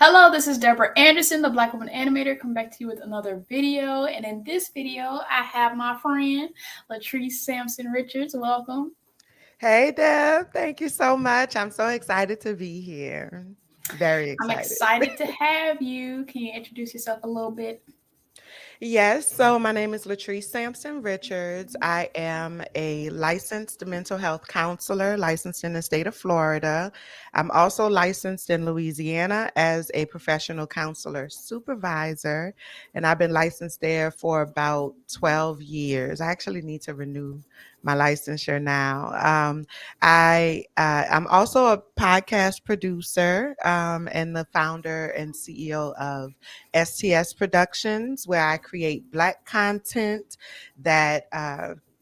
Hello, this is Deborah Anderson, the Black Woman Animator, coming back to you with another video. And in this video, I have my friend, Latrice Sampson Richards. Welcome. Hey, Deb. Thank you so much. I'm so excited to be here. Very I'm excited. excited to have you. Can you introduce yourself a little bit? Yes, so my name is Latrice Sampson Richards. I am a licensed mental health counselor, licensed in the state of Florida. I'm also licensed in Louisiana as a professional counselor supervisor, and I've been licensed there for about 12 years. I actually need to renew my licensure now. I'm also a podcast producer and the founder and CEO of STS Productions, where I create Black content that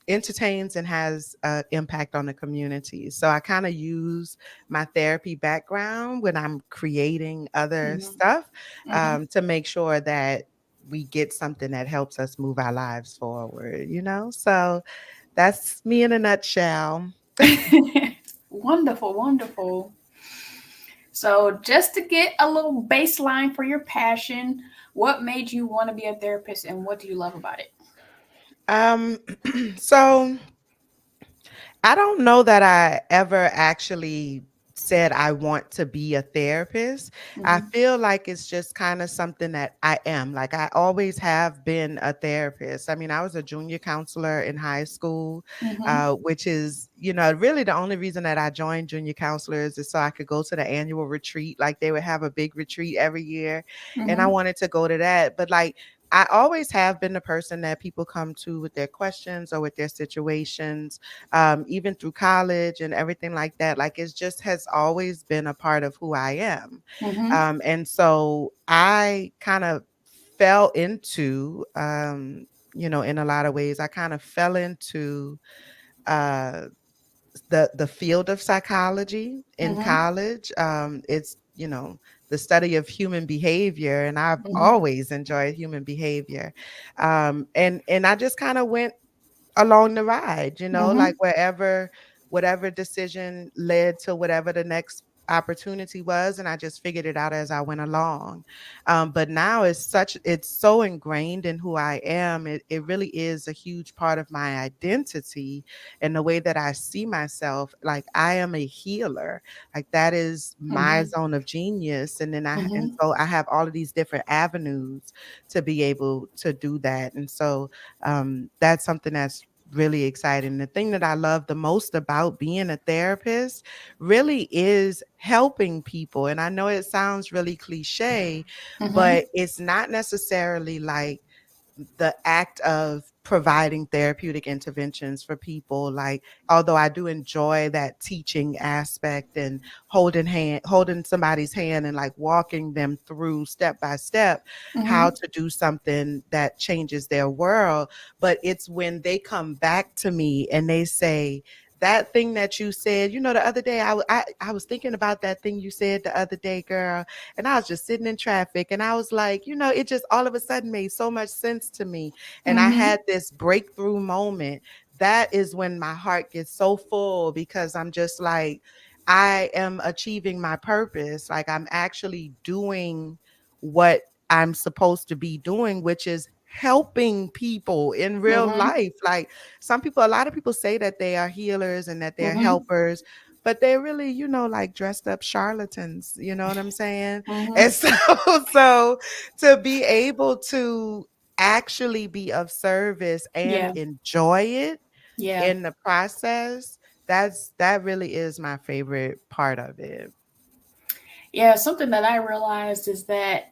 entertains and has an impact on the community. So I kind of use my therapy background when I'm creating other Mm-hmm. stuff Mm-hmm. to make sure that we get something that helps us move our lives forward. So that's me in a nutshell. Wonderful, wonderful. So, just to get a little baseline for your passion, what made you want to be a therapist and what do you love about it? Um, so I don't know that I ever actually said I want to be a therapist. I Mm-hmm. feel like it's just kind of something that I am. Like I always have been a therapist. I mean, I was a junior counselor in high school, Mm-hmm. which is, really the only reason that I joined junior counselors is so I could go to the annual retreat. Like they would have a big retreat every year, and I Mm-hmm. wanted to go to that. But like I always have been the person that people come to with their questions or with their situations, even through college and everything like that. Like it just has always been a part of who I am. Mm-hmm. And so I kind of fell into, in a lot of ways, I kind of fell into uh, the field of psychology in Mm-hmm. college. It's, the study of human behavior, and I've Mm-hmm. always enjoyed human behavior. And I just kind of went along the ride, Mm-hmm. like whatever decision led to whatever the next opportunity was, and I just figured it out as I went along. But now it's so ingrained in who I am. It really is a huge part of my identity and the way that I see myself. Like I am a healer. Like that is my Mm-hmm. zone of genius. And then and Mm-hmm. so I have all of these different avenues to be able to do that. And so that's something that's really exciting. The thing that I love the most about being a therapist really is helping people. And I know it sounds really cliche, Mm-hmm. but it's not necessarily like the act of providing therapeutic interventions for people. Like although I do enjoy that teaching aspect and holding somebody's hand and like walking them through step by step how Mm-hmm. to do something that changes their world, but it's when they come back to me and they say, that thing that you said, the other day, I was thinking about that thing you said the other day, girl, and I was just sitting in traffic and I was like, it just all of a sudden made so much sense to me. And I Mm-hmm. had this breakthrough moment. That is when my heart gets so full because I'm just like, I am achieving my purpose. Like I'm actually doing what I'm supposed to be doing, which is helping people in real Mm-hmm. life. Like a lot of people say that they are healers and that they're Mm-hmm. helpers, but they're really, like dressed up charlatans, you know what I'm saying? Mm-hmm. And so, so to be able to actually be of service and Yeah. enjoy it Yeah. in the process, that really is my favorite part of it. Yeah. Something that I realized is that,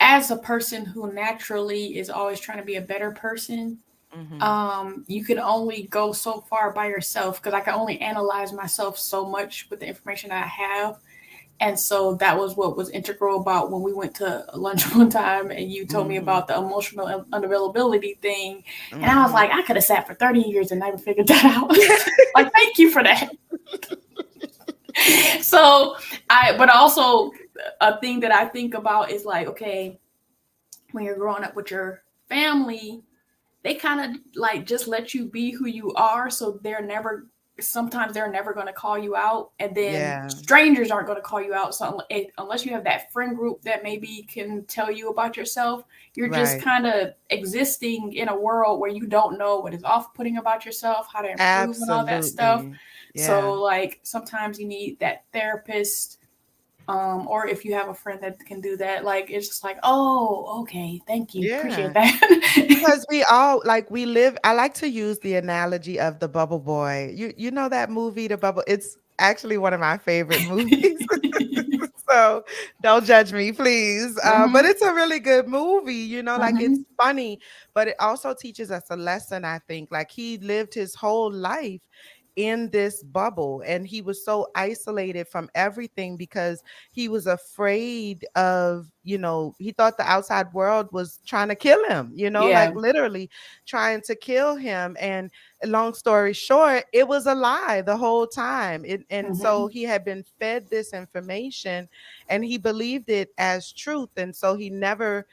as a person who naturally is always trying to be a better person, Hmm. you can only go so far by yourself because I can only analyze myself so much with the information that I have. And so that was what was integral about when we went to lunch one time and you told me Hmm. about the emotional unavailability thing. And I was Hmm. like, I could have sat for 30 years and never figured that out. Like, thank you for that. So but also a thing that I think about is like, okay, when you're growing up with your family, they kind of like just let you be who you are. So they're never sometimes they're never going to call you out, and then Yeah. strangers aren't going to call you out. So unless you have that friend group that maybe can tell you about yourself, you're just Right. kind of existing in a world where you don't know what is off-putting about yourself, how to improve, and all that stuff. Absolutely. So Yeah. like sometimes you need that therapist, or if you have a friend that can do that, like it's just like, oh, okay, thank you, appreciate Yeah. that. Because we all like we live I like to use the analogy of the bubble boy. You know that movie, The Bubble? It's actually one of my favorite movies. So don't judge me, please. But Mhm. it's a really good movie, like it's Mhm. funny, but it also teaches us a lesson, I think. Like he lived his whole life in this bubble and he was so isolated from everything because he was afraid of, he thought the outside world was trying to kill him, like Yeah. literally trying to kill him. And long story short, it was a lie the whole time. And so Mhm. he had been fed this information and he believed it as truth. And so he never,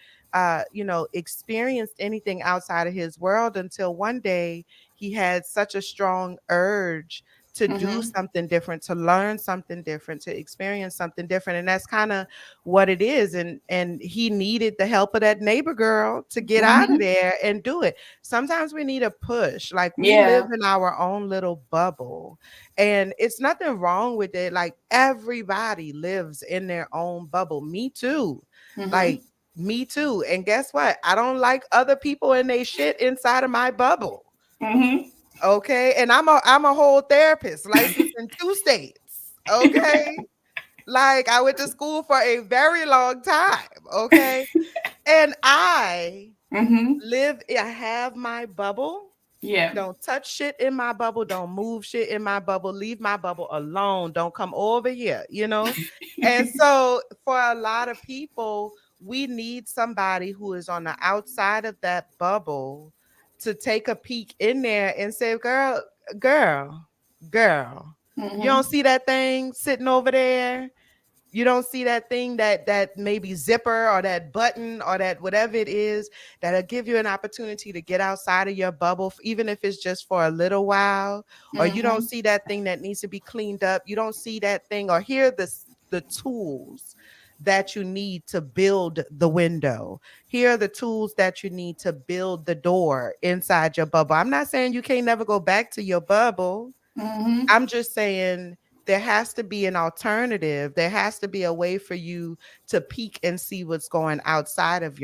experienced anything outside of his world until one day he had such a strong urge to do Mhm. something different, to learn something different, to experience something different. And that's kind of what it is. And he needed the help of that neighbor girl to get out of Mhm. there and do it. Sometimes we need a push. Like we live Yeah. in our own little bubble and it's nothing wrong with it. Like everybody lives in their own bubble. Me too. Mhm. Like me too. And guess what? I don't like other people and they shit inside of my bubble. Mhm. Okay. And I'm a whole therapist licensed in 2 states. Okay. Like I went to school for a very long time. Okay. And Mhm. I have my bubble. Yeah. Don't touch shit in my bubble. Don't move shit in my bubble. Leave my bubble alone. Don't come over here. And so for a lot of people, we need somebody who is on the outside of that bubble to take a peek in there and say, girl, girl, you don't Mhm. see that thing sitting over there? You don't see that thing, that maybe zipper or that button or that whatever it is that'll give you an opportunity to get outside of your bubble, even if it's just for a little while. Or you don't Mhm. see that thing that needs to be cleaned up. You don't see that thing or hear the tools that you need to build the window. Here are the tools that you need to build the door inside your bubble. I'm not saying you can't never go back to your bubble. Mhm. I'm just saying there has to be an alternative. There has to be a way for you to peek and see what's going on outside of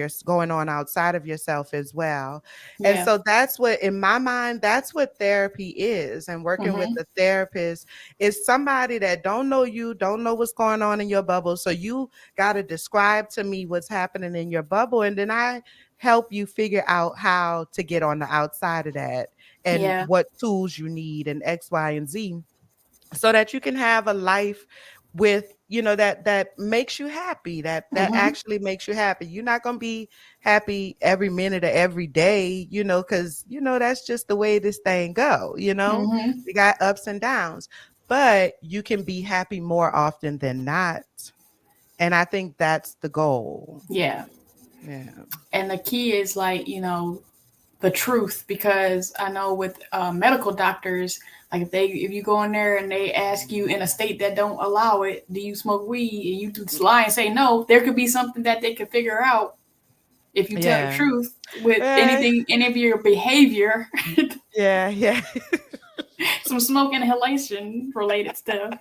yourself as well. And Yeah. so that's what, in my mind, that's what therapy is. And working with Mhm. a therapist is somebody that don't know you, don't know what's going on in your bubble. So you got to describe to me what's happening in your bubble. And then I help you figure out how to get on the outside of that and Yeah. what tools you need and X, Y, and Z so that you can have a life with that makes you happy, that Mhm. actually makes you happy. You're not going to be happy every minute of every day, because that's just the way this thing go. Mhm. We got ups and downs, but you can be happy more often than not, and I think that's the goal. Yeah. Yeah. And the key is like, the truth, because I know with medical doctors, like if you go in there and they ask you in a state that don't allow it, do you smoke weed, and you just lie and say no, there could be something that they could figure out if you tell the Yeah. truth with Eh, anything, any of your behavior. yeah. Yeah. Some smoke inhalation related stuff.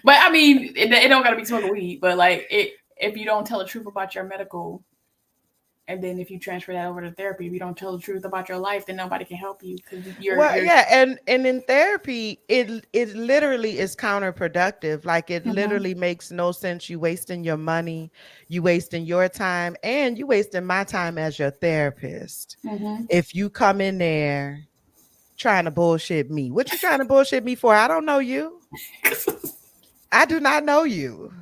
But I mean, it don't gotta be smoking weed, but like if you don't tell the truth about your medical, and then if you transfer that over to therapy, if you don't tell the truth about your life, then nobody can help you because Well, you're. yeah, and in therapy, it literally is counterproductive. Like it Mhm. literally makes no sense. You wasting your money, you wasting your time, and you wasting my time as your therapist. Mhm. If you come in there trying to bullshit me, what you trying to bullshit me for? I don't know you. I do not know you.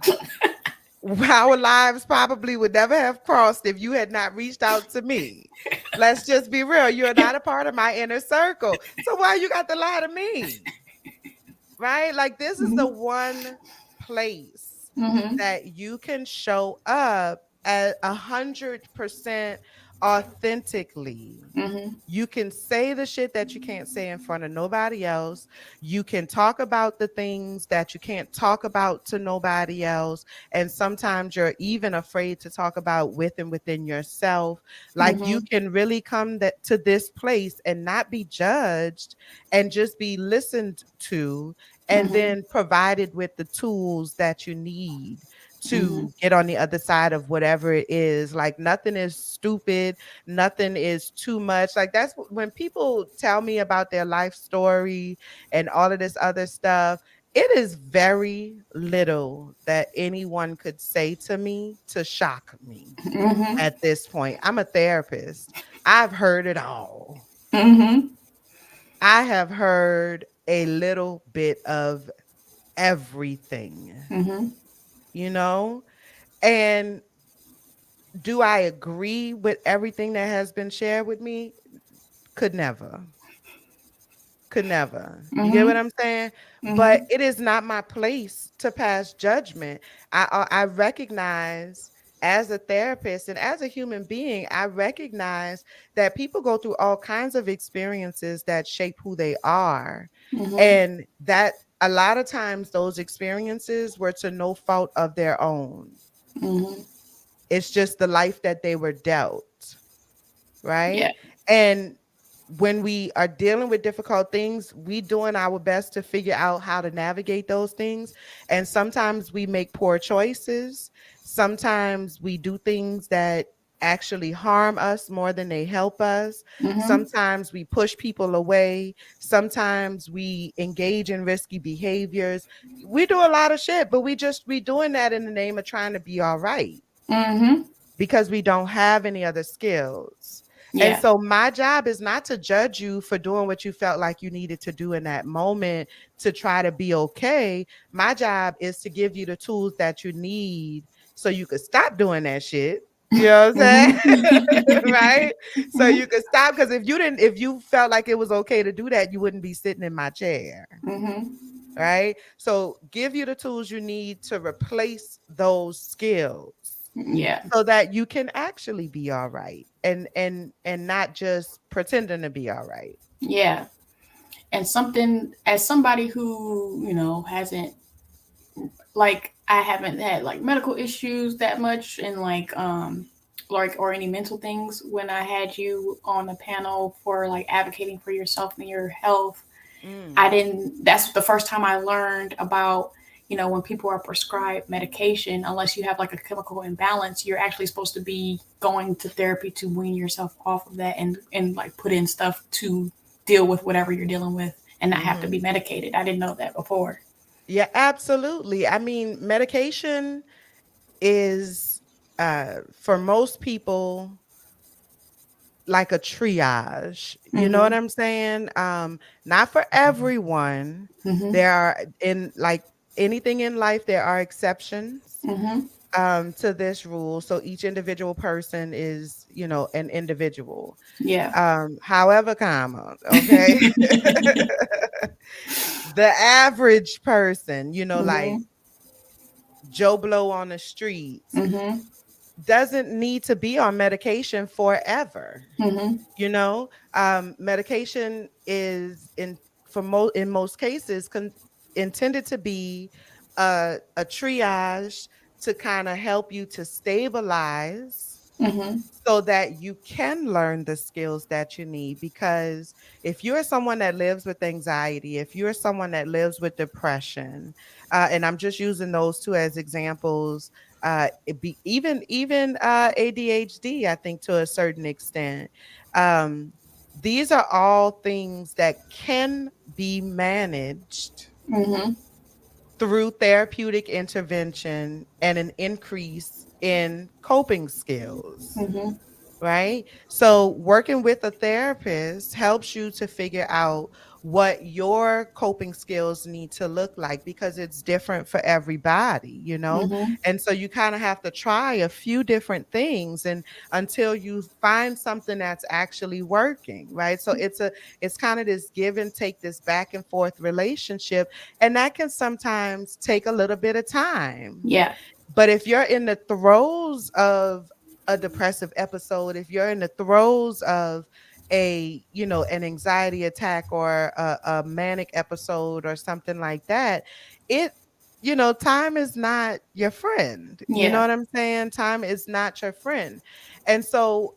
Our lives probably would never have crossed if you had not reached out to me. Let's just be real. You're not a part of my inner circle. So why you got to lie to me? Right? Like this is the Mhm. one place Mhm. that you can show up at 100% authentically. Mhm. You can say the shit that you can't say in front of nobody else. You can talk about the things that you can't talk about to nobody else. And sometimes you're even afraid to talk about with and within yourself. Like you Mhm. can really come to this place and not be judged and just be listened to and Mhm. then provided with the tools that you need Mhm. to get on the other side of whatever it is. Like nothing is stupid, nothing is too much. Like when people tell me about their life story and all of this other stuff, it is very little that anyone could say to me to shock me Mhm. at this point. I'm a therapist. I've heard it all. Mhm. I have heard a little bit of everything, Mhm. you know? And do I agree with everything that has been shared with me? Could never. Could never. You get what Mhm. I'm saying? But Mhm. it is not my place to pass judgment. I recognize as a therapist and as a human being, I recognize that people go through all kinds of experiences that shape who they are. Mhm. And that a lot of times those experiences were to no fault of their own. Mhm. It's just the life that they were dealt, right? Yeah. And when we are dealing with difficult things, we doing our best to figure out how to navigate those things. And sometimes we make poor choices. Sometimes we do things that actually harm us more than they help us. Mhm. Sometimes we push people away. Sometimes we engage in risky behaviors. We do a lot of shit, but we doing that in the name of trying to be all right Mhm. because we don't have any other skills. And Yeah. so my job is not to judge you for doing what you felt like you needed to do in that moment to try to be okay. My job is to give you the tools that you need so you could stop doing that shit. You know what I'm Mhm. saying? Right? So Mhm. you could stop, because if you felt like it was okay to do that, you wouldn't be sitting in my chair. Mhm. Right? So give you the tools you need to replace those skills Yeah. so that you can actually be all right and not just pretending to be all right. Yeah. And something as somebody who, hasn't like I haven't had like medical issues that much and like or any mental things when I had you on the panel for like advocating for yourself and your health. I Mm. didn't That's the first time I learned about when people are prescribed medication, unless you have like a chemical imbalance, you're actually supposed to be going to therapy to wean yourself off of that and like put in stuff to deal with whatever you're dealing with and not have to Hmm. be medicated. I didn't know that before. Yeah, absolutely. I mean, medication is for most people like a triage. You know what Mhm. I'm saying? Not for everyone. Mhm. There are in like anything in life, there are exceptions Mhm. to this rule. So each individual person is, an individual. Yeah. However, comma, okay. The average person, like Mhm. Joe Blow on the streets, Mhm. doesn't need to be on medication forever. Mhm. Medication is in most cases intended to be a triage to kind of help you to stabilize Mhm. so that you can learn the skills that you need. Because if you're someone that lives with anxiety, if you're someone that lives with depression, and I'm just using those two as examples, it be even ADHD, I think to a certain extent. Um, these are all things that can be managed Mhm. through therapeutic intervention and an increase in coping skills, Mhm. right? So working with a therapist helps you to figure out what your coping skills need to look like, because it's different for everybody. Mhm. And so you kind of have to try a few different things and until you find something that's actually working, right? So it's kind of this give and take, this back and forth relationship, and that can sometimes take a little bit of time. Yeah. But if you're in the throes of a depressive episode, if you're in the throes of an anxiety attack or a manic episode or something like that, it time is not your friend. You know Yeah. what I'm saying? Time is not your friend. And so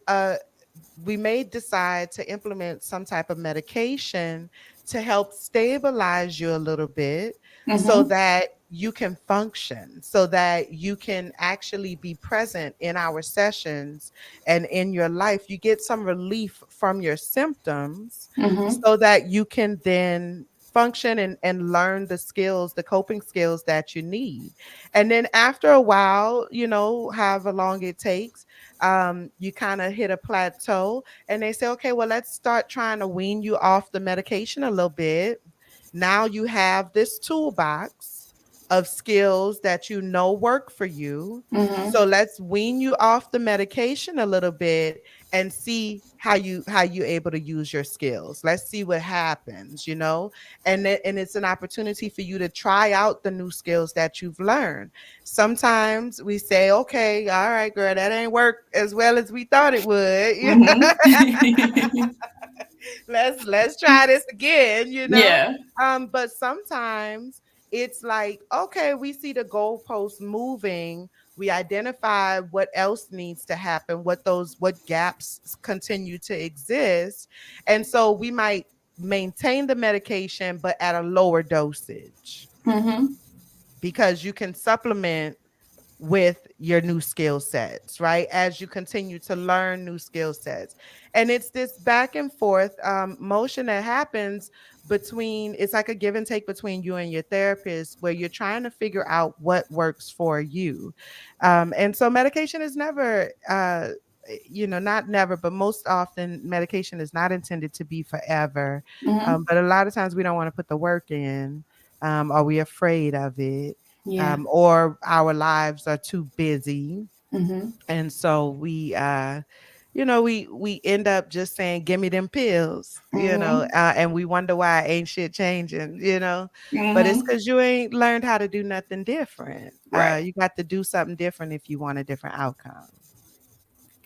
we may decide to implement some type of medication to help stabilize you a little bit so Mhm. that you can function, so that you can actually be present in our sessions and in your life. You get some relief from your symptoms Mhm. so that you can then function and learn the skills, the coping skills that you need. And then after a while, however long it takes, you kind of hit a plateau and they say, okay, well, let's start trying to wean you off the medication a little bit. Now you have this toolbox of skills that work for you. Mhm. So let's wean you off the medication a little bit and see how you able to use your skills. Let's see what happens, and it's an opportunity for you to try out the new skills that you've learned. Sometimes we say, okay, all right, girl, that ain't work as well as we thought it would. Mhm. Let's try this again. Yeah. But sometimes it's like, okay, we see the goalposts moving, we identify what else needs to happen, what gaps continue to exist, and so we might maintain the medication but at a lower dosage Mhm. because you can supplement with your new skill sets, right? As you continue to learn new skill sets. And it's this back and forth motion that happens between, it's like a give and take between you and your therapist, where you're trying to figure out what works for you. And so medication is never, not never, but most often medication is not intended to be forever. Mhm. But a lot of times we don't want to put the work in, or we're afraid of it, Yeah. or our lives are too busy. Mhm. And so we end up just saying, give me them pills, Mhm. and we wonder why ain't shit changing. But it's Mhm. because you ain't learned how to do nothing different. Right. You got to do something different if you want a different outcome.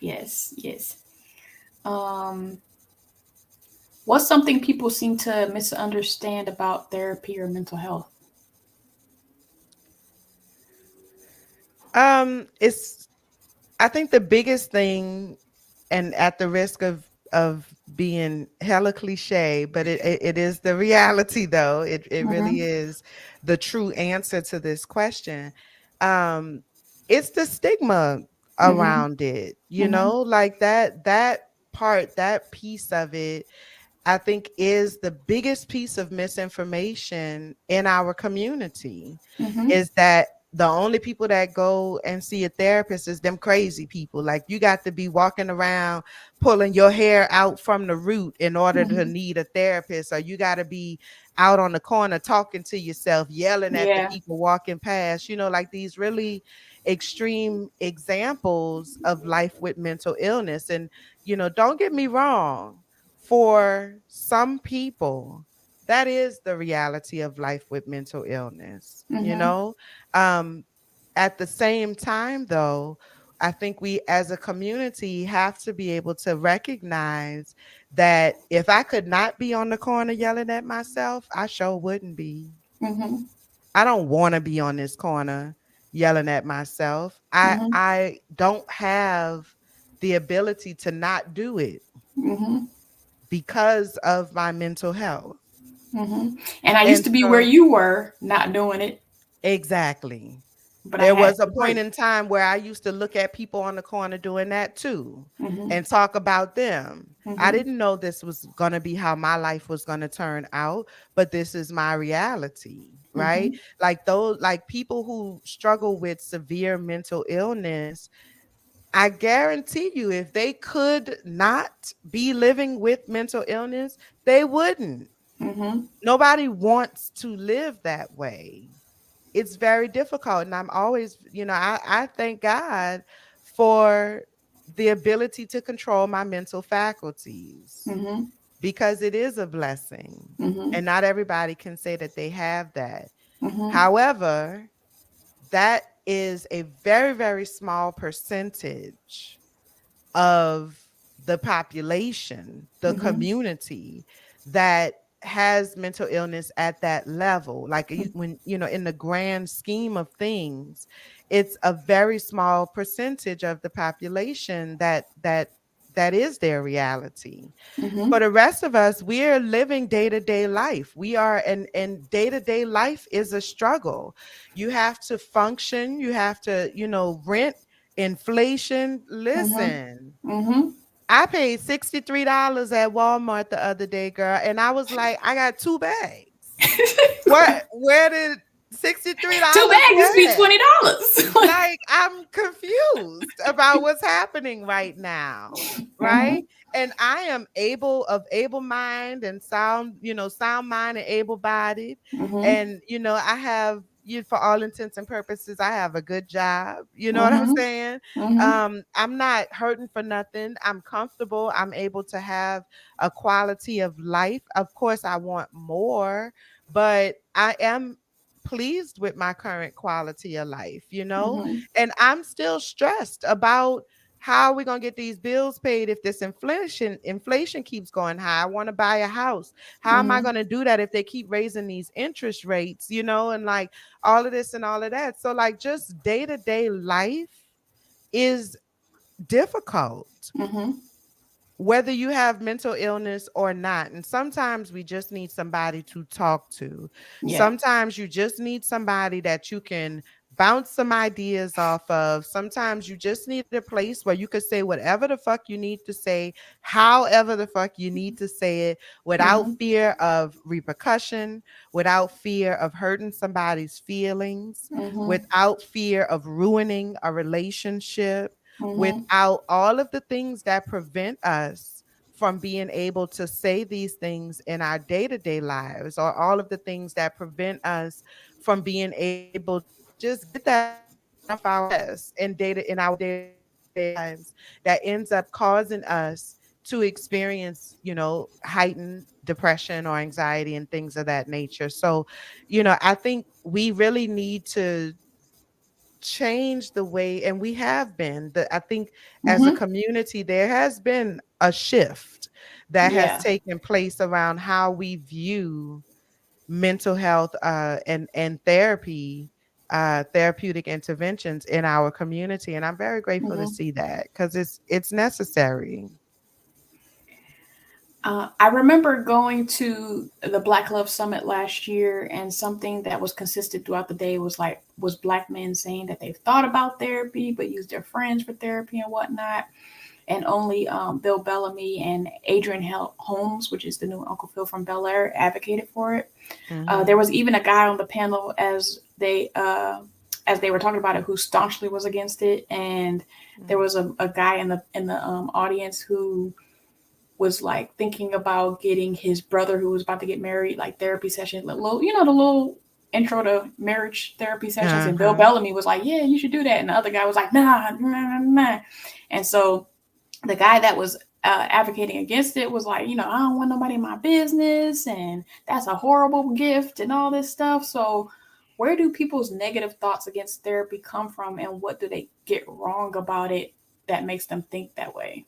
Yes. Yes. Um, what's something people seem to misunderstand about therapy or mental health? It's I think the biggest thing, and at the risk of being hella cliche, but it is the reality though. It really Mhm. is the true answer to this question. Um, it's the stigma Mhm. around it, Mhm. like that part, that piece of it, I think is the biggest piece of misinformation in our community, Mhm. is that the only people that go and see a therapist is them crazy people. Like, you got to be walking around pulling your hair out from the root in order to Mhm. need a therapist, or you got to be out on the corner talking to yourself, yelling at the Yeah. people walking past, like these really extreme examples of life with mental illness. And don't get me wrong, for some people, that is the reality of life with mental illness, Mhm. um at the same time though, I think we as a community have to be able to recognize that if I could not be on the corner yelling at myself, I sure wouldn't be. Mhm. I don't want to be on this corner yelling at myself. i Mhm. i don't have the ability to not do it Mhm. because of my mental health. Mhm. And I used And to be where so, you were, not doing it, exactly. but I There had was a to point break. in time where I used to look at people on the corner doing that too Mhm. and talk about them. I Mhm. didn't know this was going to be how my life was going to turn out, but this is my reality, right? Mhm. Like people who struggle with severe mental illness, I guarantee you, if they could not be living with mental illness, they wouldn't. Mhm. Nobody wants to live that way. It's very difficult. And I'm always, I thank God for the ability to control my mental faculties, Mhm. because it is a blessing. Mhm. And not everybody can say that they have that. Mhm. However, that is a very, very small percentage of the population, the Mhm. community that has mental illness at that level. Like when, in the grand scheme of things, it's a very small percentage of the population that is their reality. For Mhm. the rest of us, we're living day-to-day life. We are and day-to-day life is a struggle. You have to function, you have to, rent, inflation. Mhm. Listen, Mhm. I paid $63 at Walmart the other day, girl, and I was like, I got two bags. What? Where did $63 Two bags go used to be at? $20. Like, Like, I'm confused about what's happening right now, right? mhm. And I am able mind and sound mind and able bodied. Mhm. And I have you for all intents and purposes, I have a good job. You know what I'm Mhm. saying? Mhm. I'm not hurting for nothing. I'm comfortable. I'm able to have a quality of life. Of course, I want more, but I am pleased with my current quality of life, Mhm. and I'm still stressed about how we're gonna get these bills paid if this inflation keeps going high. I want to buy a house. How am I Mhm. gonna do that if they keep raising these interest rates, and like all of this and all of that. So like just day-to-day life is difficult, Mhm. whether you have mental illness or not. And sometimes we just need somebody to talk to. Yeah. Sometimes you just need somebody that you can bounce some ideas off of. Sometimes you just need a place where you could say whatever the fuck you need to say, however the fuck you need to say it, without Mhm. fear of repercussion, without fear of hurting somebody's feelings, Mhm. without fear of ruining a relationship, Mhm. without all of the things that prevent us from being able to say these things in our day-to-day lives, or all of the things that prevent us from being able to just get that off our chest in our day-to-day lives, that ends up causing us to experience, heightened depression or anxiety and things of that nature. So, I think we really need to change the way, and we have been I think as a Mhm. community there has been a shift that has Yeah. taken place around how we view mental health, and therapeutic interventions in our community, and I'm very grateful to Mhm. see that because it's necessary. I remember going to the Black Love Summit last year, and something that was consistent throughout the day was Black men saying that they've thought about therapy but use their friends for therapy and whatnot. And only Bill Bellamy and Adrian Holmes, which is the new Uncle Phil from Bel Air, advocated for it. There Hmm. was even a guy on the panel as they were talking about it who staunchly was against it, and there was a guy in the audience who was like thinking about getting his brother who was about to get married like therapy session, little the little intro to marriage therapy sessions, and Bill Uh-huh. Bellamy was like, yeah, you should do that, and the other guy was like, nah, nah, nah, nah. And so the guy that was advocating against it was like, I don't want nobody in my business, and that's a horrible gift, and all this stuff. So, where do people's negative thoughts against therapy come from, and what do they get wrong about it that makes them think that way?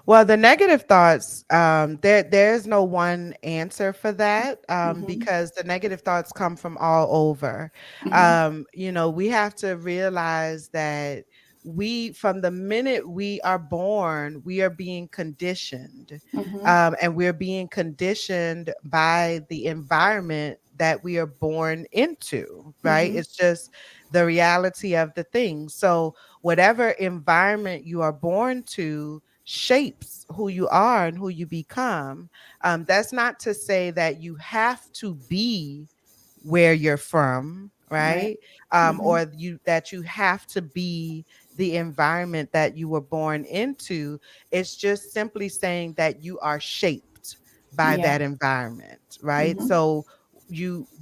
Well, the negative thoughts, there's no one answer for that, Mm-hmm. because the negative thoughts come from all over. Mm-hmm. We have to realize that from the minute we are born, we are being conditioned, Mm-hmm. and we're being conditioned by the environment that we are born into, right? Mm-hmm. It's just the reality of the thing. So, whatever environment you are born to shapes who you are and who you become. That's not to say that you have to be where you're from, Right. right? Mm-hmm. Or you have to be the environment that you were born into. It's just simply saying that you are shaped by Yeah. that environment, right? Mm-hmm. So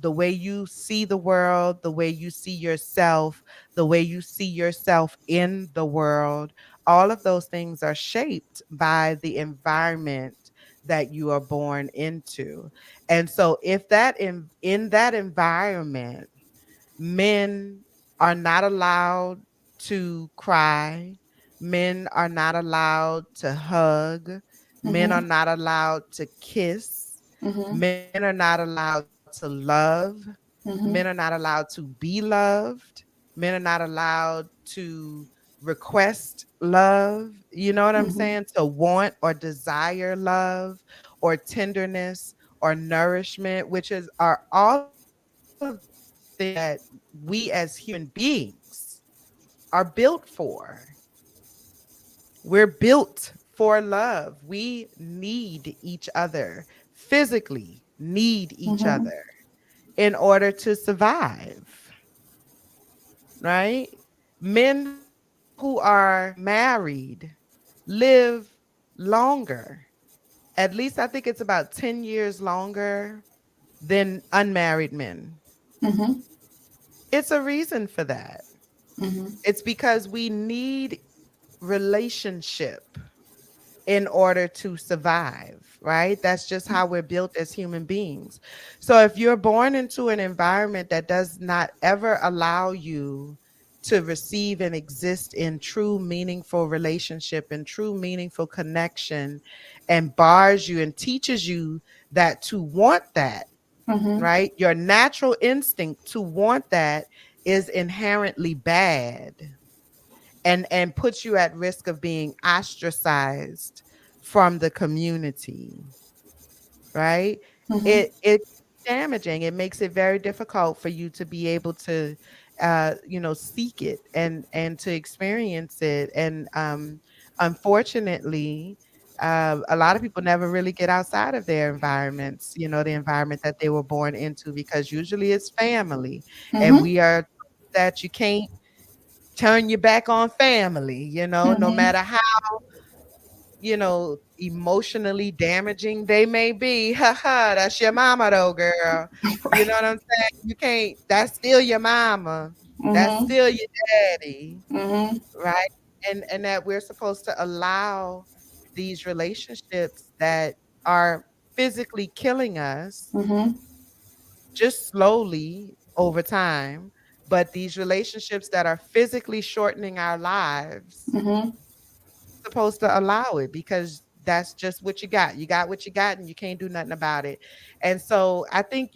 the way you see the world, the way you see yourself, the way you see yourself in the world, all of those things are shaped by the environment that you are born into. And so if that in that environment, men are not allowed to cry, Men are not allowed to hug. Men are Mhm. not allowed to kiss. Mhm. Men are not allowed to love. Men are Mhm. not allowed to be loved. Men are not allowed to request love. You know what I'm Mhm. saying? To want or desire love or tenderness or nourishment, which is are all of the things that we as human beings are built for. We're built for love. We need each other, physically need each Mhm. other in order to survive, right? Men who are married live longer. At least I think it's about 10 years longer than unmarried men. Mhm. It's a reason for that. Mhm. It's because we need relationship in order to survive, right? That's just how we're built as human beings. So if you're born into an environment that does not ever allow you to receive and exist in true meaningful relationship and true meaningful connection, and bars you and teaches you that to want that, Mhm. right? Your natural instinct to want that is inherently bad and puts you at risk of being ostracized from the community, right? Mhm. It damaging. It makes it very difficult for you to be able to seek it and to experience it. And unfortunately, a lot of people never really get outside of their environments, the environment that they were born into, because usually it's family. And Mhm. we are told that you can't turn your back on family, no Mhm. matter how, emotionally damaging they may be. Haha, that's your mama though, girl. You know Right. what I'm saying? You can't, that's still your mama. That's Mhm. still your daddy, Mhm. right? And that we're supposed to allow these relationships that are physically killing us Mhm. just slowly over time, but these relationships that are physically shortening our lives, Mhm. supposed to allow it because that's just what you got. You got what you got and you can't do nothing about it. And so I think,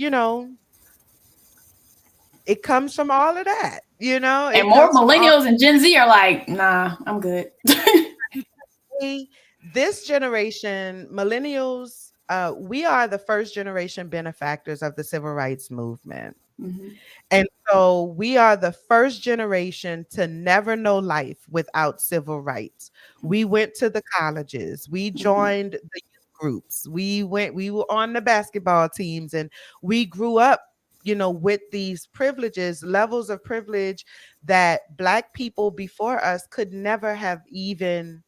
it comes from all of that. And It more comes from all millennials and Gen Z are like, nah, I'm good. we- this generation, millennials, we are the first generation benefactors of the civil rights movement. Mhm. And so we are the first generation to never know life without civil rights. We went to the colleges, we Mhm. joined the youth groups, we were on the basketball teams, and we grew up, with these privileges, levels of privilege that Black people before us could never have even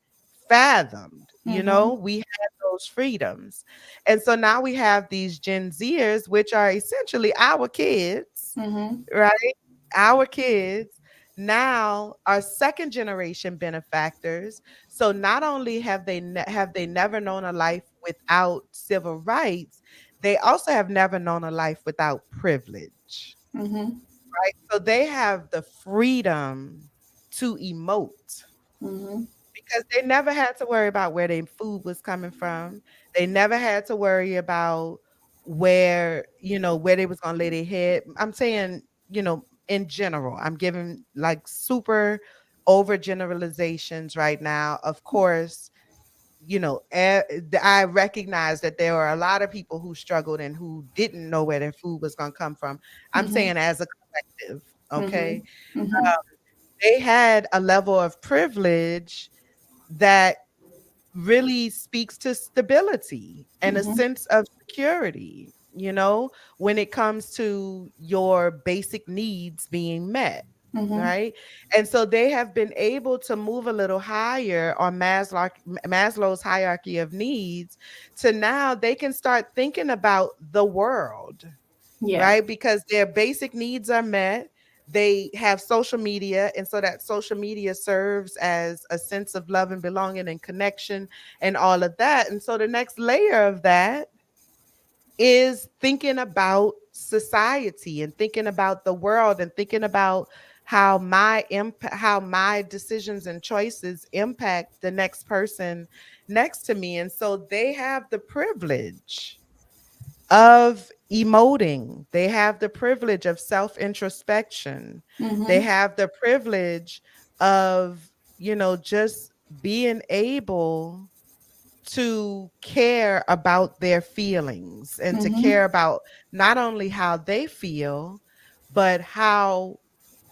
fathomed. Mhm. We had those freedoms. And so now we have these Gen Zers, which are essentially our kids, Mhm. right? Our kids now are second generation benefactors. So not only have they never known a life without civil rights, they also have never known a life without privilege, Mhm. right? So they have the freedom to emote Mhm. because they never had to worry about where their food was coming from. They never had to worry about where they was gonna lay their head. I'm saying, in general, I'm giving like super overgeneralizations right now. Of course, I recognize that there are a lot of people who struggled and who didn't know where their food was gonna come from. I'm Mhm. saying as a collective, okay? Mhm. Mhm. They had a level of privilege that really speaks to stability and a Mhm. sense of security, when it comes to your basic needs being met. Mhm. Right. And so they have been able to move a little higher on Maslow's hierarchy of needs to now they can start thinking about the world, Yeah. right? Because their basic needs are met. They have social media, and so that social media serves as a sense of love and belonging and connection and all of that. And so the next layer of that is thinking about society and thinking about the world and thinking about how my decisions and choices impact the next person next to me. And so they have the privilege of emoting. They have the privilege of self introspection. They Mhm. have the privilege of, just being able to care about their feelings and to Mhm. care about not only how they feel, but how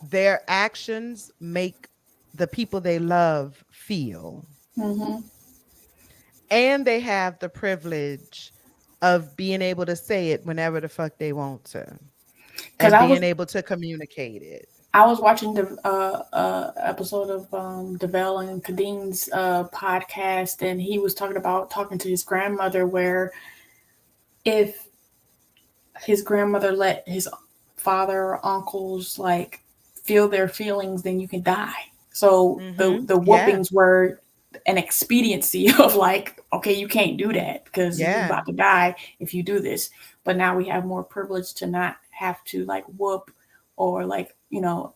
their actions make the people they love feel. Mhm. And they have the privilege of being able to say it whenever the fuck they want to Cause and I was being able to communicate it. I was watching the episode of Devell and Kadeen's podcast, and he was talking about talking to his grandmother, where if his grandmother let his father or uncles like feel their feelings, then you can die. So Mhm. the Yeah. whoopings were an expediency of like, okay, you can't do that because you're Yeah. about to die if you do this. But now we have more privilege to not have to like whoop or like,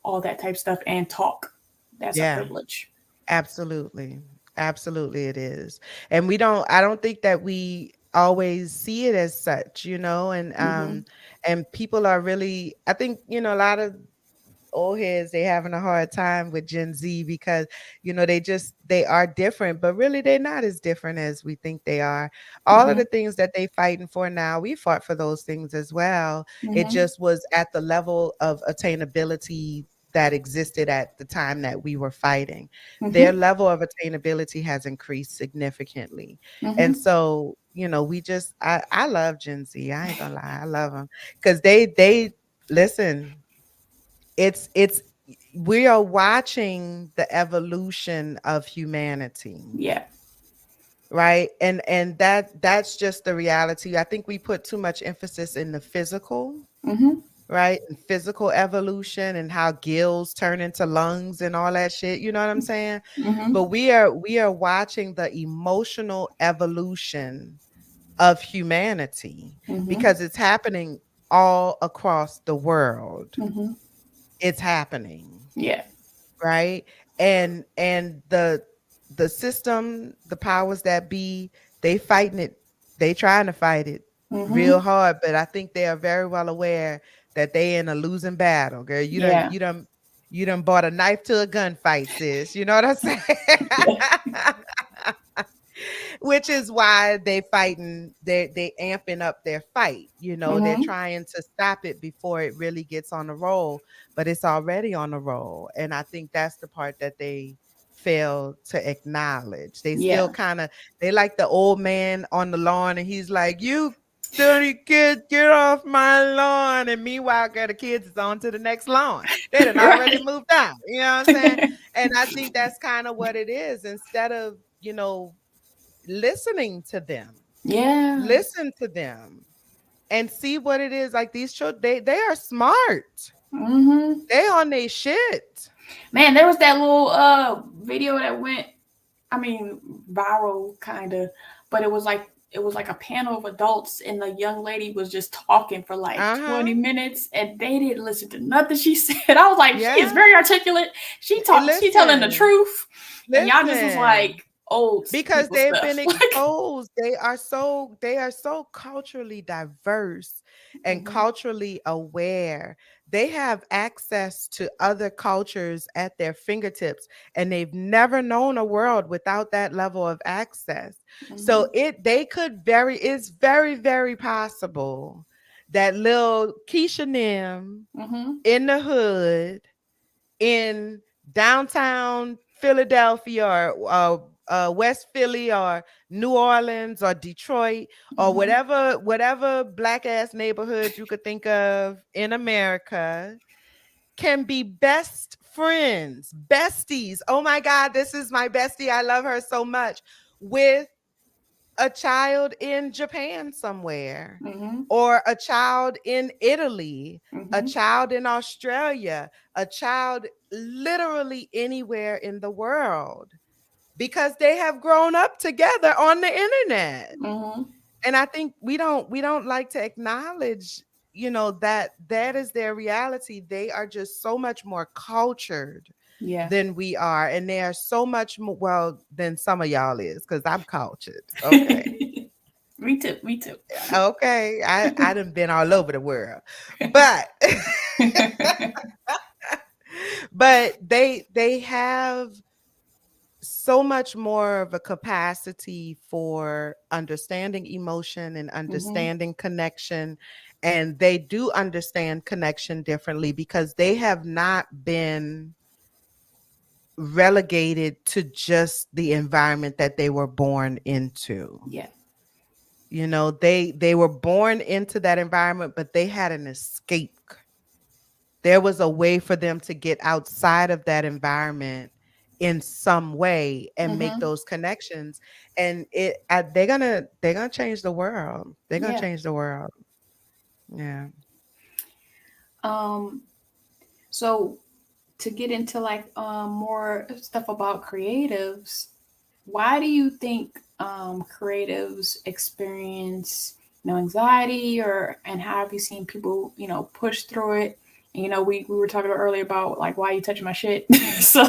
all that type stuff and talk. That's a Yeah. privilege. Absolutely. Absolutely it is. And I don't think that we always see it as such, Mm-hmm. and people are really, I think, a lot of old heads, they having a hard time with Gen Z because they are different, but really they're not as different as we think they are. All of Mm-hmm. the things that they fighting for now, we fought for those things as well. It Mm-hmm. just was at the level of attainability that existed at the time that we were fighting. Their Mm-hmm. level of attainability has increased significantly. And Mm-hmm. so, I love Gen Z. I ain't gonna lie. I love them because they listen, it's we are watching the evolution of humanity, Yeah. right? And that's just the reality. I think we put too much emphasis in the physical, Mm-hmm. right? And physical evolution and how gills turn into lungs and all that shit, you know what I'm saying? Mm-hmm. But we are watching the emotional evolution of humanity Mm-hmm. because it's happening all across the world. Mm-hmm. It's happening. Yeah. Right? And the system, the powers that be, they fighting it. They trying to fight it real Mm-hmm. hard, but I think they are very well aware that they in a losing battle, girl. Yeah. You done bought a knife to a gunfight, sis. You know what I'm saying? Yeah. Which is why they amping up their fight. They're Mm-hmm. trying to stop it before it really gets on the roll, but it's already on the roll. And I think that's the part that they fail to acknowledge. They still Yeah. kind of they like the old man on the lawn and he's like, "You dirty kid, get off my lawn." And meanwhile, girl, the kids is on to the next lawn. They done already Right. moved on. You know what I'm saying? And I think that's kind of what it is. Instead of, listening to them, Yeah. listen to them and see what it is. Like these children, they are smart. Mm-hmm. They on their shit. Man, there was that little video that went, I mean, viral kind of, but it was like a panel of adults and the young lady was just talking for like Uh-huh. 20 minutes and they didn't listen to nothing she said. I was like, she is Yeah. very articulate. She telling the Listen. truth. And y'all just was Listen. like old Because people they've been stuff. Like, exposed. They are so culturally diverse and hmm culturally aware. They have access to other cultures at their fingertips and they've never known a world without that level of access. So hmm it's very, very possible that little Keisha Nim hmm in the hood in downtown Philadelphia or West Philly or New Orleans or Detroit or hmm whatever black ass neighborhood you could think of in America can be best friends, besties. Oh my God, this is my bestie. I love her so much. With a child in Japan somewhere, hmm or a child in Italy, a hmm child in Australia, a child literally anywhere in the world because they have grown up together on the internet. hmm And I think we don't like to acknowledge that is their reality. They are just so much more cultured Yeah. than we are, and they are so much more, well, than some of y'all is, because I'm cultured. Okay. Me too. Me too. Okay. I done been all over the world. But but they have so much more of a capacity for understanding emotion and Mhm. understanding connection. And they do understand connection differently because they have not been relegated to just the environment that they were born into. Yeah. They were born into that environment, but they had an escape. There was a way for them to get outside of that environment in some way and make Mhm. those connections. And they're gonna change the world. They're gonna Yeah. change the world. Yeah. Um. So to get into like more stuff about creatives, why do you think creatives experience anxiety, or and how have you seen people push through it? And, we were talking earlier about like why you touching my shit. So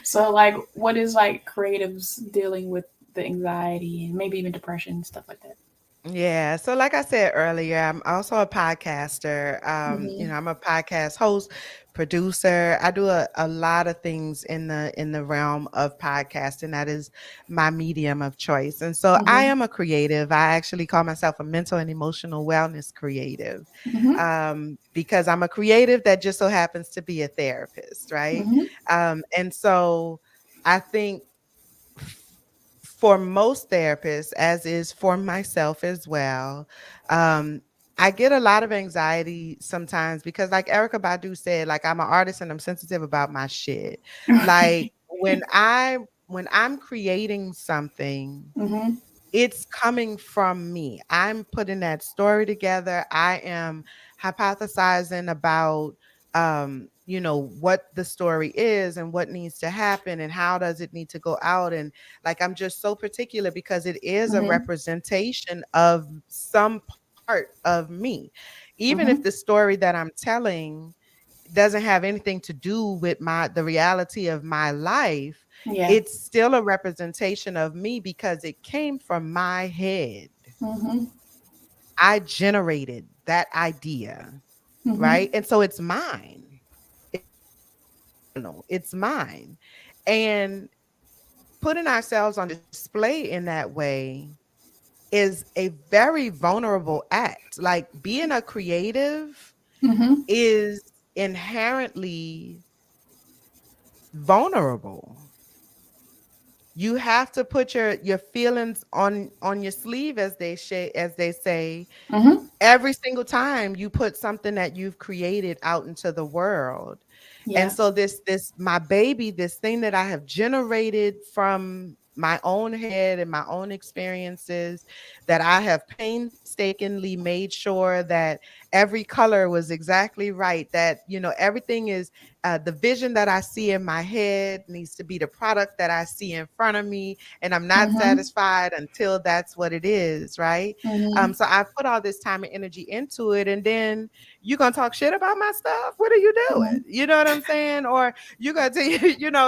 so like what is like creatives dealing with the anxiety and maybe even depression, stuff like that? Yeah. So like I said earlier, I'm also a podcaster. Mm-hmm. I'm a podcast host, producer. I do a lot of things in the realm of podcasting. That is my medium of choice. And so I Mm-hmm. am a creative. I actually call myself a mental and emotional wellness creative. Mm-hmm. Because I'm a creative that just so happens to be a therapist, right? Mm-hmm. And so I think for most therapists, as is for myself as well, um, I get a lot of anxiety sometimes because, like Erica Badu said, like I'm an artist and I'm sensitive about my shit. Like when I'm creating something, Mm-hmm. it's coming from me. I'm putting that story together. I am hypothesizing about what the story is and what needs to happen and how does it need to go out. And like I'm just so particular because it is a Mm-hmm. representation of some part of me. Even Mm-hmm. if the story that I'm telling doesn't have anything to do with the reality of my life, Yeah. it's still a representation of me because it came from my head. Mm-hmm. I generated that idea, Mm-hmm. right? And so it's mine. It's personal. It's mine. And putting ourselves on display in that way is a very vulnerable act. Like being a creative Mm-hmm. is inherently vulnerable. You have to put your feelings on your sleeve, as they say, Mm-hmm. every single time you put something that you've created out into the world. And Yeah. so this my baby, this thing that I have generated from my own head and my own experiences, that I have painstakingly made sure that every color was exactly right, that everything is the vision that I see in my head needs to be the product that I see in front of me, and I'm not Mm-hmm. satisfied until that's what it is, right? Mm-hmm. So I put all this time and energy into it, and then you're gonna talk shit about my stuff. What are you doing? Mm-hmm. You know what I'm saying? Or you're gonna tell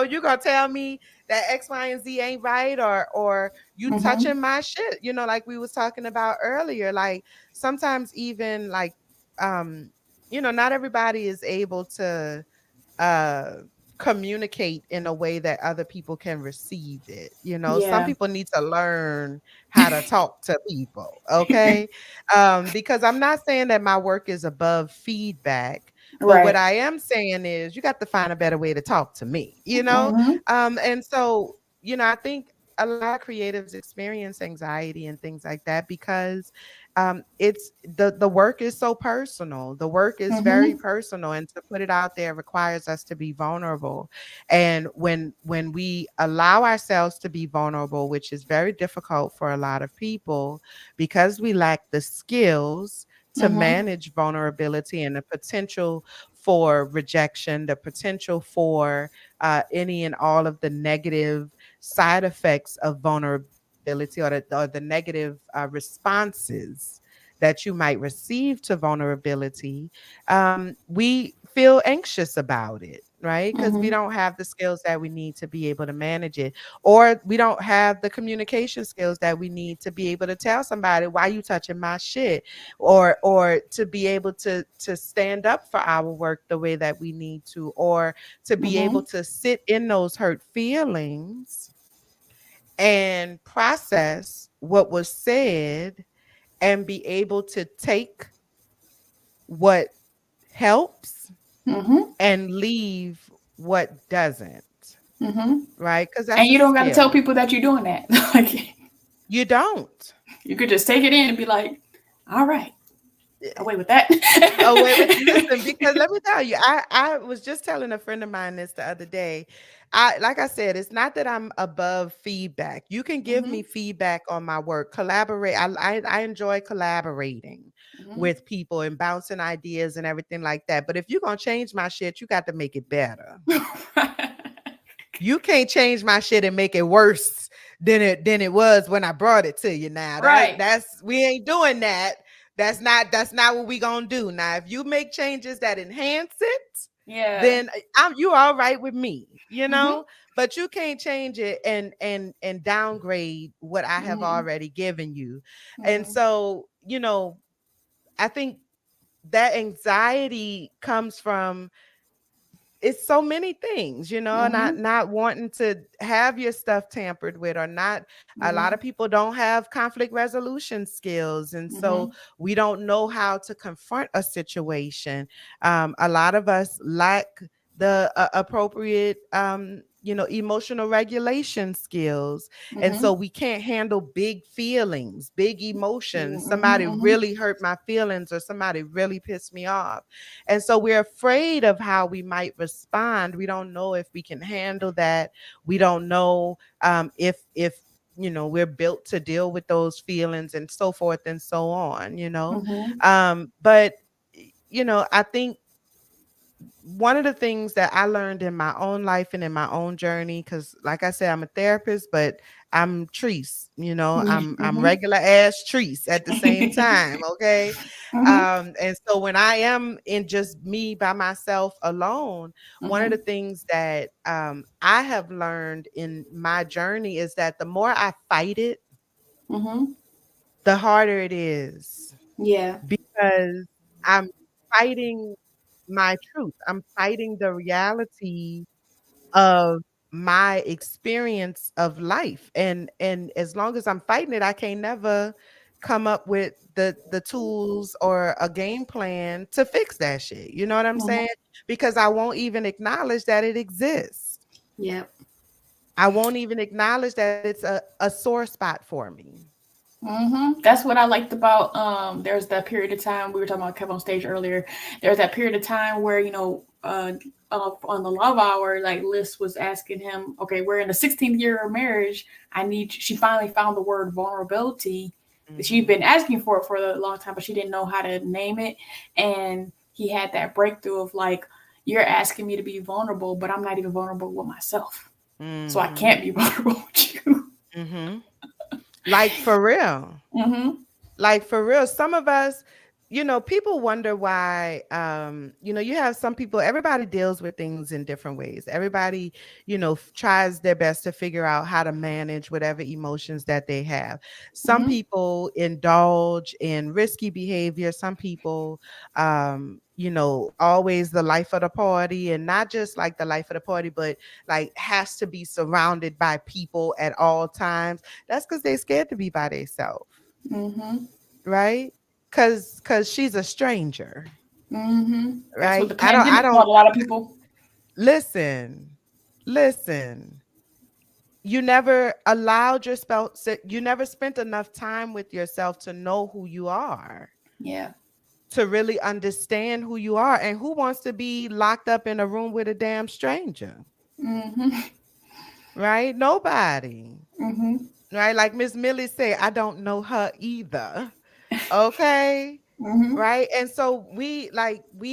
you're gonna tell me that X, Y, and Z ain't right, or you Mm-hmm. touching my shit, like we was talking about earlier. Like sometimes even like not everybody is able to uh communicate in a way that other people can receive it. Some Yeah. people need to learn how to talk to people, okay? Because I'm not saying that my work is above feedback, but what Right. I am saying is you got to find a better way to talk to me. Mm-hmm. And so I think a lot of creatives experience anxiety and things like that because it's the work is so personal. The work is very Mm-hmm. personal, and to put it out there requires us to be vulnerable. And when we allow ourselves to be vulnerable, which is very difficult for a lot of people because we lack the skills to Mm-hmm. manage vulnerability and the potential for rejection, the potential for any and all of the negative side effects of vulnerability, or the negative responses that you might receive to vulnerability, we feel anxious about it, right? Because we Mhm. don't have the skills that we need to be able to manage it, or we don't have the communication skills that we need to be able to tell somebody, why you touching my shit, or to be able to stand up for our work the way that we need to, or to be able Mhm. to sit in those hurt feelings and process what was said and be able to take what helps Mhm. and leave what doesn't, Mhm. right? Because And that's a you don't got to tell skill. people that you're doing that. Like You don't. you could just take it in and be like, "All right, away with that." Oh, wait, wait, listen, because let me tell you, I was just telling a friend of mine this the other day. Like I said, it's not that I'm above feedback. You can give me Mhm. feedback on my work, collaborate. I enjoy collaborating Mhm. with people and bouncing ideas and everything like that. But if you're gonna change my shit, you got to make it better. You can't change my shit and make it worse than it was when I brought it to you. Now Right. that's we ain't doing that. That's not what we gonna do. Now, if you make changes that enhance it, Yeah. then you all right with me, you Mhm. know. But you can't change it and downgrade what I have Mhm. already given you. And Mhm. so, I think that anxiety comes from, it's so many things, Mhm. not wanting to have your stuff tampered with, or not. A lot of Mhm. people don't have conflict resolution skills, and so Mhm. we don't know how to confront a situation. A lot of us lack the appropriate emotional regulation skills, and so Mhm. we can't handle big feelings, big emotions. Mhm. Somebody Mhm. really hurt my feelings, or somebody really pissed me off, and so we're afraid of how we might respond. We don't know if we can handle that. We don't know if we're built to deal with those feelings, and so forth and so on. Mhm. But I think one of the things that I learned in my own life and in my own journey, because like I said, I'm a therapist, but I'm Treese, I'm Mhm. regular ass Treese at the same time. Okay. Mhm. And so when I am in just me by myself alone, one of the Mhm. things that I have learned in my journey is that the more I fight it, Mhm. the harder it is, Yeah. because I'm fighting my truth. I'm fighting the reality of my experience of life. And as long as I'm fighting it, I can't never come up with the tools or a game plan to fix that shit. You know what I'm Mhm. saying? Because I won't even acknowledge that it exists. Yep. I won't even acknowledge that it's a sore spot for me. That's what I liked about there's that period of time we were talking about Kev on stage earlier. There's that period of time where, on the love hour, like Liz was asking him, okay, we're in the 16th year of marriage. She finally found the word vulnerability. She'd Hmm. been asking for it for a long time, but she didn't know how to name it. And he had that breakthrough of like, you're asking me to be vulnerable, but I'm not even vulnerable with myself. So I Hmm. can't be vulnerable with you. Hmm. Like for real. Mm-hmm. Like for real, some of us, people wonder why, you have some people, everybody deals with things in different ways. Everybody, tries their best to figure out how to manage whatever emotions that they have. Some Mm-hmm. people indulge in risky behavior. Some people, always the life of the party, and not just like the life of the party, but like has to be surrounded by people at all times. That's because they're scared to be by themselves, Mm-hmm. right? Cause she's a stranger, Mm-hmm. That's what right? the I pandemic don't taught a lot of people. listen, listen. You never allowed yourself, you never spent enough time with yourself to know who you are, Yeah. to really understand who you are. And who wants to be locked up in a room with a damn stranger? Mm-hmm. Right? Nobody. Mm-hmm. Right? Like Miss Millie said, I don't know her either. Okay. Mm-hmm. Right. And so we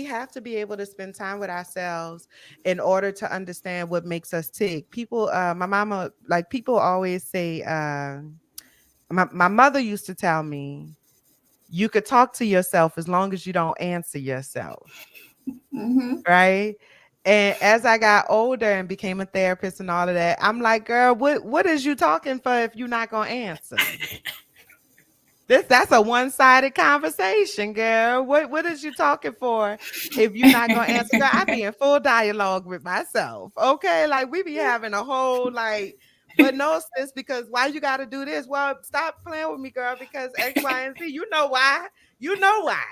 have to be able to spend time with ourselves in order to understand what makes us tick. People, my mama, like people always say, my mother used to tell me, you could talk to yourself as long as you don't answer yourself, Mm-hmm. right? And as I got older and became a therapist and all of that, I'm like, girl, what is you talking for if you're not gonna answer? That's a one-sided conversation, girl. What is you talking for if you're not gonna answer? Girl, I be in full dialogue with myself. Okay. Like we be having a whole like, but no sis, because why you gotta do this? Well, stop playing with me, girl, because X, Y, and Z. You know why? You know why.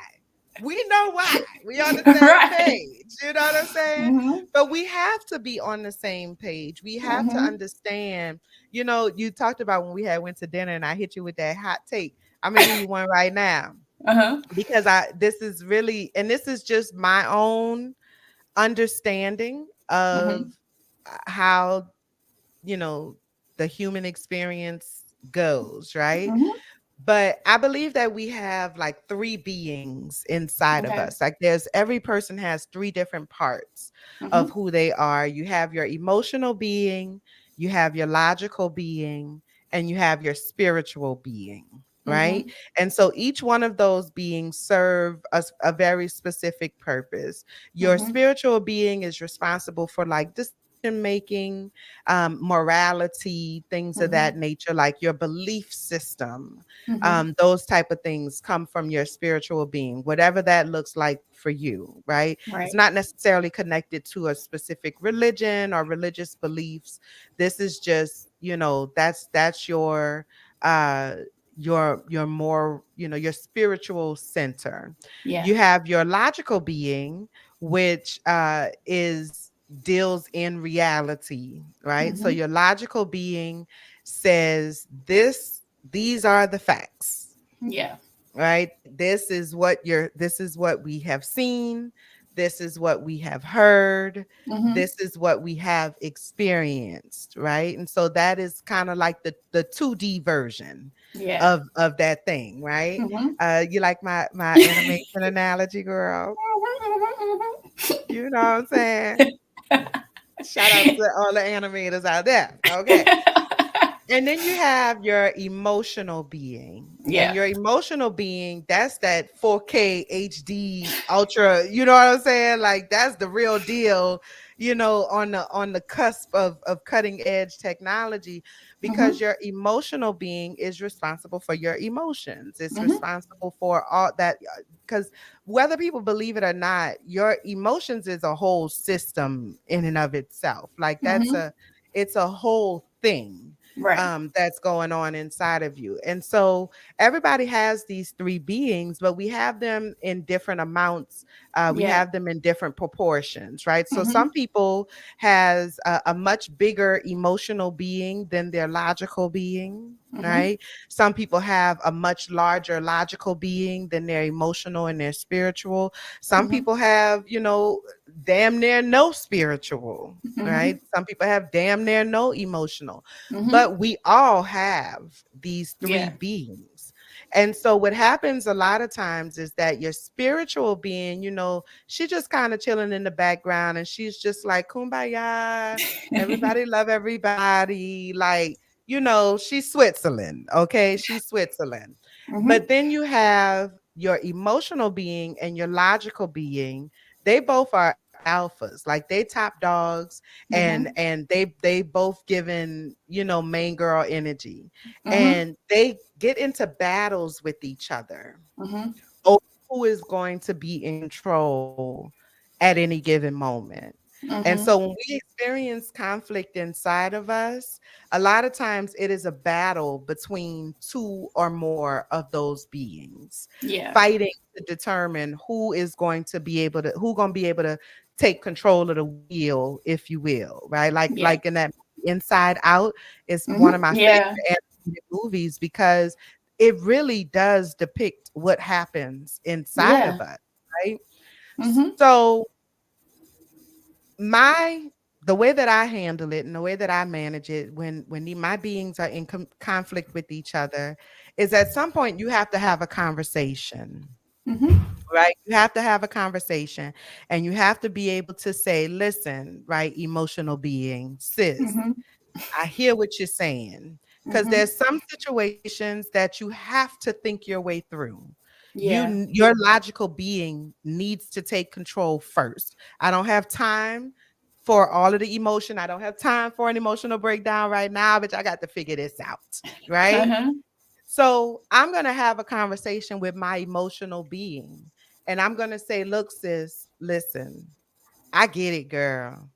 We know why. We on the same Right. page. You know what I'm saying? Mm-hmm. But we have to be on the same page. We have to Mm-hmm. understand, you talked about when we had went to dinner and I hit you with that hot take. I'm gonna give you one right now Uh-huh. because this is really, and this is just my own understanding Mm-hmm. of how, you know, the human experience goes, right? Mm-hmm. But I believe that we have like three beings inside of Okay. us. Like there's every person has three different parts of Mm-hmm. who they are. You have your emotional being, you have your logical being, and you have your spiritual being, right? Mm-hmm. And so each one of those beings serve a very specific purpose. Your Mm-hmm. spiritual being is responsible for like decision making, morality, things of Mm-hmm. that nature, like your belief system. Mm-hmm. Those type of things come from your spiritual being, whatever that looks like for you, right? It's Right. not necessarily connected to a specific religion or religious beliefs. This is just, that's uh your more, your spiritual center. Yeah. You have your logical being, which is deals in reality, right? So Mm-hmm. your logical being says these are the facts, Yeah. right? This is what we have seen, this is what we have heard, Mm-hmm. this is what we have experienced, right? And so that is kind of like the 2D version Yeah. of that thing, right? Mm-hmm. You like my animation analogy, girl? You know what I'm saying? Shout out to all the animators out there. Okay. And then you have your emotional being. And Yeah. your emotional being, that's that 4K HD ultra, you know what I'm saying? Like that's the real deal, on the cusp of cutting edge technology, because Mm-hmm. your emotional being is responsible for your emotions. It's Mm-hmm. responsible for all that, because whether people believe it or not, your emotions is a whole system in and of itself. Like Mm-hmm. it's a whole thing Right. that's going on inside of you. And so everybody has these three beings, but we have them in different amounts. We Yeah. have them in different proportions, right? So Mm-hmm. some people has a much bigger emotional being than their logical being. Mm-hmm. Right. Some people have a much larger logical being than their emotional and their spiritual. Some Mm-hmm. people have, damn near no spiritual, Mm-hmm. right? Some people have damn near no emotional, Mm-hmm. but we all have these three Yeah. beings. And so what happens a lot of times is that your spiritual being, she just kind of chilling in the background and she's just like kumbaya, everybody love everybody, like, she's Switzerland, okay? She's Switzerland. Mm-hmm. But then you have your emotional being and your logical being. They both are alphas, like they top dogs, Mm-hmm. and they both given, main girl energy, Mm-hmm. and they get into battles with each other Mm-hmm. over who is going to be in control at any given moment. And so Mm-hmm. when we experience conflict inside of us, a lot of times it is a battle between two or more of those beings Yeah. fighting to determine who going to be able to take control of the wheel, if you will, right? Like Yeah. in that Inside Out is one of Mm-hmm. my Yeah. favorite animated movies because it really does depict what happens inside of Yeah. us, right? Mm-hmm. So my the way that I handle it and the way that I manage it my beings are in conflict with each other is at some point you have to have a conversation, Mm-hmm. right? You have to have a conversation and you have to be able to say, listen, right, emotional being, sis, Mm-hmm. I hear what you're saying. Because Mm-hmm. there's some situations that you have to think your way through. Yeah. Your logical being needs to take control first. I don't have time for all of the emotion. I don't have time for an emotional breakdown right now, but I got to figure this out. Right. Uh-huh. So I'm going to have a conversation with my emotional being. And I'm going to say, look, sis, listen, I get it, girl.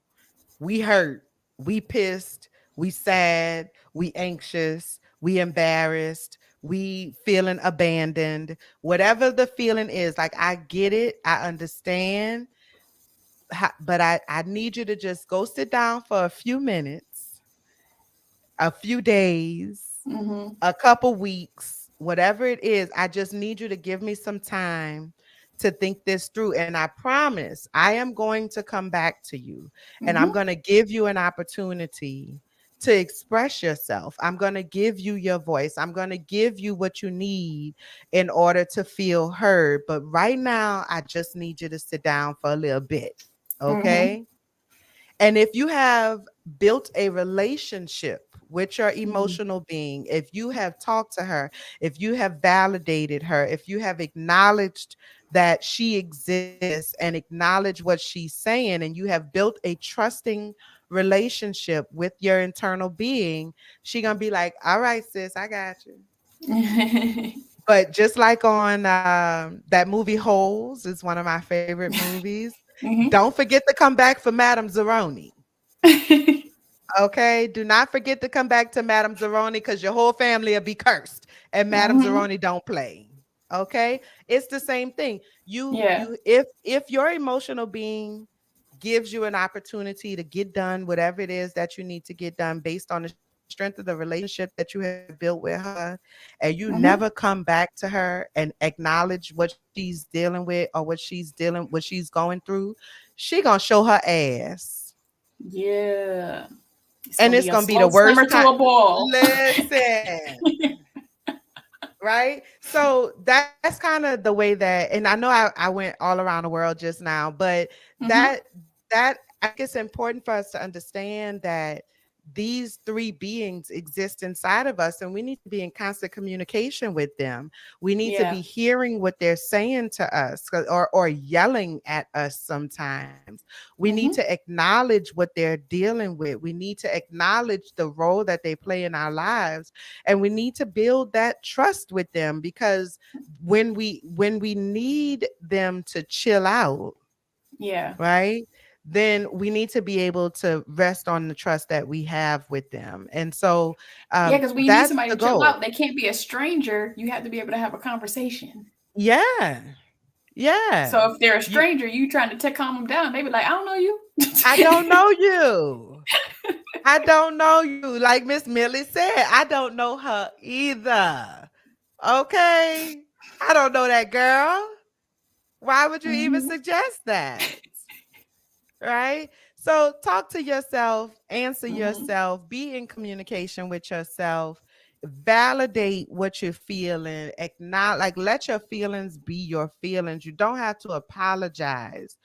We hurt, we pissed, we sad, we anxious, we embarrassed, we feeling abandoned, whatever the feeling is. Like, I get it, I understand, but I need you to just go sit down for a few minutes, a few days, Mm-hmm. a couple weeks, whatever it is. I just need you to give me some time to think this through. And I promise I am going to come back to you, and I'm Mm-hmm. going to give you an opportunity to express yourself. I'm going to give you your voice. I'm going to give you what you need in order to feel heard. But right now, I just need you to sit down for a little bit. Mm-hmm. Okay. And if you have built a relationship with your Mm-hmm. emotional being, if you have talked to her, if you have validated her, if you have acknowledged that she exists and acknowledge what she's saying, and you have built a trusting relationship with your internal being, she gonna be like, all right, sis, I got you. But just like on that movie Holes is one of my favorite movies. Mm-hmm. Don't forget to come back for Madame Zeroni. Okay, do not forget to come back to Madame Zeroni, because your whole family will be cursed, and Madame Mm-hmm. Zeroni don't play. Okay, it's the same thing. Yeah. If your emotional being gives you an opportunity to get done whatever it is that you need to get done based on the strength of the relationship that you have built with her, and you never Mm-hmm. come back to her and acknowledge what she's dealing with, or what she's going through, she gonna show her ass. Yeah. It's And gonna it's be a gonna be the slow worst simmer to time. a ball. Listen, right? So that's kind of the way that, and I know I went all around the world just now, but Mm-hmm. that I think it's important for us to understand that these three beings exist inside of us, and we need to be in constant communication with them. We need to Yeah. be hearing what they're saying to us, or yelling at us sometimes. We need to Mm-hmm. acknowledge what they're dealing with. We need to acknowledge the role that they play in our lives, and we need to build that trust with them, because when we need them to chill out, Yeah. right, then we need to be able to rest on the trust that we have with them. And so Yeah, because when you need that's somebody the to chill goal. out, they can't be a stranger. You have to be able to have a conversation. Yeah, yeah. So if they're a You stranger, you trying to calm them down, they be like, I don't know you. I don't know you. I don't know you. Like Miss Millie said, I don't know her either. Okay, I don't know that girl. Why would you even Mm-hmm. suggest that? Right? So talk to yourself, answer Mm-hmm. yourself, be in communication with yourself, validate what you're feeling, acknowledge, like, let your feelings be your feelings. You don't have to apologize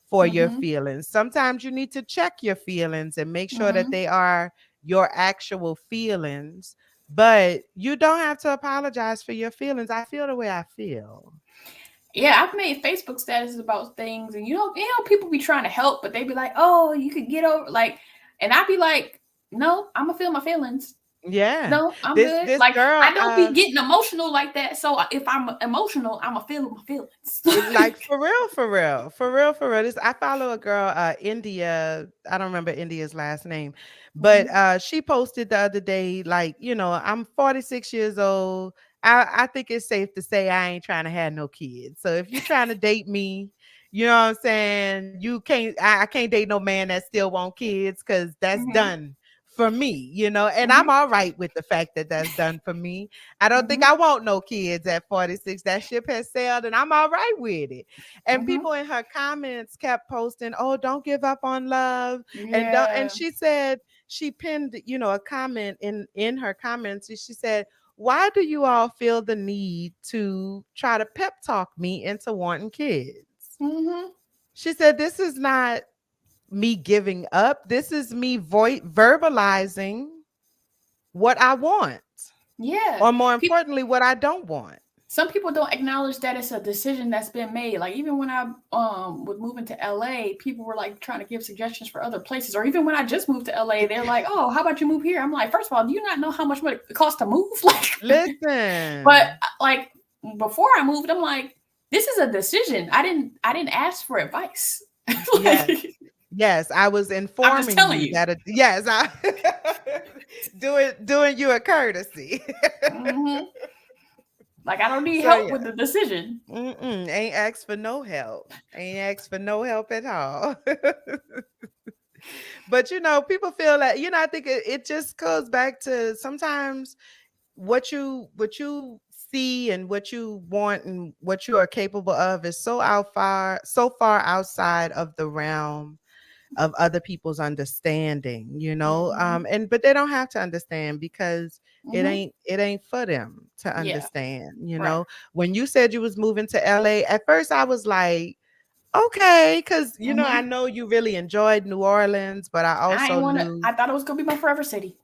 for your Mm-hmm. feelings. Sometimes you need to check your feelings and make sure that Mm-hmm. they are your actual feelings, but you don't have to apologize for your feelings. I feel the way I feel. Yeah, I've made Facebook statuses about things, and people be trying to help, but they be like, "Oh, you could get over," like, and I be like, "No, I'm gonna feel my feelings. Yeah. No, I'm This good." this Like, girl I don't be getting emotional like that. So if I'm emotional, I'm gonna feel my feelings. like, for real, for real, for real, for real. This, I follow a girl, India. I don't remember India's last name, but Hmm. she posted the other day, like, I'm 46 years old. I think it's safe to say I ain't trying to have no kids. So if you're trying to date me, you know what I'm saying, you can't. I can't date no man that still want kids, because that's Hmm. done for me. And I'm Hmm. all right with the fact that that's done for me. I don't think Hmm. I want no kids at 46. That ship has sailed, and I'm all right with it. And Hmm. people in her comments kept posting, "Oh, don't give up on love." And don't and Yeah. she said, she pinned, a comment in her comments. And she said, "Why do you all feel the need to try to pep talk me into wanting kids?" Hmm. She said, "This is not me giving up. This is me verbalizing what I want, Yeah. or more People. importantly, what I don't want." some people don't acknowledge that it's a decision that's been made. Like even when I was moving to LA, people were like trying to give suggestions for other places. Or even when I just moved to LA, they're like, "Oh, how about you move here?" I'm like, first of all, do you not know how much money it costs to move? Like, but Listen. like before I moved, I'm like, this is a decision. I didn't ask for advice. Yes. Like, Yes, I was I'm just informing telling you you. that yes, I doing you a courtesy. Hmm. Like I don't need So help yeah. with the decision. Ain't asked for no help. Ain't asked for no help at all. But people feel that, I think it just goes back to sometimes what you see and what you want and what you are capable of is so far outside of the realm of other people's understanding, Hmm. and but they don't have to understand because it Hmm. ain't for them to Yeah. understand. Right. When you said you was moving to LA, at first I was like, okay, because I Hmm. know you really enjoyed New Orleans, but I I also ain't want to. knew. I thought it was gonna be my forever city.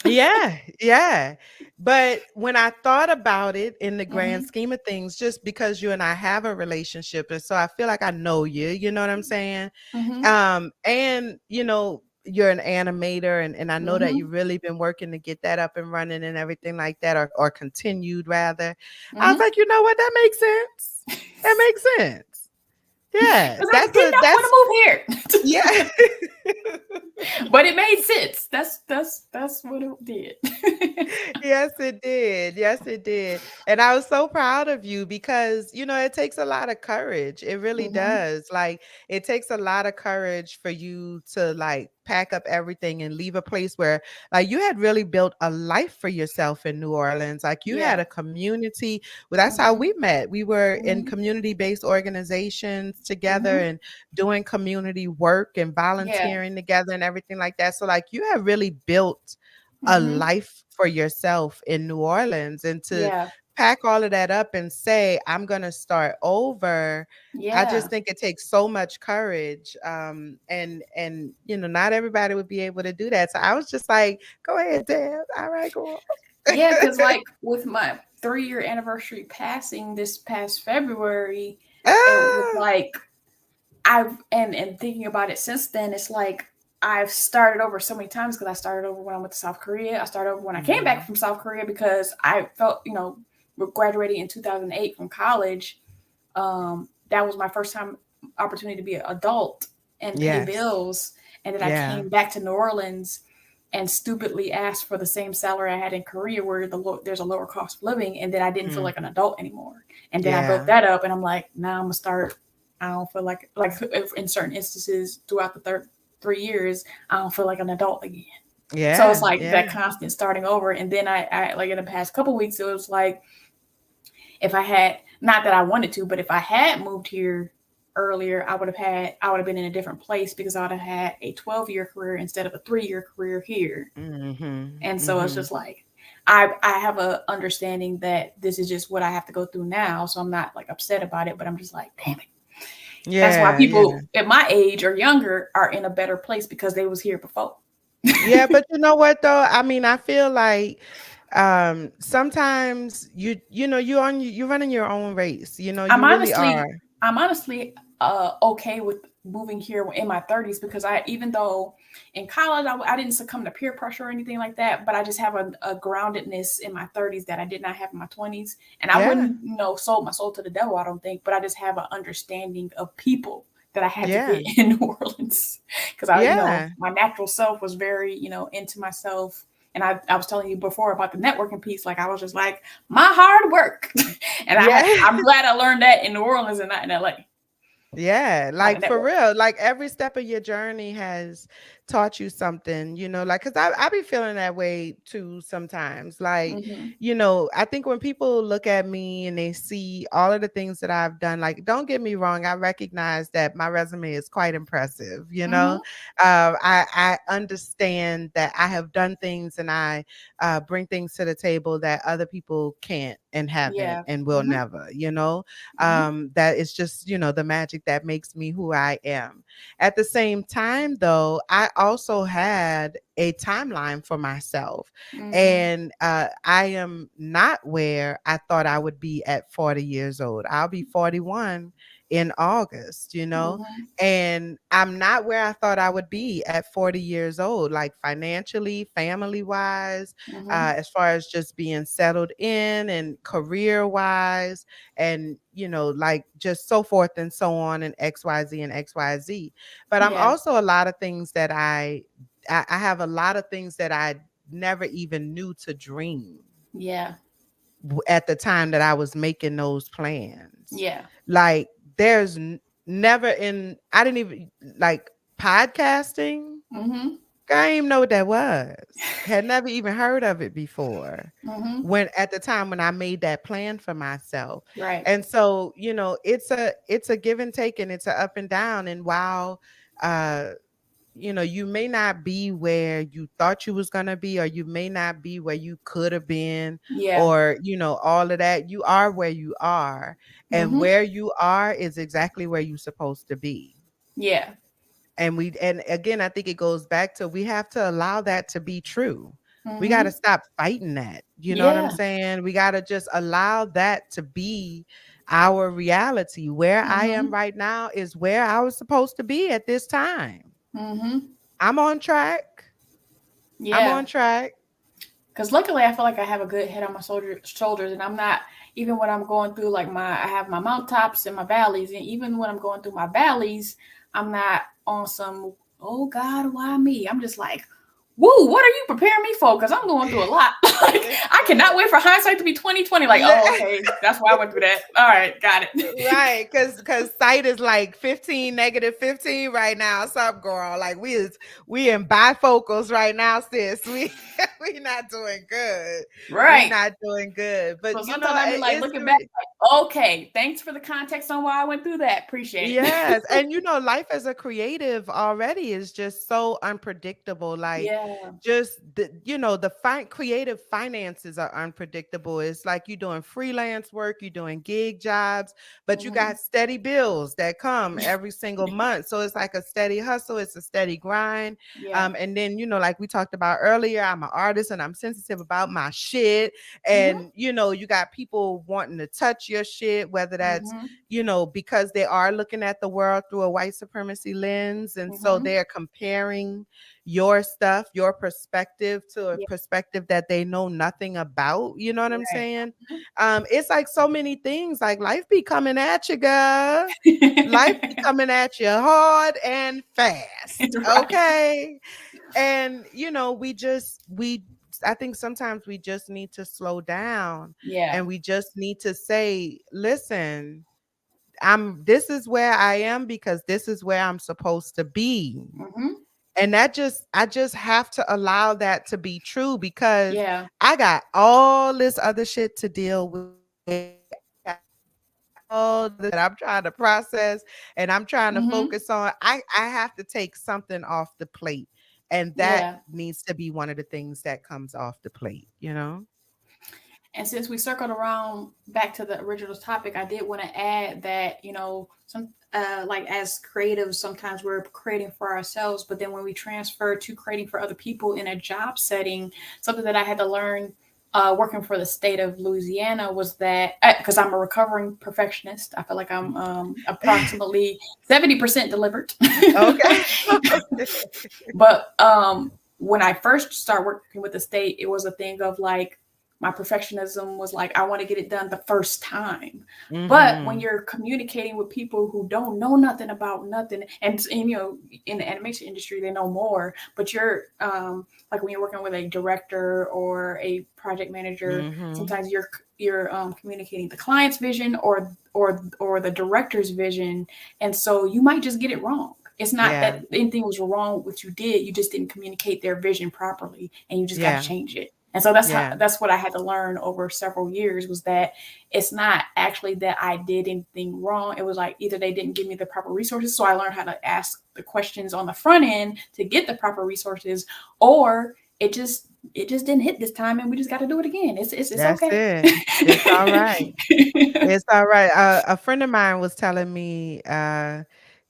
Yeah, yeah. But when I thought about it in the grand Hmm. scheme of things, just because you and I have a relationship, and so I feel like I know you, you know what I'm saying? Hmm. And you're an animator, and I know that Hmm. you've really been working to get that up and running and everything like that, or continued rather. I was Hmm. like, you know what, that makes sense. That makes sense. Yeah, Because I did not want to move yeah. here, but it made sense. That's what it did. Yes, it did. Yes, it did. And I was so proud of you because, it takes a lot of courage. It really Hmm. does. Like, it takes a lot of courage for you to like pack up everything and leave a place where like you had really built a life for yourself in New Orleans. Like you had Yeah. a community. Well, that's how Hmm. we met. We were in Hmm. community-based organizations together Hmm. and doing community work and Yeah. volunteering together and everything like that. So like you have really built a Hmm. life for yourself in New Orleans, and to Yeah. pack all of that up and say, I'm going to start over. I just Yeah. think it takes so much courage. And not everybody would be able to do that. So I was just like, go ahead, Deb. All right, go on. Yeah. Because like with my 3-year anniversary passing this past February, it was Ah, like and thinking about it since then, it's like I've started over so many times because I started over when I went to South Korea. I started over when I came back mhm. from South Korea because I felt, graduating in 2008 from college. That was my first time opportunity to be an adult and pay Yes. bills. And then I Yeah. came back to New Orleans and stupidly asked for the same salary I had in Korea, where there's a lower cost of living, and then I didn't feel Mhm. like an adult anymore. And then I broke Yeah. that up, and I'm like, now I'm gonna start. I don't feel like in certain instances throughout the 3 years, I don't feel like an adult again. So it's Yeah. like Yeah. that constant starting over. And then I like in the past couple weeks, it was like if I had, not that I wanted to, but if I had moved here earlier, I would have been in a different place because I would have had a 12-year career instead of a 3-year career here. Mhm. And so it's Mhm. just like I have a understanding that this is just what I have to go through now. So I'm not like upset about it, but I'm just like, damn it. That's why Yeah. Yeah. people at my age or younger are in a better place because they was here before. Yeah, but you know what though? I mean, I feel like sometimes you're running your own race. I'm You really are. honestly, I'm honestly okay with moving here in my 30s because even though in college I didn't succumb to peer pressure or anything like that, but I just have a groundedness in my 30s that I did not have in my 20s, and I Yeah. wouldn't sold my soul to the devil, I don't think, but I just have an understanding of people that I had to Yeah. get in New Orleans because Yeah. my natural self was very into myself. And I was telling you before about the networking piece, like I was just like my hard work. And Yeah. I'm glad I learned that in New Orleans and not in LA. Yeah, How to like for network. real, like every step of your journey has taught you something, like, cause I be feeling that way too sometimes. Like, Hmm. I think when people look at me and they see all of the things that I've done, like, don't get me wrong, I recognize that my resume is quite impressive, Hmm. I understand that I have done things and I bring things to the table that other people can't and haven't Yeah. and will Hmm. never, Hmm. that is just the magic that makes me who I am. At the same time though, I also had a timeline for myself. Mhm. And I am not where I thought I would be at 40 years old. I'll be 41 in August, Mhm. and I'm not where I thought I would be at 40 years old, like financially, family wise, Mhm. as far as just being settled in and career wise, and, like just so forth and so on, and XYZ and XYZ. But I'm Yeah. also a lot of things that I have a lot of things that I never even knew to dream Yeah. at the time that I was making those plans. Yeah. Like there's never I didn't even like podcasting. Mhm. I didn't even know what that was. Had never even heard of it before. Mhm. When at the time when I made that plan for myself. Right. And so, it's a give and take, and it's a up and down. And while uh you may not be where you thought you was going to be, or you may not be where you could have been, Yeah. or all of that. You are where you are, and Mhm. where you are is exactly where you're supposed to be. Yeah. And again, I think it goes back to, we have to allow that to be true. We got to Mhm. stop fighting that. You know what I'm Yeah. saying? We got to just allow that to be our reality. Where I am Mhm. right now is where I was supposed to be at this time. Mhm. I'm on track. I'm on Yeah. track. Because luckily, I feel like I have a good head on my shoulders, and I'm not, even when I'm going through like I have my mountaintops and my valleys, and even when I'm going through my valleys, I'm not on some, oh God, why me? I'm just like, woo, what are you preparing me for? Because I'm going through a lot. Like, I cannot wait for hindsight to be 2020. Like, oh, okay, that's why I went through that. All right, got it. Right, because sight is like 15, -15 right now. What's up, girl? Like we in bifocals right now, sis. We not doing good. We Right. not doing good. So But sometimes I be like it's looking back, like, okay, thanks for the context on why I went through that. Appreciate it. yes, and life as a creative already is just so unpredictable. Like, Yeah. just the creative finances are unpredictable. It's like you're doing freelance work, you're doing gig jobs, but you Hmm. got steady bills that come every single month. So it's like a steady hustle, it's a steady grind. Yeah. And then like we talked about earlier, I'm an artist and I'm sensitive about my shit. Hmm. And you got people wanting to touch your shit, whether that's Hmm. because they are looking at the world through a white supremacy lens. And so Hmm. they're comparing your stuff, your perspective, to a Yeah. perspective that they know nothing about. You know what I'm Right. saying? It's like so many things, like life be coming at you, girl. Life be Mhm. coming at you hard and fast. Right. Okay. And I think sometimes we just need to slow down, Yeah. and we just need to say, listen, this is where I am because this is where I'm supposed to be. Hmm. And I just have to allow that to be true, because Yeah. I got all this other shit to deal with. All that I'm trying to process and I'm trying to Hmm. focus on. I have to take something off the plate. And that Yeah. needs to be one of the things that comes off the plate. And since we circled around back to the original topic, I did want to add that, some like as creatives, sometimes we're creating for ourselves, but then when we transfer to creating for other people in a job setting, something that I had to learn working for the state of Louisiana was that, because I'm a recovering perfectionist, I feel like I'm approximately 70% delivered. Okay. But when I first started working with the state, it was a thing of like my perfectionism was like I want to get it done the first time. But when Hmm. you're communicating with people who don't know nothing about nothing, and in the animation industry they know more, but you're like when you're working with a director or a project manager, Hmm. sometimes you're communicating the client's vision or the director's vision, and so you might just get it wrong. It's not Yeah. that anything was wrong with what you did. You just didn't communicate their vision properly, and you just got to Yeah. change it. And so Yeah. that's what I had to learn over several years, was that it's not actually that I did anything wrong. It was like either they didn't give me the proper resources, so I learned how to ask the questions on the front end to get the proper resources, or it just didn't hit this time, and we just got to do it again. It's That's okay. it. It's all right. It's all right. A friend of mine was telling me,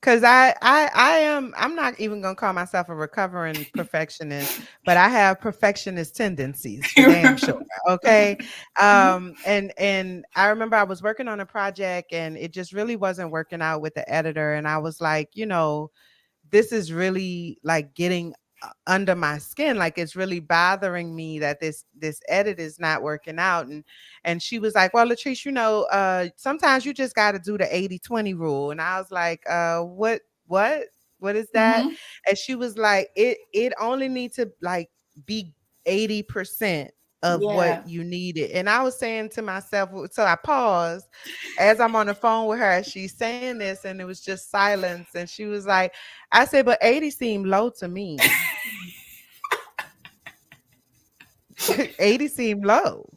Because I'm not even gonna call myself a recovering perfectionist, but I have perfectionist tendencies for damn sure. Okay. And I remember I was working on a project and it just really wasn't working out with the editor. And I was like, this is really like getting under my skin, like it's really bothering me that this edit is not working out. And she was like, well, Latrice, sometimes you just got to do the 80-20 rule. And I was like, what is that? Mm-hmm. And she was like, it only needs to like be 80% of what Yeah. you needed. And I was saying to myself, so I paused as I'm on the phone with her, she's saying this, and it was just silence. And she was like, I said, but 80 seemed low to me. 80 seemed low.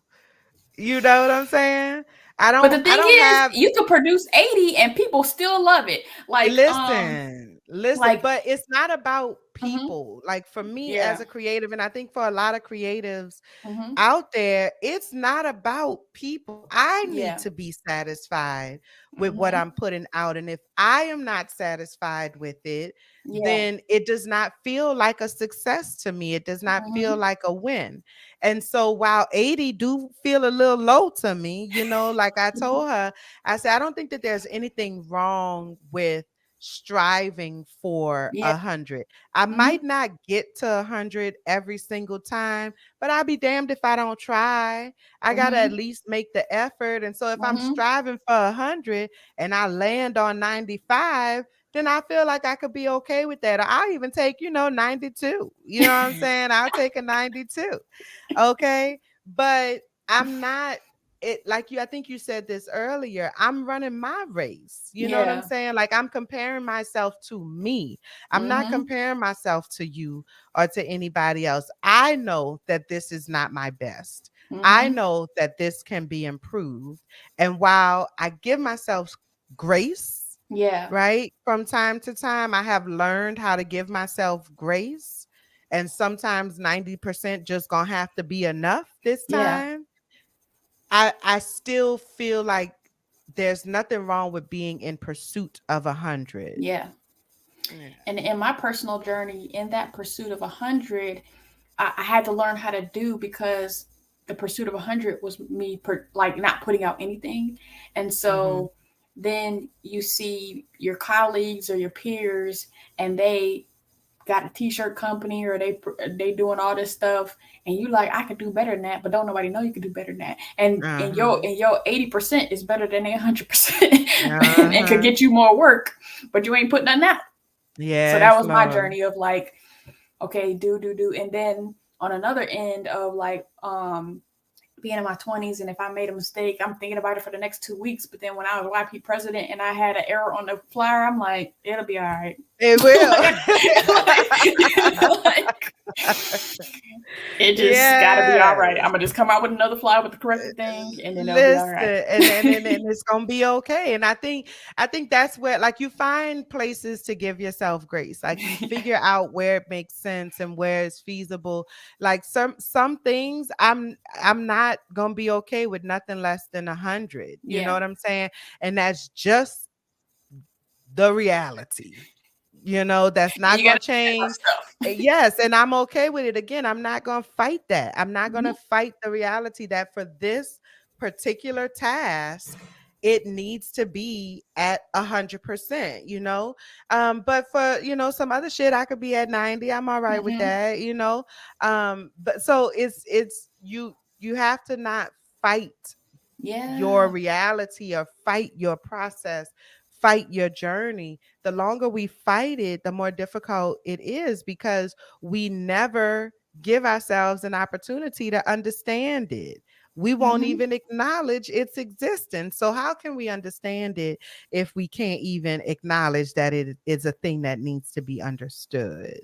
You know what I'm saying? I But don't the I thing don't is, have you could produce 80 and people still love it. listen, Like, but it's not about mm-hmm. people. Like for me as Yeah. a creative, and I think for a lot of creatives Mm-hmm. out there, it's not about people. I need Yeah. to be satisfied with what Mm-hmm. I'm putting out. And if I am not satisfied with it, Yeah. then it does not feel like a success to me. It does not feel Mm-hmm. like a win. And so while 80 do feel a little low to me, like I told her, I said, I don't think that there's anything wrong with striving for Yeah. 100. I Mm-hmm. might not get to 100 every single time, but I'll be damned if I don't try. I got to at Mm-hmm. least make the effort. And so if I'm Mm-hmm. striving for 100 and I land on 95, then I feel like I could be okay with that. I'll even take, 92. You know what I'm saying? I'll take a 92. Okay. But I'm not it like you, I think you said this earlier. I'm running my race. You know what I'm Yeah. saying? Like I'm comparing myself to me. I'm not Mm-hmm. comparing myself to you or to anybody else. I know that this is not my best. I Mm-hmm. know that this can be improved. And while I give myself grace, Yeah. right, from time to time, I have learned how to give myself grace. And sometimes 90% just gonna have to be enough this Yeah. time. I still feel like there's nothing wrong with being in pursuit of 100. Yeah. Yeah. And in my personal journey, in that pursuit of 100, I had to learn how to do, because the pursuit of 100 was me like not putting out anything. And Mm-hmm. so then you see your colleagues or your peers, and they got a t-shirt company, or they doing all this stuff, and you like, I could do better than that, but don't nobody know you could do better than that. And Uh-huh. your 80% is better than 100%, and could Uh-huh. get you more work, but you ain't putting nothing out. So that Yes, was my Lord. journey of like, okay, do. And then on another end of like, being in my 20s, and if I made a mistake, I'm thinking about it for the next 2 weeks. But then when I was YP president and I had an error on the flyer, I'm like, it'll be all right. It will. like, it just got to be all right. Yes. I'm gonna just come out with another flyer with the corrected thing, and then it'll be all Listen, right. and it's gonna be okay. And I think that's where, like, you find places to give yourself grace. Like you figure out where it makes sense and where it's feasible. Like some things I'm not gonna be okay with nothing less than 100. You know Yeah, what I'm saying? And that's just the reality. That's and not you got going to to take my change. stuff. Yes, and I'm okay with it. Again, I'm not going to fight that. I'm not going Mhm. to fight the reality that for this particular task, it needs to be at 100%, but for, some other shit, I could be at 90. I'm all right with Mhm. that. But so you have to not fight your Yeah. reality or fight your process, fight your journey. The longer we fight it, the more difficult it is, because we never give ourselves an opportunity to understand it. We won't Mhm. even acknowledge its existence. So, how can we understand it if we can't even acknowledge that it is a thing that needs to be understood?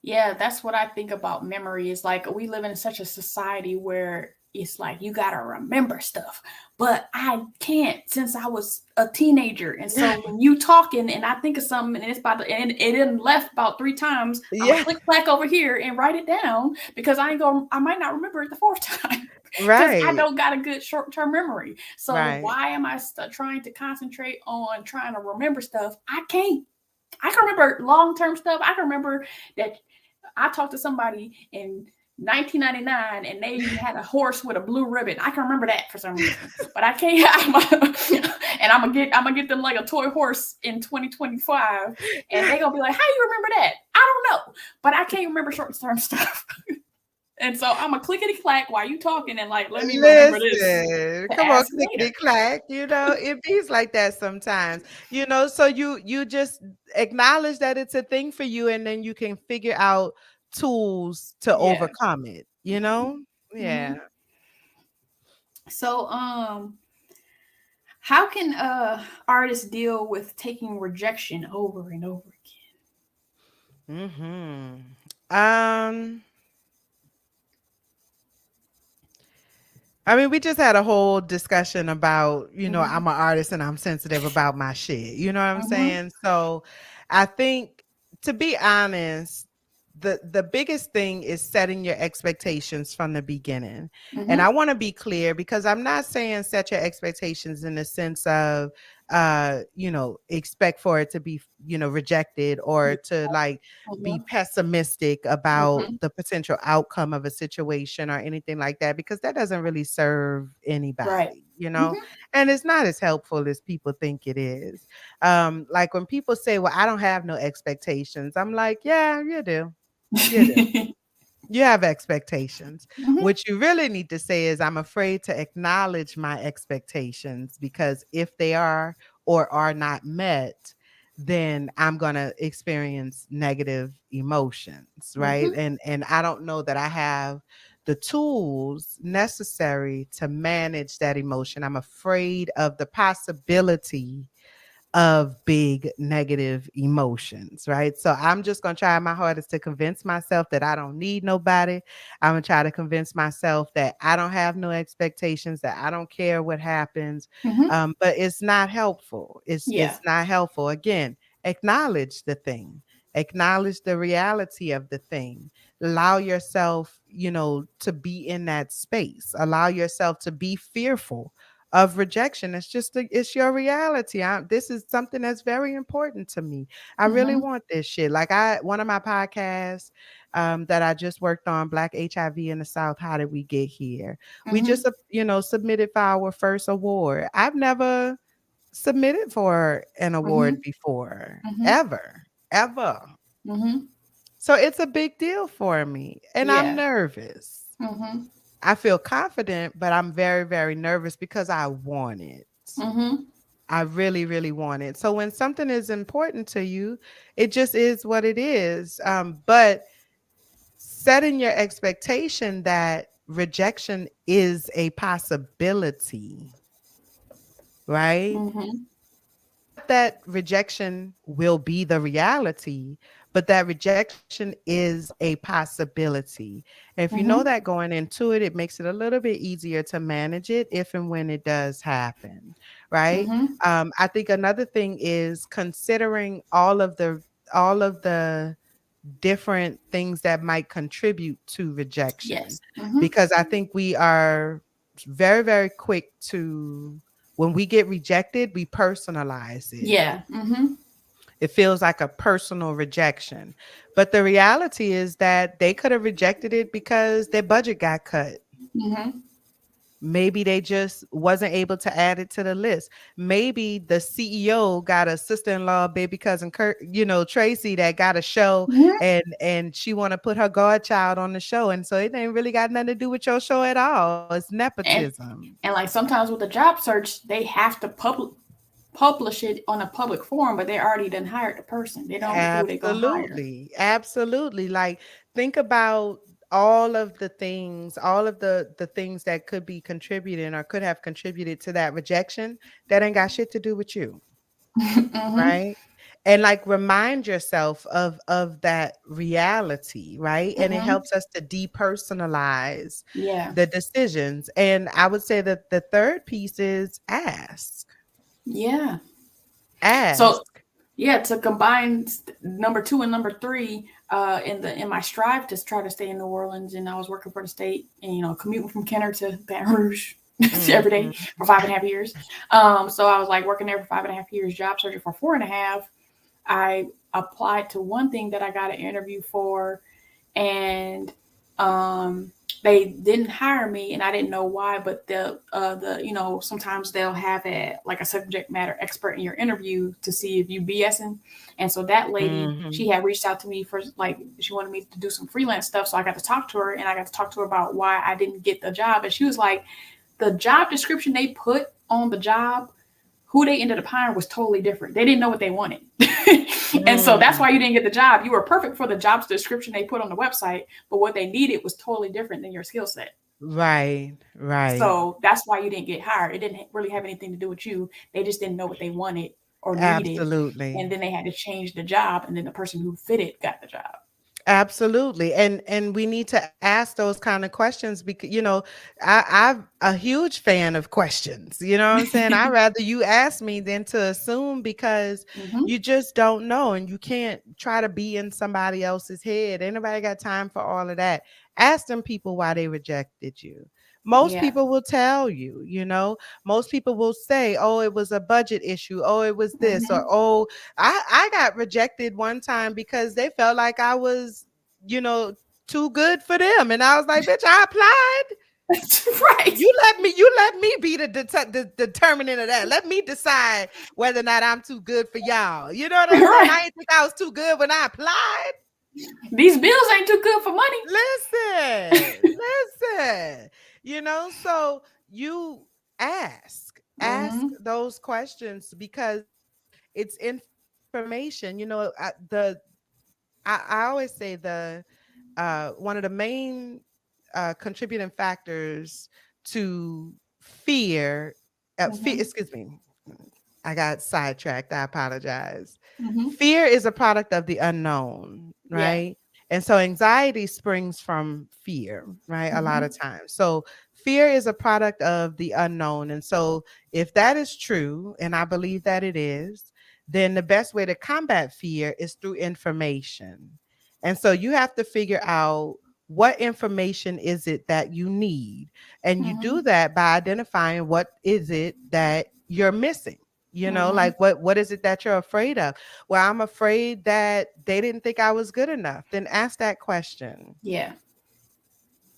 Yeah, that's what I think about memory. Is like, we live in such a society where it's like you gotta remember stuff, but I can't, since I was a teenager. And so when you talking and I think of something and it's about to, and it didn't left about 3 times, I'm gonna Yeah, click clack over here and write it down, because I might not remember it the fourth time, because I right, don't got a good short term memory. So right. why am I trying to concentrate on trying to remember stuff? I can't. I can remember long-term stuff. I can remember that I talked to somebody in 1999 and they had a horse with a blue ribbon. I can remember that for some reason, but I can't. And I'm gonna get them like a toy horse in 2025, and they gonna be like, "How you remember that?" I don't know, but I can't remember short-term stuff. And so I'm a clickety clack while you talking and like, let me remember this Listen, to come on, ask clickety later. clack. It bees like that sometimes. So you just acknowledge that it's a thing for you, and then you can figure out tools to Yeah. overcome it. Mm-hmm. Yeah. So how can artists deal with taking rejection over and over Hmm. Um. I mean, we just had a whole discussion about, again? I'm an artist and I'm sensitive about my shit. You know what I'm Mm-hmm. saying? So I think, to be honest, the biggest thing is setting your expectations from the beginning. And I Mm-hmm. want to be clear, because I'm not saying set your expectations in the sense of expect for it to be, rejected, or to like be Mm-hmm. pessimistic about Mm-hmm. the potential outcome of a situation or anything like that, because that doesn't really serve Right. anybody. Mm-hmm. And it's not as helpful as people think it is. Like when people say, well, I don't have no expectations, I'm like, yeah, you do. You do. You have expectations. Mm-hmm. What you really need to say is, I'm afraid to acknowledge my expectations, because if they are or are not met, then I'm going to experience negative emotions, right? Mm-hmm. And I don't know that I have the tools necessary to manage that emotion. I'm afraid of the possibility of big negative emotions, right? So I'm just going to try my hardest to convince myself that I don't need nobody. I'm going to try to convince myself that I don't have no expectations, that I don't care what happens. Mm-hmm. But it's not helpful. Yeah. It's not helpful. Again, acknowledge the thing. Acknowledge the reality of the thing. Allow yourself, to be in that space. Allow yourself to be fearful of rejection. It's your reality. This is something that's very important to me. I really Mm-hmm. want this shit. Like, one of my podcasts that I just worked on, Black HIV in the South, How Did We Get Here? We Mm-hmm. just submitted for our first award. I've never submitted for an Mm-hmm. award before, Mm-hmm. ever. Mm-hmm. So it's a big deal for me, and I'm Yeah. nervous. Mm-hmm. I feel confident, but I'm very, very nervous because I want it. Mm-hmm. I really, really want it. So when something is important to you, it just is what it is. But setting your expectation that rejection is a possibility, right? Mm-hmm. Not that rejection will be the reality, but that rejection is a possibility. And if you know Mm-hmm. that going into it, it makes it a little bit easier to manage it if and when it does happen, right? Mm-hmm. I think another thing is considering all of the different things that might contribute to rejection, Yes. Mm-hmm. because I think we are very, very quick to, when we get rejected, we personalize it. Yeah. Mm-hmm. It feels like a personal rejection. But the reality is that they could have rejected it because their budget got cut. Mm-hmm. Maybe they just wasn't able to add it to the list. Maybe the CEO got a sister-in-law, baby cousin Kurt, Tracy, that got a show, Mm-hmm. and she want to put her godchild on the show. And so it ain't really got nothing to do with your show at all. It's And nepotism. and like sometimes with the job search, they have to publish it on a public forum, but they already done hired the person. They don't get who they gonna hire. Absolutely. Absolutely. Like, think about all of the things that could be contributing or could have contributed to that rejection that ain't got shit to do with you, Mm-hmm. right? And like, remind yourself of that reality, right? And it Mm-hmm. helps us to depersonalize Yeah. the decisions. And I would say that the third piece is ask. Yeah. So Ask. yeah, to combine number two and number three, in my strive to try to stay in New Orleans, and I was working for the state, and commuting from Kenner to Baton Rouge every day for 5.5 years. So I was like working there for 5.5 years, job searching for 4.5. I applied to one thing that I got an interview for, and um, they didn't hire me, and I didn't know why. But sometimes they'll have a subject matter expert in your interview to see if you BSing. And so that lady, she Mhm. had reached out to me for, like, she wanted me to do some freelance stuff. So I got to talk to her, and I got to talk to her about why I didn't get the job. And she was like, the job description they put on the job, who they ended up hiring was totally different. They didn't know what they wanted. And so that's Mm. why you didn't get the job. You were perfect for the job description they put on the website, but what they needed was totally different than your skill set. Right, right. So that's why you didn't get hired. It didn't really have anything to do with you. They just didn't know what they wanted or needed. And Absolutely. then they had to change the job, and then the person who fitted got the job. Absolutely. And we need to ask those kind of questions because I'm a huge fan of questions. You know what I'm saying? I'd rather you ask me than to assume because Hmm. you just don't know and you can't try to be in somebody else's head. Ain't nobody got time for all of that. Ask them people why they rejected you. Most Yeah. people will tell you, most people will say, oh, it was a budget issue. Oh, it was this. Or, Hmm. oh, I got rejected one time because they felt like I was, you know, too good for them. And I was like, bitch, I applied. Right. You let me be the determinant of that. Let me decide whether or not I'm too good for y'all. You know what I'm saying? Right. I didn't think I was too good when I applied. These bills ain't too good for money. Listen. So you ask Hmm. those questions because it's information. I always say one of the main contributing factors to fear, Hmm. excuse me, I got sidetracked. I apologize. Hmm. Fear is a product of the unknown, Yeah. right? And so anxiety springs from fear, right? A lot of Hmm. times. So fear is a product of the unknown. And so if that is true, and I believe that it is, then the best way to combat fear is through information. And so you have to figure out what information is it that you need. And you do Hmm. that by identifying what is it that you're missing. Hmm. Like what is it that you're afraid of? Well, I'm afraid that they didn't think I was good enough. Then ask that question. Yeah.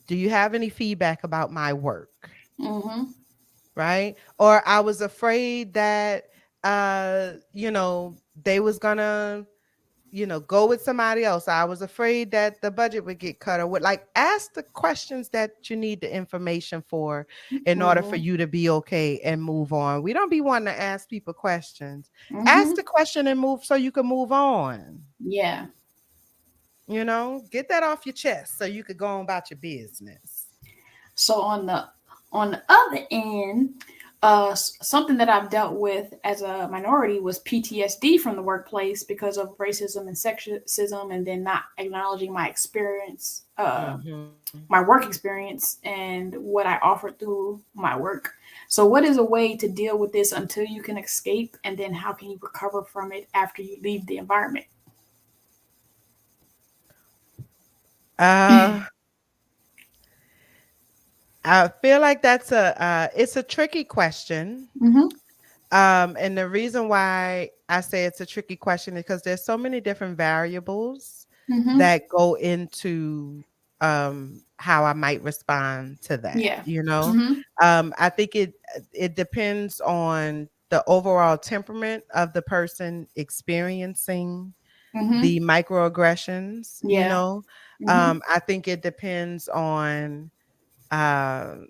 Do you have any feedback about my work? Hmm. Right? Or I was afraid that they was gonna go with somebody else. I was afraid that the budget would get cut or what. Like, ask the questions that you need the information for in order for Hmm. you to be okay and move on. We don't be wanting to ask people questions. Ask Hmm. the question and move so you can move on. Yeah. Get that off your chest so you could go on about your business. So on the other end, something that I've dealt with as a minority was PTSD from the workplace because of racism and sexism, and then not acknowledging my experience, Hmm. my work experience, and what I offered through my work. So, what is a way to deal with this until you can escape, and then how can you recover from it after you leave the environment? Uh, I feel like that's it's a tricky question. Mm-hmm. And the reason why I say it's a tricky question is because there's so many different variables Mm-hmm. that go into how I might respond to that. Yeah. Mm-hmm. I think it depends on the overall temperament of the person experiencing Mm-hmm. the microaggressions. Yeah. Mm-hmm. I think it depends on um,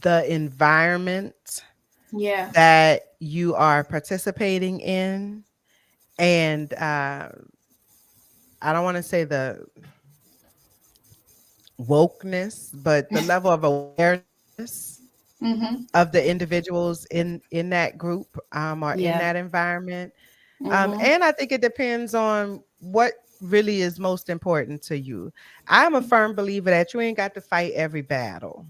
the environment Yeah. that you are participating in. And I don't want to say the wokeness, but the level of awareness Mm-hmm. of the individuals in that group or in Yeah. that environment. Mm-hmm. And I think it depends on what really is most important to you. I'm a firm believer that you ain't got to fight every battle.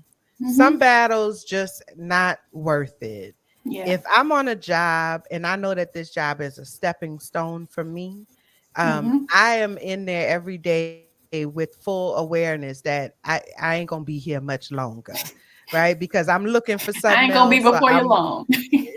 Some Mm-hmm. battles just not worth it. Yeah. If I'm on a job and I know that this job is a stepping stone for me, Mm-hmm. I am in there every day with full awareness that I ain't gonna be here much longer. right? Because I'm looking for I something ain't gonna be else. before you long.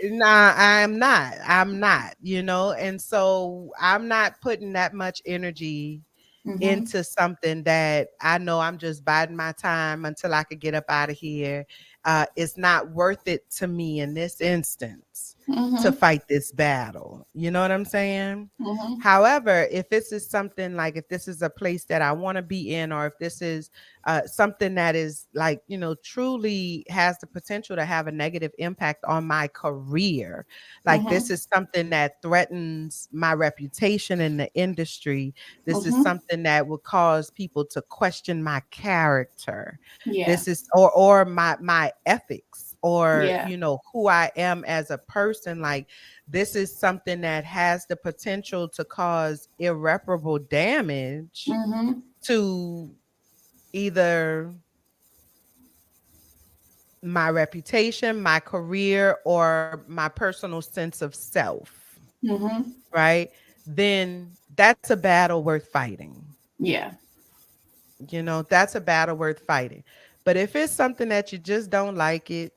Nah, I'm not. I'm not, and so I'm not putting that much energy Mhm. into something that I know I'm just biding my time until I could get up out of here. It's not worth it to me in this instance to Mhm. fight this battle. You know what I'm saying? Mhm. However, if this is something like if this is a place that I want to be in, or if this is something that is like, truly has the potential to have a negative impact on my career, like this Mhm. is something that threatens my reputation in the industry, this is Mhm. something that would cause people to question my character. Yeah. This is or my ethics, or Yeah. who I am as a person. Like this is something that has the potential to cause irreparable damage Mhm. to either my reputation, my career, or my personal sense of self, Mhm. right? Then that's a battle worth fighting. Yeah. That's a battle worth fighting. But if it's something that you just don't like it,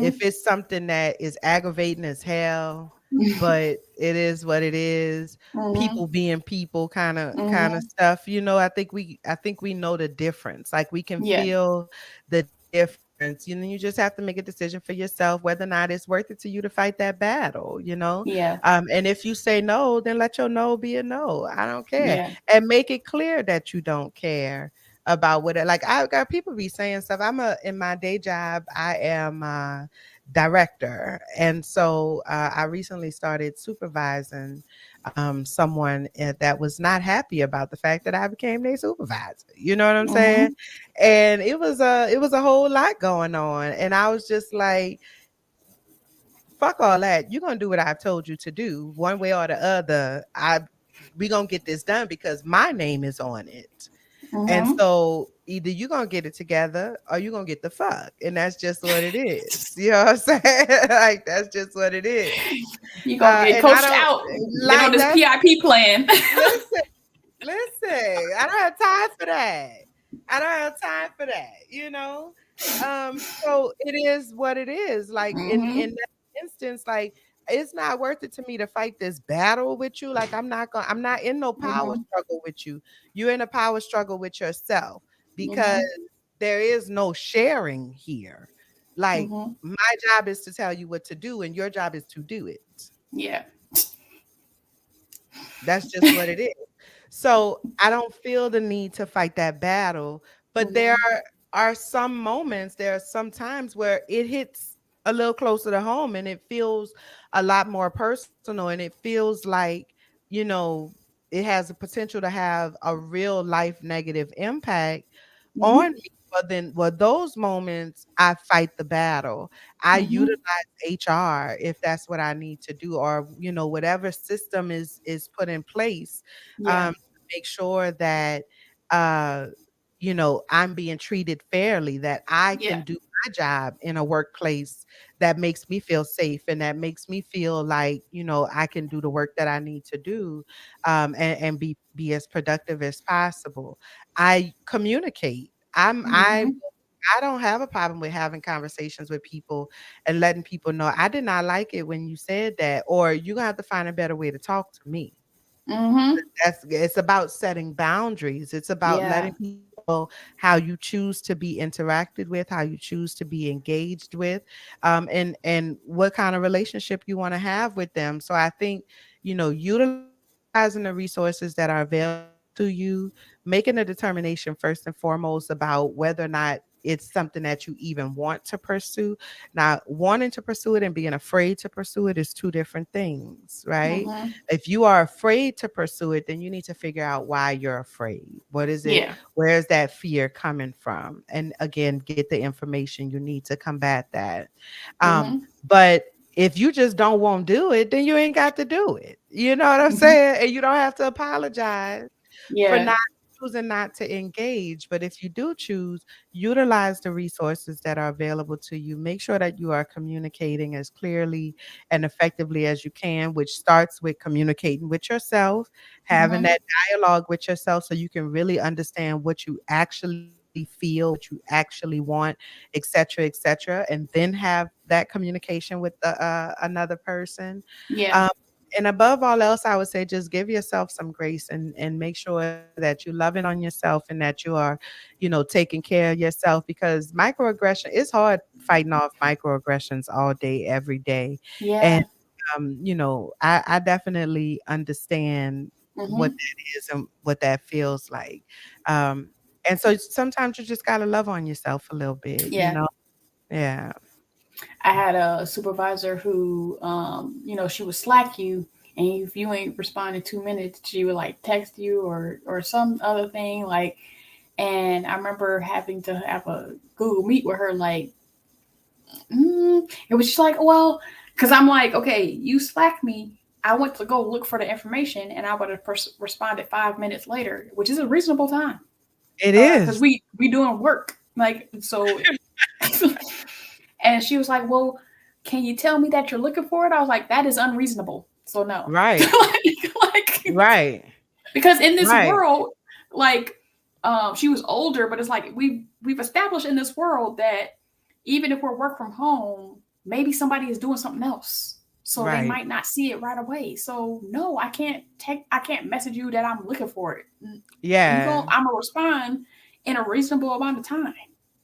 if Mhm. it's something that is aggravating as hell, but it is what it is, people Mhm. being people kind of Mhm. stuff, I think we know the difference. Like we can Yeah. feel the difference. You just have to make a decision for yourself whether or not it's worth it to you to fight that battle. Yeah. And if you say no, then let your no be a no. I don't care. Yeah. And make it clear that you don't care about what it like. I got people be saying stuff. In my day job, I am director. And so I recently started supervising someone that was not happy about the fact that I became their supervisor. You know what I'm saying? Mhm. And it was a whole lot going on. And I was just like, fuck all that. You're gonna do what I've told you to do, one way or the other. We gonna get this done because my name is on it. And Mhm. so either you gonna get it together or you gonna get the fuck. And that's just what it is. You know what I'm saying? Like that's just what it is. You gonna get And I coached don't out. Get on like this that's PIP plan. listen, listen, I don't have time for that. I don't have time for that. So it is what it is. Like in Mhm. that instance, like it's not worth it to me to fight this battle with you. Like I'm not in no power Mhm. struggle with you. You're in a power struggle with yourself because Mhm. there is no sharing here. Like Mhm. my job is to tell you what to do and your job is to do it. Yeah. That's just what it is. So I don't feel the need to fight that battle, but Mhm. are some moments, there are some times where it hits a little closer to home and it feels a lot more personal and it feels like, you know, it has the potential to have a real life negative impact on Mhm. me. But those moments I fight the battle. I utilize Mhm. HR if that's what I need to do, or whatever system is put in place Yeah. to make sure that uh I'm being treated fairly, that I can Yeah. do my job in a workplace that makes me feel safe and that makes me feel like I can do the work that I need to do, and be as productive as possible. I communicate. Mhm. I don't have a problem with having conversations with people and letting people know I did not like it when you said that, or you're gonna have to find a better way to talk to me. Mhm. It's about setting boundaries. It's about Yeah. letting people know how you choose to be interacted with, how you choose to be engaged with, and what kind of relationship you want to have with them. So I think, utilizing the resources that are available to you, making a determination first and foremost about whether or not it's something that you even want to pursue. Now, wanting to pursue it and being afraid to pursue it is two different things, right? Mhm. If you are afraid to pursue it, then you need to figure out why you're afraid. What is it? Yeah. Where is that fear coming from? And again, get the information you need to combat that. Um, Mhm. but if you just don't want to do it, then you ain't got to do it. You know what I'm Mhm. saying? And you don't have to apologize for Yeah. not choosing not to engage. But if you do choose, utilize the resources that are available to you. Make sure that you are communicating as clearly and effectively as you can, which starts with communicating with yourself, having Mhm. that dialogue with yourself so you can really understand what you actually feel, what you actually want, etc., etc., and then have that communication with the another person. Yeah. Um, and above all else, I would say just give yourself some grace and make sure that you're loving on yourself and that you are, taking care of yourself, because microaggression, it's hard fighting off microaggressions all day, every day. And Yeah. I definitely understand what Hmm. that is and what that feels like. Um, and so sometimes you just gotta love on yourself a little bit. Yeah. Yeah. I had a supervisor who, she would slack you, and if you ain't respond in 2 minutes, she would like text you or some other thing like. And I remember having to have a Google Meet with her, like, it was just like, well, because I'm like, okay, you slacked me. I went to go look for the information, and I would have responded 5 minutes later, which is a reasonable time, It because is. we doing work, like so. And she was like, well, can you tell me that you're looking for it? I was like, that is unreasonable. So no. Right. like, Right. because in this Right. world, like, she was older, but it's like we've established in this world that even if we're work from home, maybe somebody is doing something else. So they Right. might not see it right away. So no, I can't message you that I'm looking for it. Yeah. I'm gonna respond in a reasonable amount of time,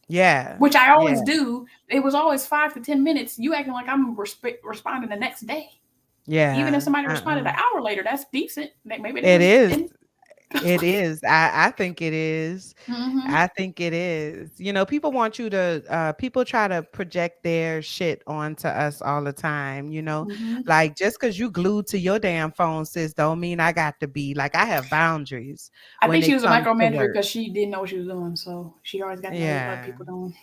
Yeah. which I always Yeah. do. It was always 5 to 10 minutes. You acting like I'm responding the next day. Even if Yeah. somebody responded an hour later, that's decent. Maybe they It was is. in. It is. I think it is. Hmm. I think it is. People want you to people try to project their shit onto us all the time. Hmm. Like, just because you glued to your damn phone, sis, don't mean I got to be like, I have boundaries I when think she it was a comes to micromanager work. because she didn't know what she was doing, so she always got to know what other Yeah. people doing.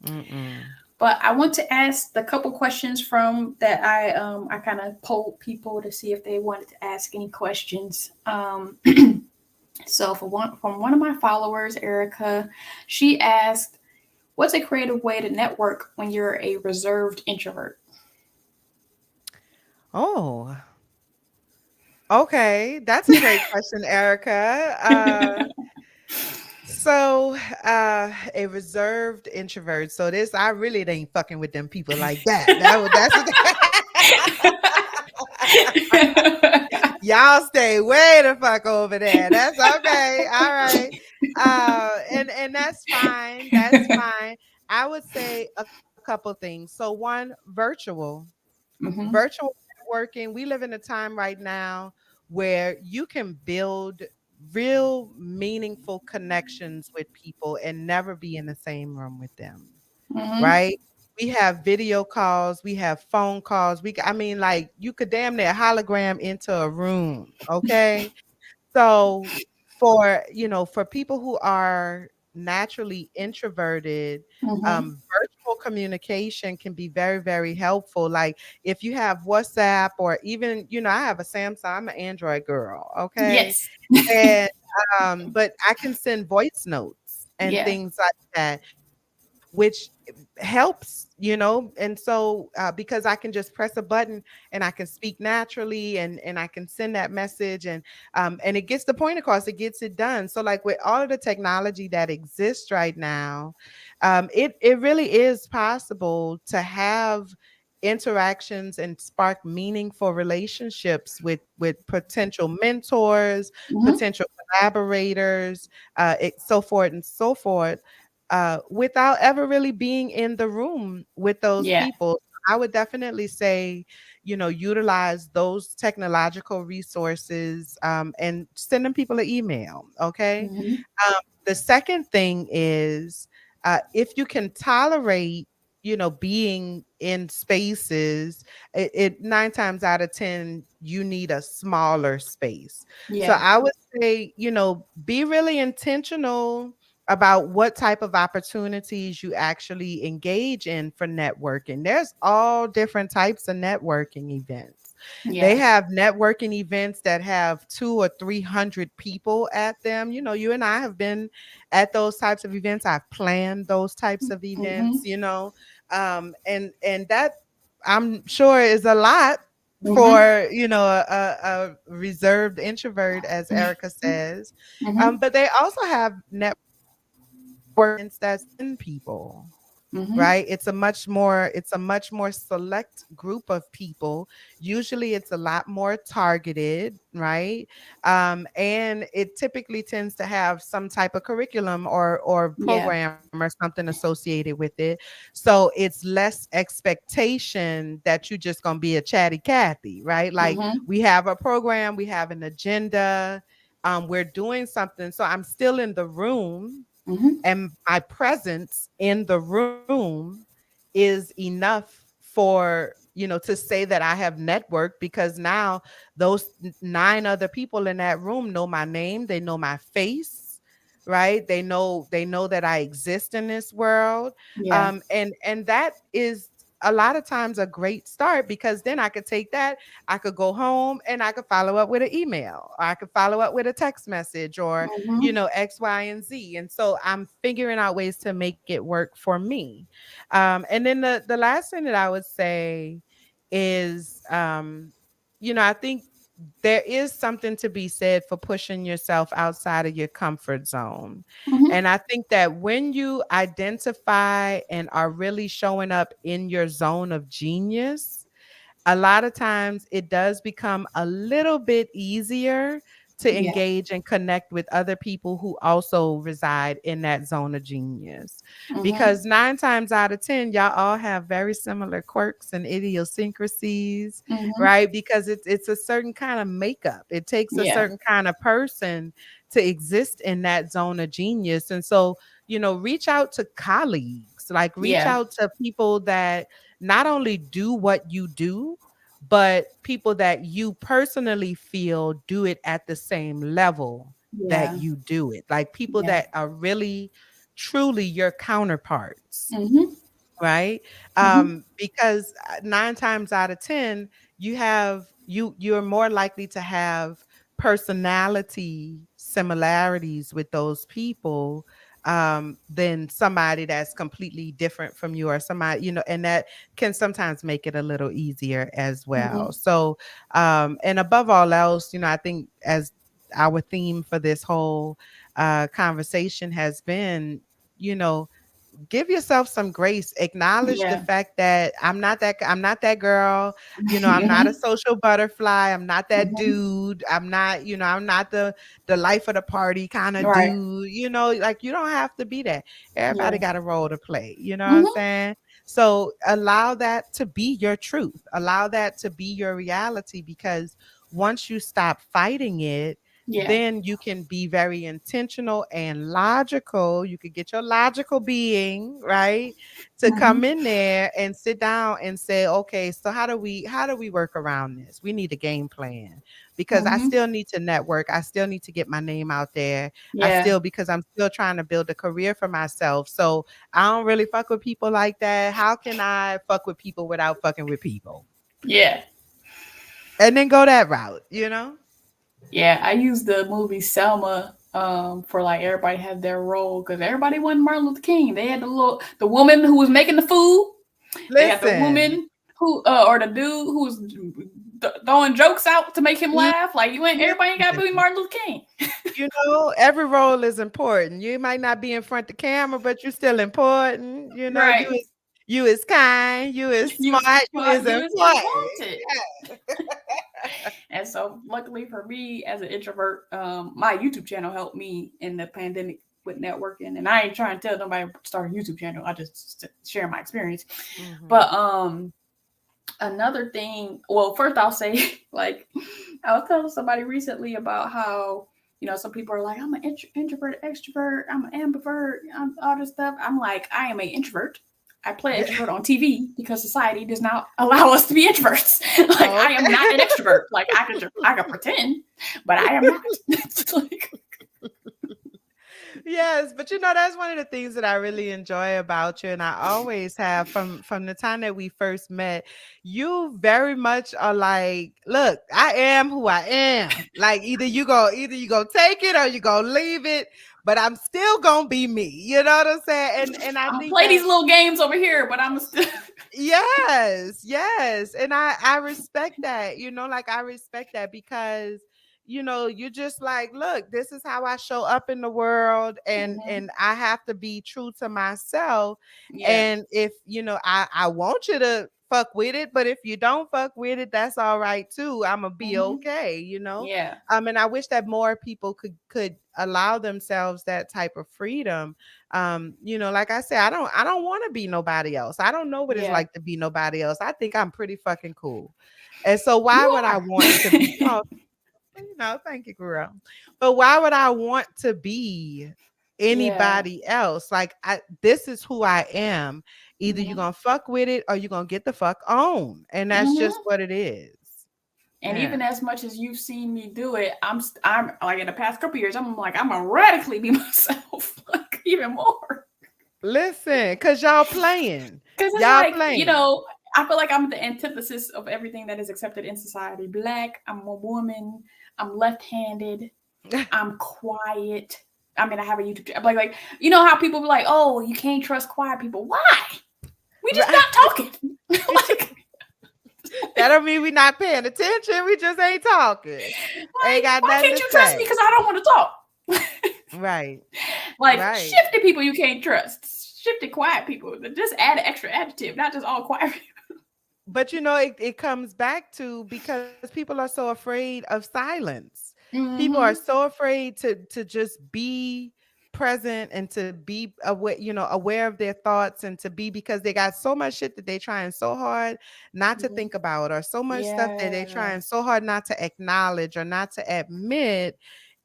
Mm-mm. But I want to ask the couple questions from that I kind of polled people to see if they wanted to ask any questions. So for one from one of my followers, Erica, she asked, "What's a creative way to network when you're a reserved introvert?" Oh, okay. That's a great question, Erica. So, a reserved introvert. So this, I really ain't fucking with them people like that. That's what y'all stay way the fuck over there. That's okay. All right. And that's fine. That's fine. I would say a couple things. So one, Hmm. virtual networking. We live in a time right now where you can build real meaningful connections with people and never be in the same room with them, Hmm. right? We have video calls, we have phone calls. I mean, like, you could damn near hologram into a room, okay? So for people who are naturally introverted, Hmm. virtual communication can be very, very helpful. Like, if you have WhatsApp, or even, I have a Samsung, I'm an Android girl, okay? Yes. And but I can send voice notes and Yeah. things like that, which helps. And so because I can just press a button and I can speak naturally, and I can send that message, and it gets the point across, it gets it done. So, like, with all of the technology that exists right now, it really is possible to have interactions and spark meaningful relationships with potential mentors, Hmm. potential collaborators, so forth and so forth, without ever really being in the room with those Yeah. people. I would definitely say, utilize those technological resources, and sending people an email. Okay. Hmm. The second thing is, if you can tolerate, being in spaces, it 9 times out of 10, you need a smaller space. So Yeah. I would say, be really intentional about what type of opportunities you actually engage in for networking. There's all different types of networking events. They Yeah. have networking events that have 200 or 300 people at them. You and I have been at those types of events. I've planned those types of events, Hmm. and that, I'm sure, is a lot Hmm. for, a reserved introvert, as Erica says. Hmm. But they also have networking that's 10 people, Mm-hmm. right? It's a much more select group of people. Usually it's a lot more targeted, right? And it typically tends to have some type of curriculum or Yeah. program or something associated with it. So it's less expectation that you just gonna be a chatty Cathy, right? Like Mm-hmm. we have a program, we have an agenda, we're doing something. So I'm still in the room, Mm-hmm. and my presence in the room is enough for, to say that I have networked, because now those nine other people in that room know my name, they know my face, right? They know that I exist in this world. Yeah. And that is a lot of times a great start, because then I could take that, I could go home and I could follow up with an email, or I could follow up with a text message, or Mm-hmm. X, Y, and Z. And so I'm figuring out ways to make it work for me. And then the last thing that I would say is, I think there is something to be said for pushing yourself outside of your comfort zone. Mm-hmm. And I think that when you identify and are really showing up in your zone of genius, a lot of times it does become a little bit easier to Yeah. engage and connect with other people who also reside in that zone of genius. Mm-hmm. Because 9 times out of 10, y'all all have very similar quirks and idiosyncrasies, Mm-hmm. right? Because it's a certain kind of makeup. It takes a Yeah. certain kind of person to exist in that zone of genius. And so, reach out to colleagues, like reach Yeah. out to people that not only do what you do, but people that you personally feel do it at the same level that Yeah. you do it. Like people Yeah. that are really, truly your counterparts, Mm-hmm. right? Mm-hmm. Because 9 times out of 10, you're more likely to have personality similarities with those people, than somebody that's completely different from you, or somebody, and that can sometimes make it a little easier as Mm-hmm. well. So, and above all else, I think, as our theme for this whole conversation has been, you know give yourself some grace. Acknowledge the Yeah. fact that I'm not that girl. I'm not a Mm-hmm. social butterfly. I'm not that Mm-hmm. dude. I'm not the life of the party kind of Right. dude. Like, you don't have to be that. Everybody Yeah. got a role to play. You know what I'm Mm-hmm. saying? So allow that to be your truth. Allow that to be your reality, because once you stop fighting it, Yeah. then you can be very intentional and logical. You could get your logical being, right, to come Mm-hmm. in there and sit down and say, okay, so how do we work around this? We need a game plan, because I Mm-hmm. still need to network. I still need to get my name out there. Yeah. Because I'm still trying to build a career for myself. So I don't really fuck with people like that. How can I fuck with people without fucking with people? Yeah. And then go that route. Yeah. I use the movie Selma for like everybody had their role because everybody wasn't Martin Luther King. They had the woman who was making the food. They had the Listen. woman who or the dude who was throwing jokes out to make him laugh. Like you ain't everybody ain't got to be Listen. Martin Luther King. Every role is important. You might not be in front of the camera, but you're still important. Right. You is kind, you is You smart, you is you is important. wanted. And so, luckily for me, as an introvert, my YouTube channel helped me in the pandemic with networking. And I ain't trying to tell nobody to start a YouTube channel. I just share my experience. But Mhm. another thing, well, first I'll say, like, I was telling somebody recently about how some people are like, I'm an introvert, extrovert, I'm an ambivert, I'm all this stuff. I'm like, I am an introvert. I play an Yeah. introvert on TV because society does not allow us to be introverts. Like I am not an Okay. extrovert. Like I could pretend, but I am not. Like, Yes, but that's one of the things that I really enjoy about you, and I always have from the time that we first met. You very much are like, look, I am who I am. Like either you go take it or you go leave it, but I'm still gonna be me. You know what I'm saying? And I I'll think play these that, little games over here, but I'm still. yes, yes. And I respect that, like I respect that, because you're just like, look, this is how I show up in the world, Mhm. and I have to be true to myself. Yeah. And if I want you to fuck with it, but if you don't fuck with it, that's all right too. I'm gonna be Mhm. okay. Yeah. And I wish that more people could allow themselves that type of freedom. Like I said, I don't want to be nobody else. I don't know what it's Yeah. like to be nobody else. I think I'm pretty fucking cool. And so why You would I are. want to be? Oh, thank you, girl. But why would I want to be Yeah. anybody else? Like, this is who I am. Either you're Mhm. gonna fuck with it or you're gonna get the fuck on. And that's just Mhm. what it is. And Yeah. even as much as you've seen me do it, I'm like in the past couple years, I'm like I'm gonna radically be myself, like even more. Listen, cause y'all playing. Because it's Y'all like, playing. I feel like I'm the antithesis of everything that is accepted in society. Black, I'm a woman, I'm left-handed, I'm quiet. I mean, I have a YouTube channel. Like, you know how people be like, oh, you can't trust quiet people. Why? We just Right. not talking. Like, That don't mean we not paying attention. We just ain't talking. Ain't got why nothing can't to you trust me? say. Because I don't want to talk. Right. Like, Right. shifty people you can't trust. Shifty, quiet people. Just add an extra adjective, not just all quiet people. But it comes back to, because people are so afraid of silence. People are Mm-hmm. so afraid to just be present and to be aware of their thoughts, and to be, because they got so much shit that they trying so hard not to Mm-hmm. think about, or so much stuff that they Yeah. trying so hard not to acknowledge or not to admit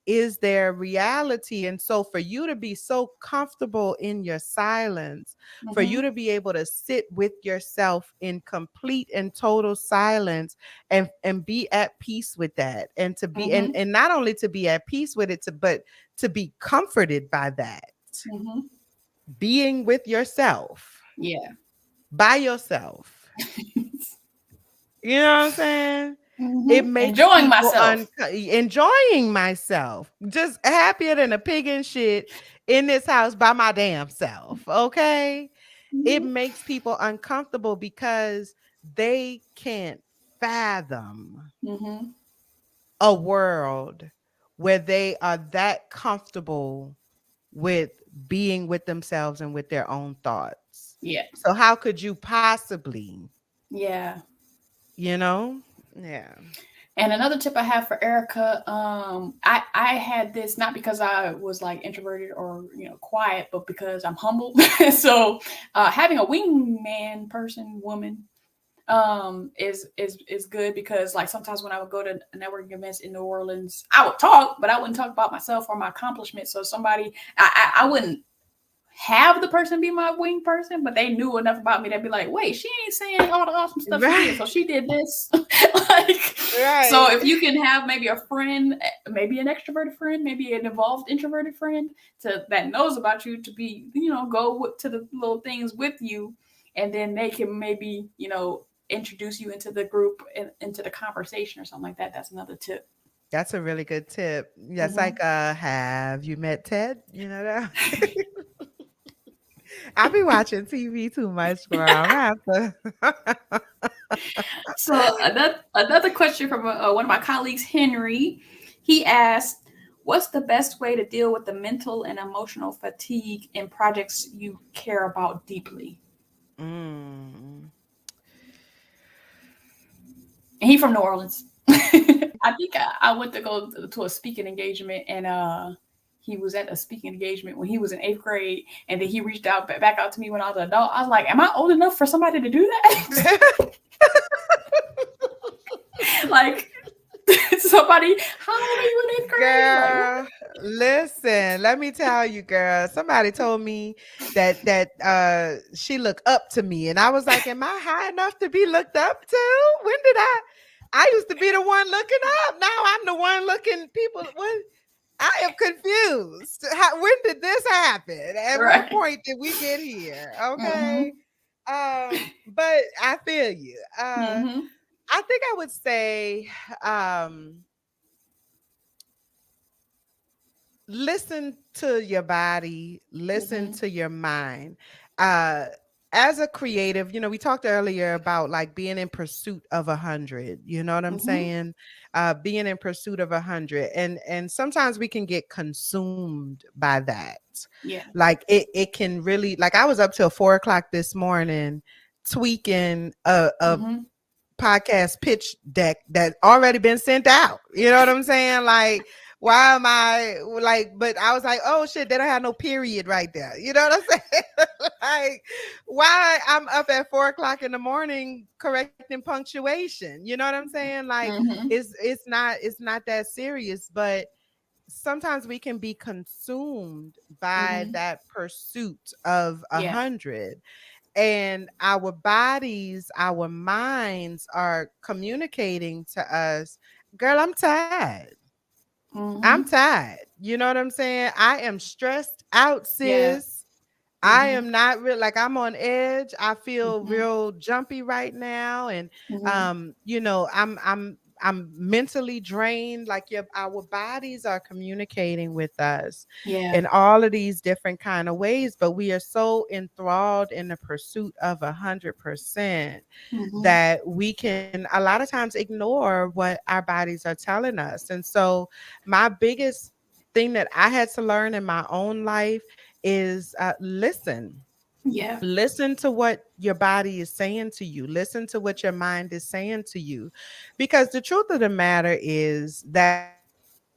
is their reality. And so for you to be so comfortable in your silence, for you Mm-hmm. to be able to sit with yourself in complete and total silence, and be at peace with that, and to be, and, Mm-hmm. and not only to be at peace with it, but to be comforted by that, Mm-hmm. being with yourself, Yeah. by yourself. You know what I'm saying? Mm-hmm. It makes Enjoying people myself. enjoying myself, just happier than a pig in shit in this house by my damn self. Okay. It Mm-hmm. makes people uncomfortable because they can't fathom Mm-hmm. a world where they are that comfortable with being with themselves and with their own thoughts. Yeah. So how could you possibly, Yeah. you know? Yeah. And another tip I have for Erica, I had this not because I was like introverted or quiet, but because I'm humble. So having a wingman person, woman, is good because like sometimes when I would go to networking events in New Orleans, I would talk, but I wouldn't talk about myself or my accomplishments. So somebody, I wouldn't have the person be my wing person, but they knew enough about me. They'd be like, "Wait, she ain't saying all the awesome stuff she did, Right. so she did this." Like, so Right. if you can have maybe a friend, maybe an extroverted friend, maybe an evolved introverted friend to that knows about you, to be go to the little things with you, and then they can maybe introduce you into the group and into the conversation or something like that. That's another tip. That's a really good tip. That's Mm-hmm. like, have you met Ted? You know that? I be watching TV too much, girl. I have to. So another question from one of my colleagues, Henry. He asked, "What's the best way to deal with the mental and emotional fatigue in projects you care about deeply?" Mm. And he from New Orleans. I think I went to go to a speaking engagement, and he was at a speaking engagement when he was in eighth grade, and then he reached out back out to me when I was an adult. I was like, "Am I old enough for somebody to do that?" Like, somebody, how old are you in eighth grade? Like, what? Girl, listen, let me tell you, girl. Somebody told me that she looked up to me, and I was like, am I high enough to be looked up to? When did I used to be the one looking up. Now I'm the one looking people. What? I am confused. When did this happen? At what Right. point did we get here? Okay. Mm-hmm. But I feel you. Mm-hmm. I think I would say, um, listen to your body, listen Mm-hmm. to your mind. Uh, as a creative, we talked earlier about like being in pursuit of 100. You know what I'm Mm-hmm. saying? Being in pursuit of 100, and sometimes we can get consumed by that. Yeah. Like it can really, like I was up till 4 o'clock this morning tweaking a Mm-hmm. podcast pitch deck that already been sent out. You know what I'm saying? Like, why am I like, but I was like, oh shit, they don't have no period right there. You know what I'm saying? Like, why I'm up at 4 o'clock in the morning correcting punctuation. You know what I'm saying? Like, Mm-hmm. it's not that serious, but sometimes we can be consumed by Mm-hmm. that pursuit of a Yeah. hundred, and our bodies, our minds are communicating to us, girl, I'm tired. I'm Mm-hmm. tired. You know what I'm saying? I am stressed out, Yeah. sis. I Mm-hmm. am not real, like I'm on edge. I feel Mm-hmm. real jumpy right now. And Mm-hmm. I'm mentally drained. Like our bodies are communicating with us Yeah. in all of these different kind of ways, but we are so enthralled in the pursuit of 100% Mm-hmm. that we can a lot of times ignore what our bodies are telling us. And so my biggest thing that I had to learn in my own life is Yeah. listen to what your body is saying to you, listen to what your mind is saying to you, because the truth of the matter is that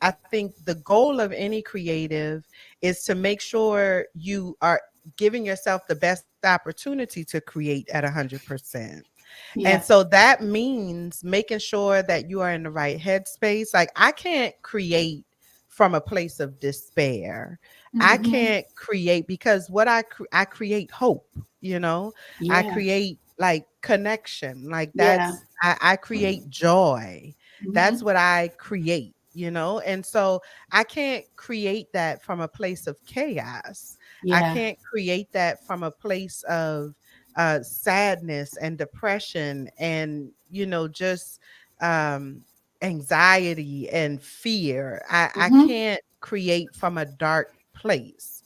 I think the goal of any creative is to make sure you are giving yourself the best opportunity to create at 100%. And so Yeah. that means making sure that you are in the right headspace. Like, I can't create from a place of despair. I Mm-hmm. can't create because I create hope, you know. I Yeah. create like connection. Like Yeah. I create joy. Mm-hmm. That's what I create, you know. And so I can't create that from a place of chaos. I Yeah. can't create that from a place of sadness and depression and just um, anxiety and fear. I Mm-hmm. can't create from a dark place.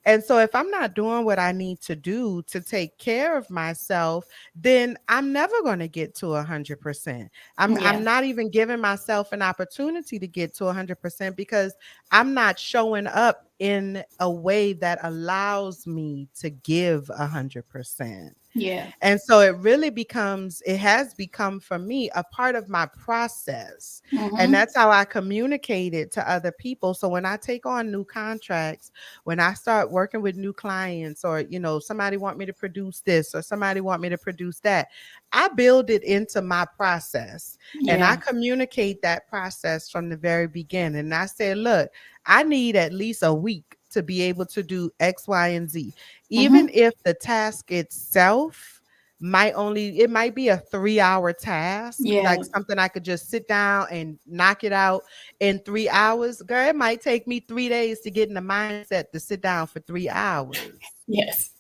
And so if I'm not doing what I need to do to take care of myself, then I'm never going to get to 100%. I'm Yeah. not even giving myself an opportunity to get to 100% because I'm not showing up in a way that allows me to give 100%. Yeah. And so it has become for me a part of my process. And Mm-hmm. that's how I communicate it to other people. So when I take on new contracts, when I start working with new clients, or, somebody want me to produce this or somebody want me to produce that, I build it into my process and I Yeah. communicate that process from the very beginning. And I say, look, I need at least a week to be able to do X, Y, and Z, even Mm-hmm. if the task itself it might be a 3 hour task, Yeah. like something I could just sit down and knock it out in 3 hours. Girl, it might take me 3 days to get in the mindset to sit down for 3 hours. Yes.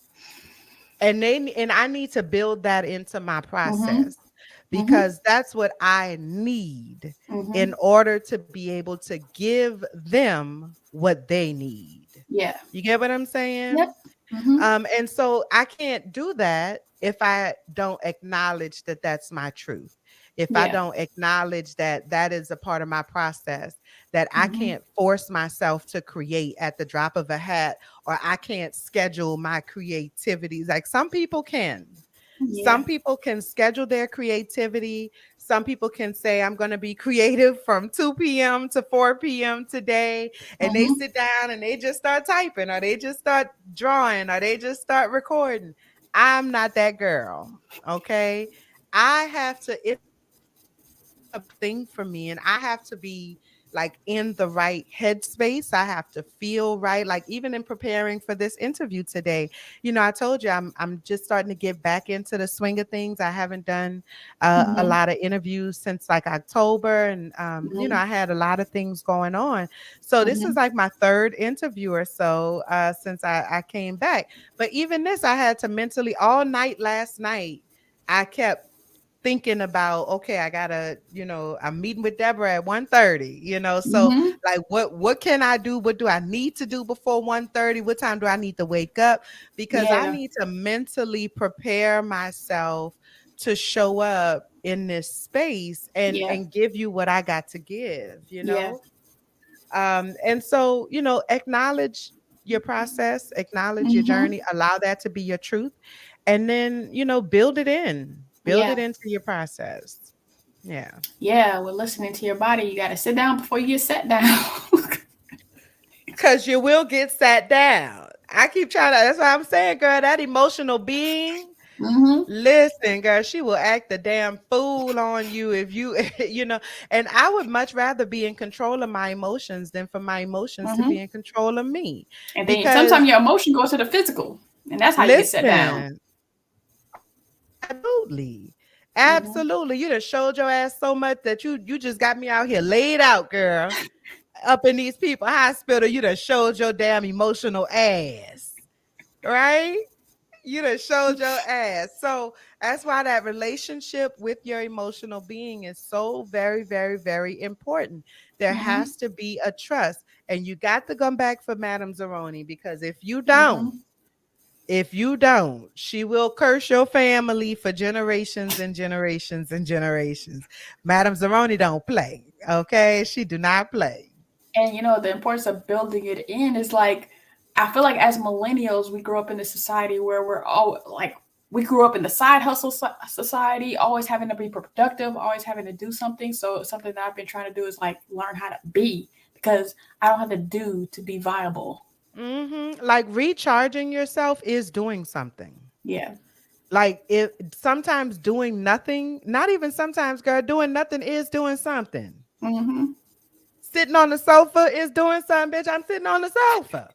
And I need to build that into my Mm-hmm. process Mm-hmm. because that's what I need Mm-hmm. in order to be able to give them what they need. Yeah. You get what I'm saying? Yep. Mm-hmm. And so I can't do that if I don't acknowledge that that's my truth. If I Yeah. don't acknowledge that that is a part of my process, that I Mm-hmm. can't force myself to create at the drop of a hat, or I can't schedule my creativity. Like some people can. Yeah. Some people can schedule their creativity. Some people can say, I'm going to be creative from 2 p.m. to 4 p.m. today. And they Mm-hmm. sit down and they just start typing, or they just start drawing, or they just start recording. I'm not that girl. Okay. It's a big thing for me, and I have to be like in the right headspace. I have to feel right. Like even in preparing for this interview today, I told you I'm just starting to get back into the swing of things. I haven't done a Mm-hmm. lot of interviews since like October, and Mm-hmm. I had a lot of things going on. So this is Mm-hmm. like my third interview or so since I came back. But even this, I had to mentally all night last night. I kept thinking about, okay, I gotta, I'm meeting with Deborah at 1:30, so Mm-hmm. like what can I do? What do I need to do before 1:30? What time do I need to wake up? Because I Yeah. need to mentally prepare myself to show up in this space Yeah. and give you what I got to give, Yeah. and so, acknowledge your process, acknowledge your Mm-hmm. journey, allow that to be your truth, and then, build Yeah. it into your process. Yeah. Yeah. With listening to your body, you got to sit down before you get sat down. Because you will get sat down. I keep trying to, that's what I'm saying, girl. That emotional being, Mm-hmm. listen, girl, she will act the damn fool on you if you, and I would much rather be in control of my emotions than for my emotions to Mm-hmm. be in control of me. And then Because sometimes your emotion goes to the physical, and that's how you get set down. listen, absolutely. Mm-hmm. Absolutely. You done showed your ass so much that you just got me out here laid out, girl. Up in these people hospital, you done showed your damn emotional ass. Right? You done showed your ass. So that's why that relationship with your emotional being is so very, very, very important. There Mm-hmm. has to be a trust. And you got to come back for Madame Zeroni, because Mm-hmm. if you don't, she will curse your family for generations and generations and generations. Madame Zeroni don't play. Okay. She do not play. And the importance of building it in is like, I feel like as millennials, we grew up in a society where we're all like, we grew up in the side hustle society, always having to be productive, always having to do something. So something that I've been trying to do is like learn how to be, because I don't have to do to be viable. Like recharging yourself is doing something. Yeah. Like if sometimes doing nothing, not even sometimes, girl, doing nothing is doing something. Mm-hmm. Sitting on the sofa is doing something, bitch. I'm sitting on the sofa.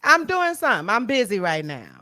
I'm doing something. I'm busy right now.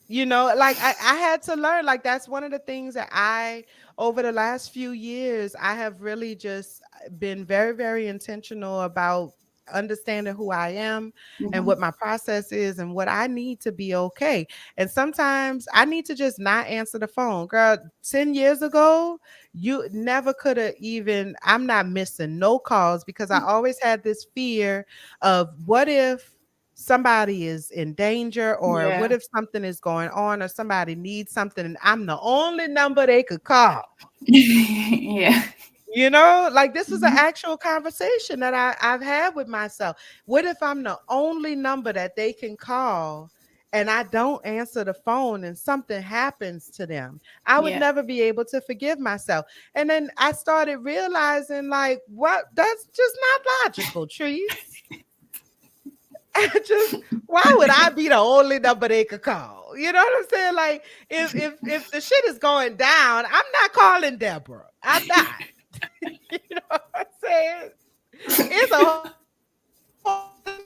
Like I had to learn, like that's one of the things that over the last few years, I have really just been very, very intentional about understanding who I am and Mm-hmm. what my process is and what I need to be okay. And sometimes I need to just not answer the phone. Girl, 10 years ago, you never could have even, I'm not missing no calls, because I always had this fear of what if somebody is in danger, or what Yeah. if something is going on, or somebody needs something and I'm the only number they could call. Yeah. Like this was an Mm-hmm. actual conversation that I've had with myself. What if I'm the only number that they can call and I don't answer the phone and something happens to them? I would Yeah. never be able to forgive myself. And then I started realizing, like, what? That's just not logical, Trees. Just why would I be the only number they could call? You know what I'm saying? Like if the shit is going down, I'm not calling Deborah. I'm not. You know what I'm saying? It's a whole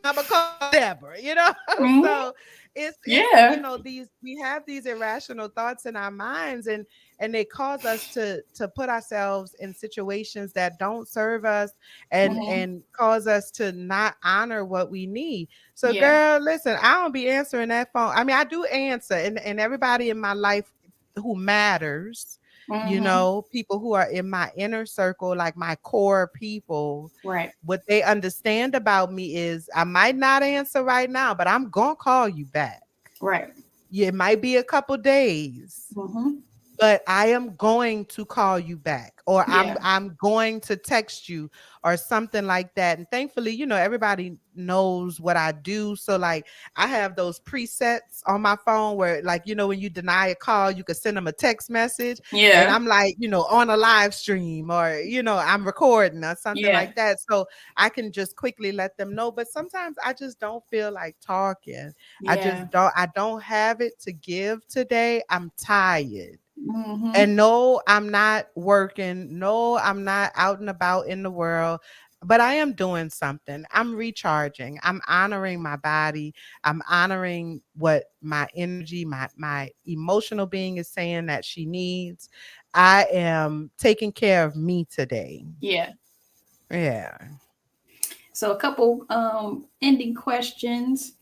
I'm gonna call Deborah, Mm-hmm. so it's Yeah. these we have these irrational thoughts in our minds, and they cause us to put ourselves in situations that don't serve us, Mm-hmm. and cause us to not honor what we need. So Yeah. girl, listen, I don't be answering that phone. I mean, I do answer, and everybody in my life who matters, Mm-hmm. people who are in my inner circle, like my core people, Right. what they understand about me is I might not answer right now, but I'm going to call you back. Right. Yeah, it might be a couple days, Mm-hmm. but I am going to call you back, or I'm Yeah. I'm going to text you or something like that. And thankfully, everybody knows what I do. So like I have those presets on my phone where, like, when you deny a call, you can send them a text message, and Yeah. I'm like, on a live stream, or I'm recording or something Yeah. like that. So I can just quickly let them know. But sometimes I just don't feel like talking. Yeah. I don't have it to give today. I'm tired. Mm-hmm. And no, I'm not working. No, I'm not out and about in the world, but I am doing something. I'm recharging. I'm honoring my body. I'm honoring what my energy, my emotional being is saying that she needs. I am taking care of me today. Yeah. Yeah. So a couple ending questions.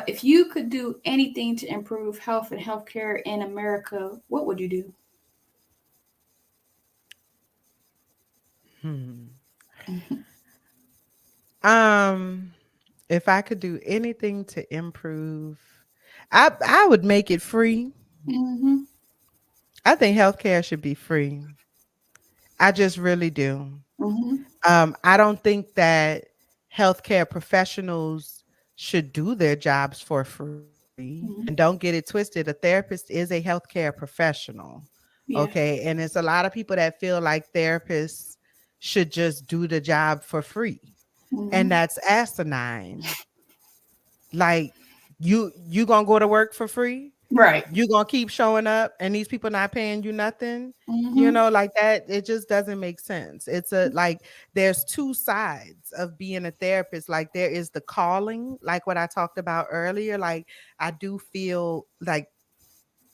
If you could do anything to improve health and healthcare in America, what would you do? Hmm. Um, if I could do anything to improve, I would make it free. Mm-hmm. I think healthcare should be free. I just really do. Mm-hmm. I don't think that healthcare professionals should do their jobs for free. And Mm-hmm. don't get it twisted. A therapist is a healthcare professional. Yeah. Okay. And it's a lot of people that feel like therapists should just do the job for free. And Mm-hmm. that's asinine. Like you gonna go to work for free? Right. You gonna keep showing up and these people not paying you nothing? You Mm-hmm. know, like that, it just doesn't make sense. It's a like there's two sides of being a therapist. Like there is the calling, like what I talked about earlier. Like I do feel like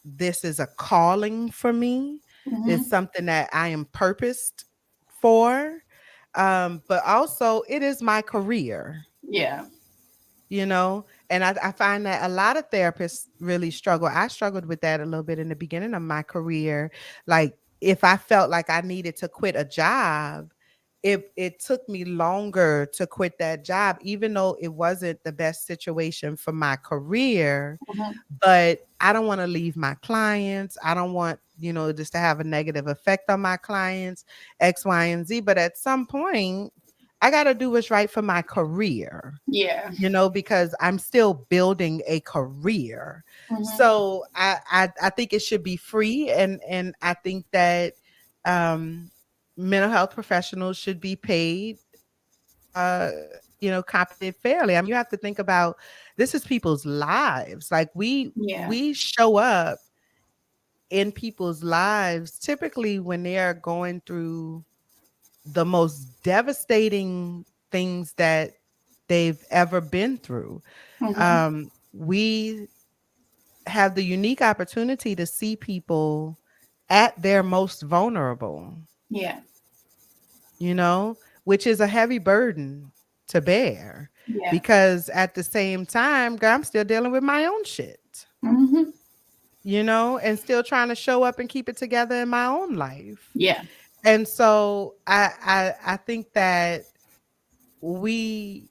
this is a calling for me. It's Mm-hmm. something that I am purposed for. But also it is my career, Yeah. you know. And I find that a lot of therapists really struggle. I struggled with that a little bit in the beginning of my career. Like if I felt like I needed to quit a job, it took me longer to quit that job, even though it wasn't the best situation for my career. Mm-hmm. But I don't want to leave my clients. I don't want, you know, just to have a negative effect on my clients, X, Y, and Z. But at some point, I got to do what's right for my career, Yeah. you know, because I'm still building a career. Mm-hmm. So I think it should be free, and I think that um mental health professionals should be paid uh you know, compensated fairly. I mean, you have to think about, this is people's lives. Like Yeah. we show up in people's lives typically when they are going through the most devastating things that they've ever been through. Mm-hmm. We have the unique opportunity to see people at their most vulnerable, Yeah. you know, which is a heavy burden to bear, Yeah. because at the same time, girl, I'm still dealing with my own shit, Mm-hmm. you know, and still trying to show up and keep it together in my own life. Yeah. And so I think that we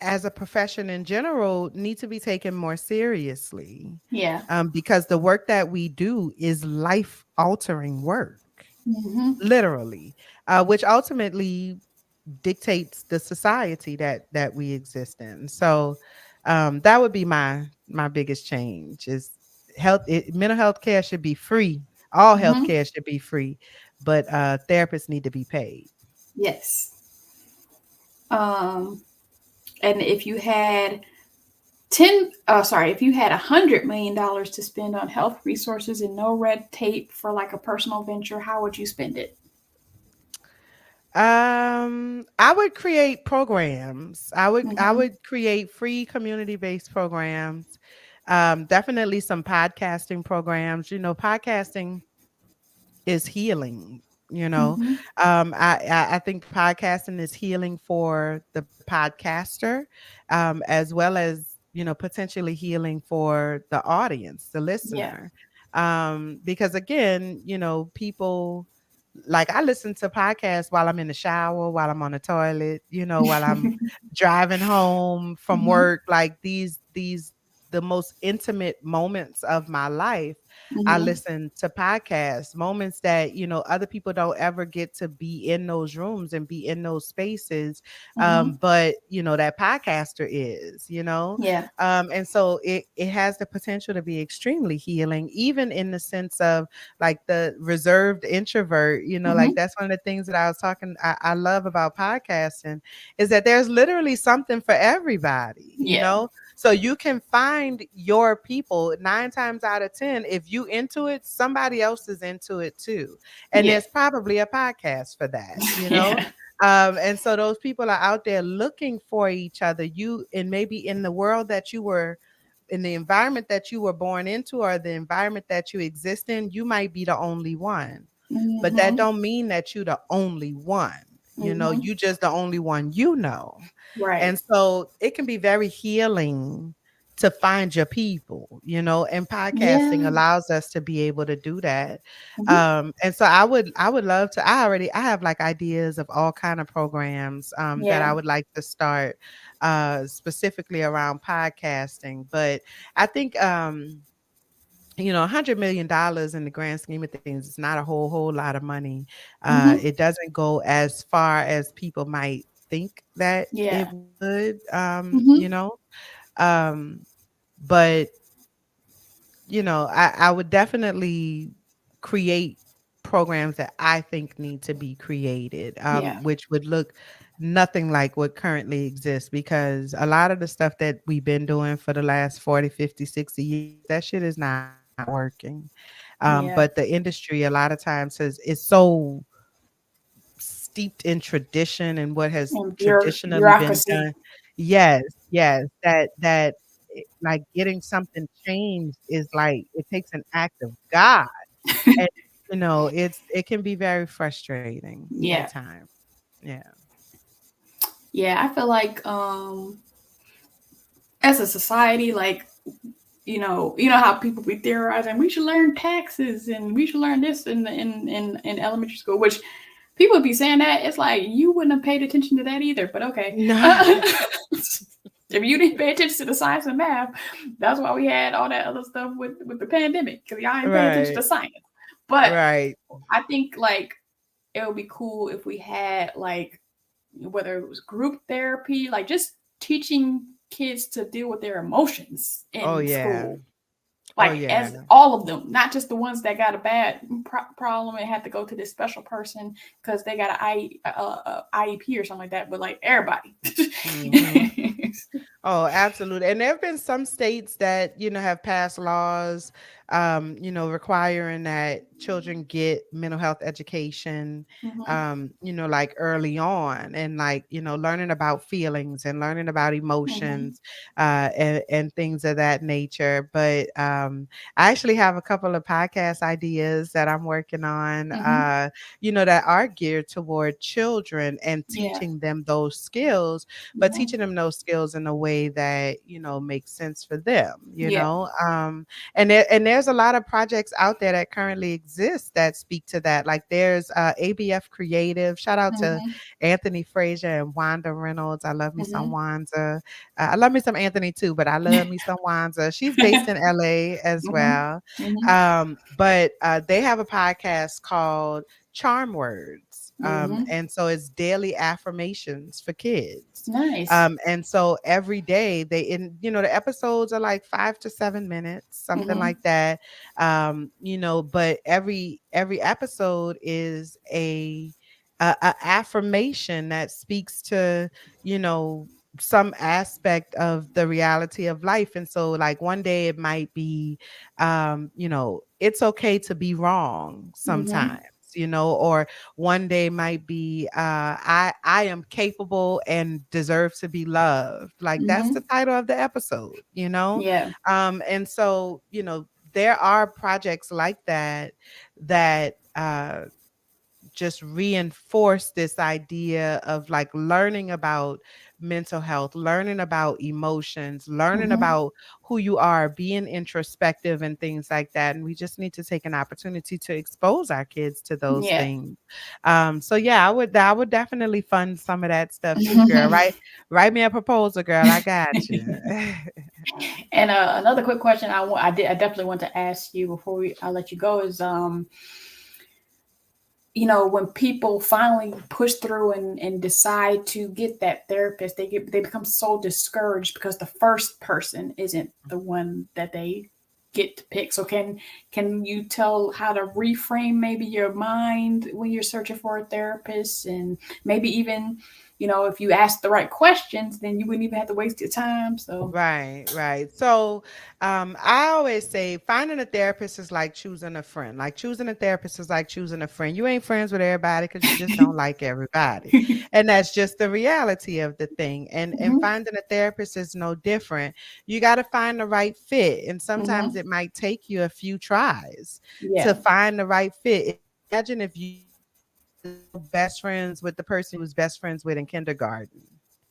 as a profession in general need to be taken more seriously, Yeah. because the work that we do is life altering work, Mm-hmm. literally, which ultimately dictates the society that we exist in. So that would be my biggest change is mental health care should be free. All health Mm-hmm. care should be free, but therapists need to be paid. Yes. Um, and if you had if you had $100 million to spend on health resources and no red tape for like a personal venture, how would you spend it? I would create programs. I Mm-hmm. would create free community-based programs. Definitely some podcasting programs. You know, podcasting is healing, you know. Mm-hmm. I think podcasting is healing for the podcaster, as well as, you know, potentially healing for the audience, the Yeah. listener. Because again, you know, people, like I listen to podcasts while I'm in the shower, while I'm on the toilet, you know, while I'm driving home from Mm-hmm. work, like these the most intimate moments of my life. I Mm-hmm. listen to podcasts, moments that, you know, other people don't ever get to be in those rooms and be in those spaces. Mm-hmm. But you know, that podcaster is, you know. Yeah. And so it has the potential to be extremely healing, even in the sense of like the reserved introvert, you know, like Mm-hmm. that's one of the things that I love about podcasting is that there's literally something for everybody, you Yeah. know. So you can find your people 9 times out of 10. If you into it, somebody else is into it too. And Yeah. there's probably a podcast for that, you know? Yeah. And so those people are out there looking for each other. You, and maybe in the world that you were, in the environment that you were born into, or the environment that you exist in, you might be the only one. But that Mm-hmm. don't mean that you the only one. You know, Mm-hmm. you just the only one, you know. Right. And so it can be very healing to find your people, and podcasting Yeah. allows us to be able to do that. Hmm. And so I would love to. I have like ideas of all kind of programs that Yeah. I would like to start specifically around podcasting. But I think $100 million in the grand scheme of things is not a whole lot of money. Hmm. It doesn't go as far as people might think that it Yeah. would. Hmm. Um, but I would definitely create programs that I think need to be created, Yeah. which would look nothing like what currently exists, because a lot of the stuff that we've been doing for the last 40, 50, 60 years, that shit is not working. But the Yeah. industry a lot of times is so steeped in tradition and what has And traditionally been bureaucracy. done. Yes, yes, that like getting something changed is like it takes an act of God, and it can be very frustrating at Yeah. times. Yeah. Yeah. I feel like as a society, like, you know how people be theorizing we should learn taxes and we should learn this in elementary school, which people be saying that it's like you wouldn't have paid attention to that either. But okay, No. if you didn't pay attention to the science and math, that's why we had all that other stuff with the pandemic, because y'all didn't pay attention to Right. science. But Right. I think like it would be cool if we had like, whether it was group therapy, like just teaching kids to deal with their emotions Oh in yeah. school, Oh like yeah. as all of them, not just the ones that got a bad problem and had to go to this special person because they got an IEP or something like that, but like everybody. Mhm. Oh, absolutely. And there have been some states that, have passed laws, requiring that children get mental health education, Hmm. like early on, and like, learning about feelings and learning about Hmm. emotions, and things of that nature. But I actually have a couple of podcast ideas that I'm working on, Hmm. that are geared toward children and Yeah. teaching them those skills, but Hmm. teaching them those skills in a way that makes sense for them. Yeah. And there's a lot of projects out there that currently exist that speak to that. Like there's ABF Creative. Shout out to Hmm. Anthony Frazier and Wanda Reynolds. I love me some Hmm. Wanda. I love me some Anthony too, but I love me some Wanda. She's based in LA as Hmm. well. Hmm. But they have a podcast called Charm Words. Hmm. And so it's daily affirmations for kids. Nice. And so every day the episodes are like 5 to 7 minutes, something Hmm. like that. But every episode is a affirmation that speaks to, you know, some aspect of the reality of life. And so like one day it might be it's okay to be wrong Hmm. sometimes, or one day might be I am capable and deserve to be loved. Like that's the Hmm. title of the episode. Yeah. And so there are projects like that just reinforce this idea of like learning about mental health, learning about emotions, learning Hmm. about who you are, being introspective and things like that. And we just need to take an opportunity to expose our kids to those Yeah. things. So yeah, I would definitely fund some of that stuff too, girl. Write me a proposal, girl. I got you. And another quick question I definitely want to ask you before I let you go is when people finally push through and decide to get that therapist, they become so discouraged because the first person isn't the one that they get to pick. So can you tell how to reframe maybe your mind when you're searching for a therapist, and maybe even if you ask the right questions, then you wouldn't even have to waste your time. So. Right, right. So, I always say finding a therapist is like choosing a friend. Like choosing a therapist is like choosing a friend. You ain't friends with everybody because you just don't like everybody, and that's just the reality of the thing. And Hmm. finding a therapist is no different. You got to find the right fit, and sometimes Hmm. it might take you a few tries to Yeah. find the right fit. Imagine if you best friends with the person you was best friends with in kindergarten.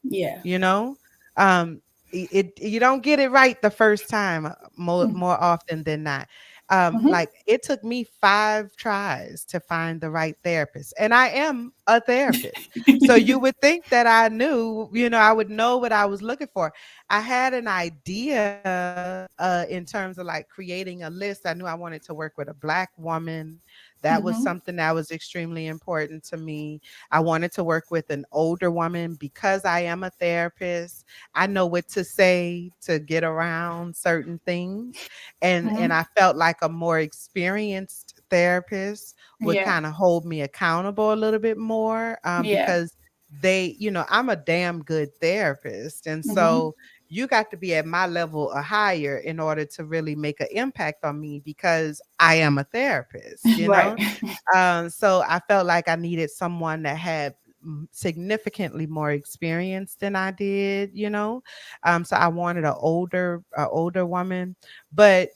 Yeah. You know. Um, you don't get it right the first time, Mm. more often than not. Mhm. Like it took me 5 tries to find the right therapist, and I am a therapist. So you would think that I knew, I would know what I was looking for. I had an idea in terms of like creating a list. I knew I wanted to work with a Black woman. That was Mhm. something that was extremely important to me. I wanted to work with an older woman because I am a therapist. I know what to say to get around certain things. And Mhm. I felt like a more experienced therapist would Yeah. kind of hold me accountable a little bit more, Yeah. because I'm a damn good therapist. And Mhm. so you got to be at my level or higher in order to really make an impact on me because I am a therapist. Right. So I felt like I needed someone that had significantly more experience than I did. So I wanted a older woman, but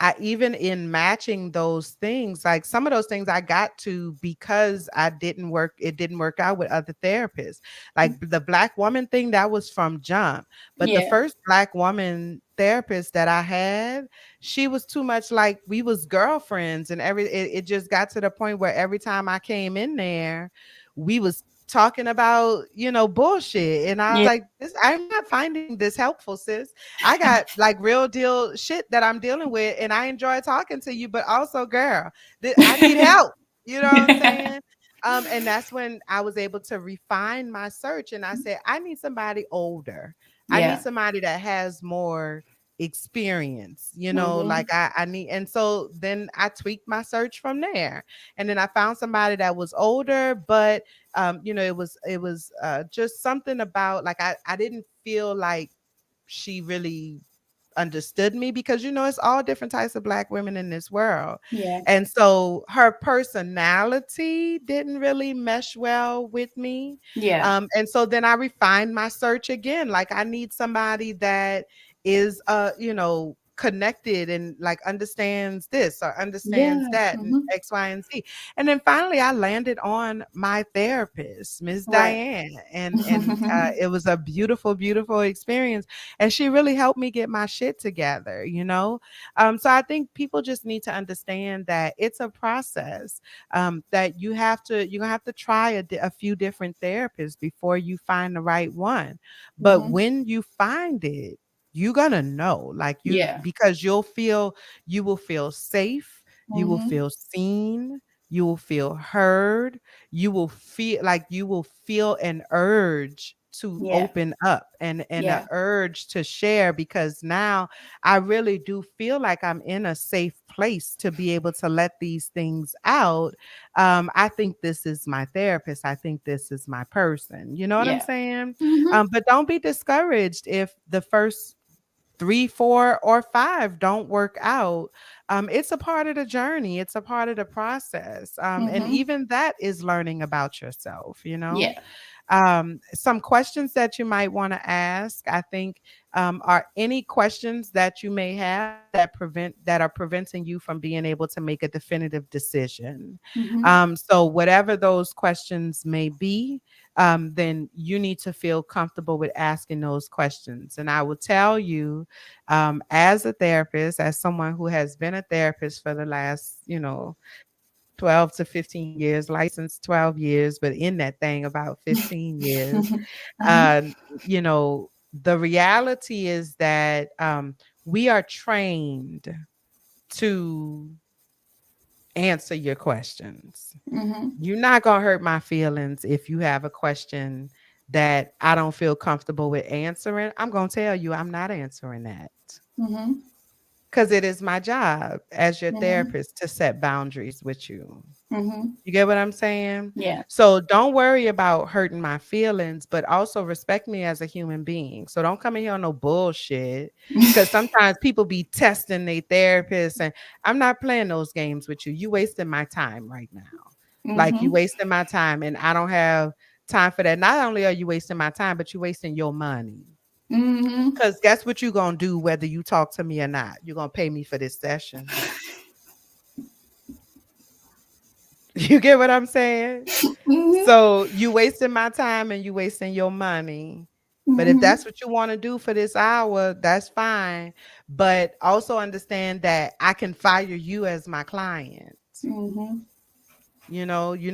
I even in matching those things, like some of those things I got to because it didn't work out with other therapists. Like the Black woman thing, that was from jump. But the Yeah. first Black woman therapist that I had, she was too much like we was girlfriends, and it just got to the point where every time I came in there, we was talking about, bullshit. And I was Yeah. like, I'm not finding this helpful, sis. I got like real deal shit that I'm dealing with, and I enjoy talking to you, but also, girl, I need help. You know what I'm saying? And that's when I was able to refine my search, and I said, I need somebody older. I need Yeah. somebody that has more experience, Mhm. like I need. And so then I tweaked my search from there. And then I found somebody that was older, but it was just something about like I didn't feel like she really understood me, because it's all different types of Black women in this world. Yeah. And so her personality didn't really mesh well with me. Yeah. And so then I refined my search again. Like I need somebody that is connected and like understands this or understands Yeah. that and Mhm. X, Y, and Z. And then finally I landed on my therapist, Miss Right. Diane. And it was a beautiful, beautiful experience, and she really helped me get my shit together. So I think people just need to understand that it's a process, that you're gonna have to try a few different therapists before you find the right one. But Mhm. when you find it, you're gonna know, like Yeah. because you will feel safe, you will Mhm. feel seen, you will feel heard, you will feel an urge to Yeah. open up and a Yeah. urge to share, because now I really do feel like I'm in a safe place to be able to let these things out. I think this is my therapist. I think this is my person. You know what I'm Yeah. saying? Mhm. But don't be discouraged if the first 3, 4, or 5 don't work out. It's a part of the journey. It's a part of the process. And Mhm. even that is learning about yourself. Yeah. Some questions that you might want to ask, I think, are any questions that you may have that are preventing you from being able to make a definitive decision. Mhm. So whatever those questions may be, then you need to feel comfortable with asking those questions. And I will tell you, as a therapist, as someone who has been a therapist for the last, 12 to 15 years, licensed 12 years, but in that thing about 15 years. Mhm. Uh, the reality is that we are trained to answer your questions. Mhm. You're not going to hurt my feelings if you have a question that I don't feel comfortable with answering. I'm going to tell you I'm not answering that. Mhm. Because it is my job as your Mhm. therapist to set boundaries with you. Mhm. You get what I'm saying? Yeah. So don't worry about hurting my feelings, but also respect me as a human being. So don't come in here on no bullshit. Because sometimes people be testing their therapists, and I'm not playing those games with you. You wasting my time right now. Like you Mhm. wasting my time, and I don't have time for that. Not only are you wasting my time, but you wasting your money. Mhm. Because guess what you gonna do whether you talk to me or not? You're gonna pay me for this session. You get what I'm saying? Mhm. So you wasting my time and you wasting your money. But if Mm-hmm. that's what you want to do for this hour, that's fine. But also understand that I can fire you as my client. Mm-hmm.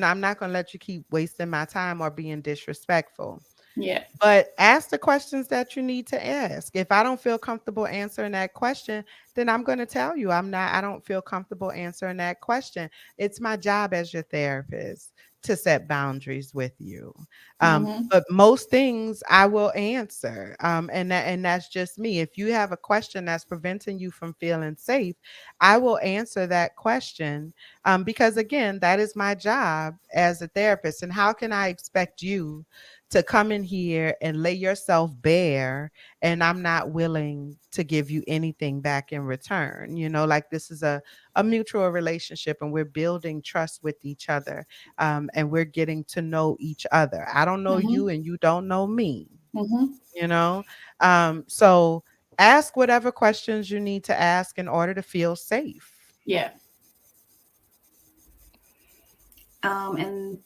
I'm not going to let you keep wasting my time or being disrespectful. Yeah. But ask the questions that you need to ask. If I don't feel comfortable answering that question, then I'm going to tell you I don't feel comfortable answering that question. It's my job as your therapist to set boundaries with you. Mm-hmm. But most things I will answer. And that's just me. If you have a question that's preventing you from feeling safe, I will answer that question. Because again, that is my job as a therapist. And how can I expect you to come in here and lay yourself bare, and I'm not willing to give you anything back in return? Like, this is a mutual relationship, and we're building trust with each other, and we're getting to know each other. I don't know Mm-hmm. you and you don't know me, Mm-hmm. you know so ask whatever questions you need to ask in order to feel safe. Yeah. And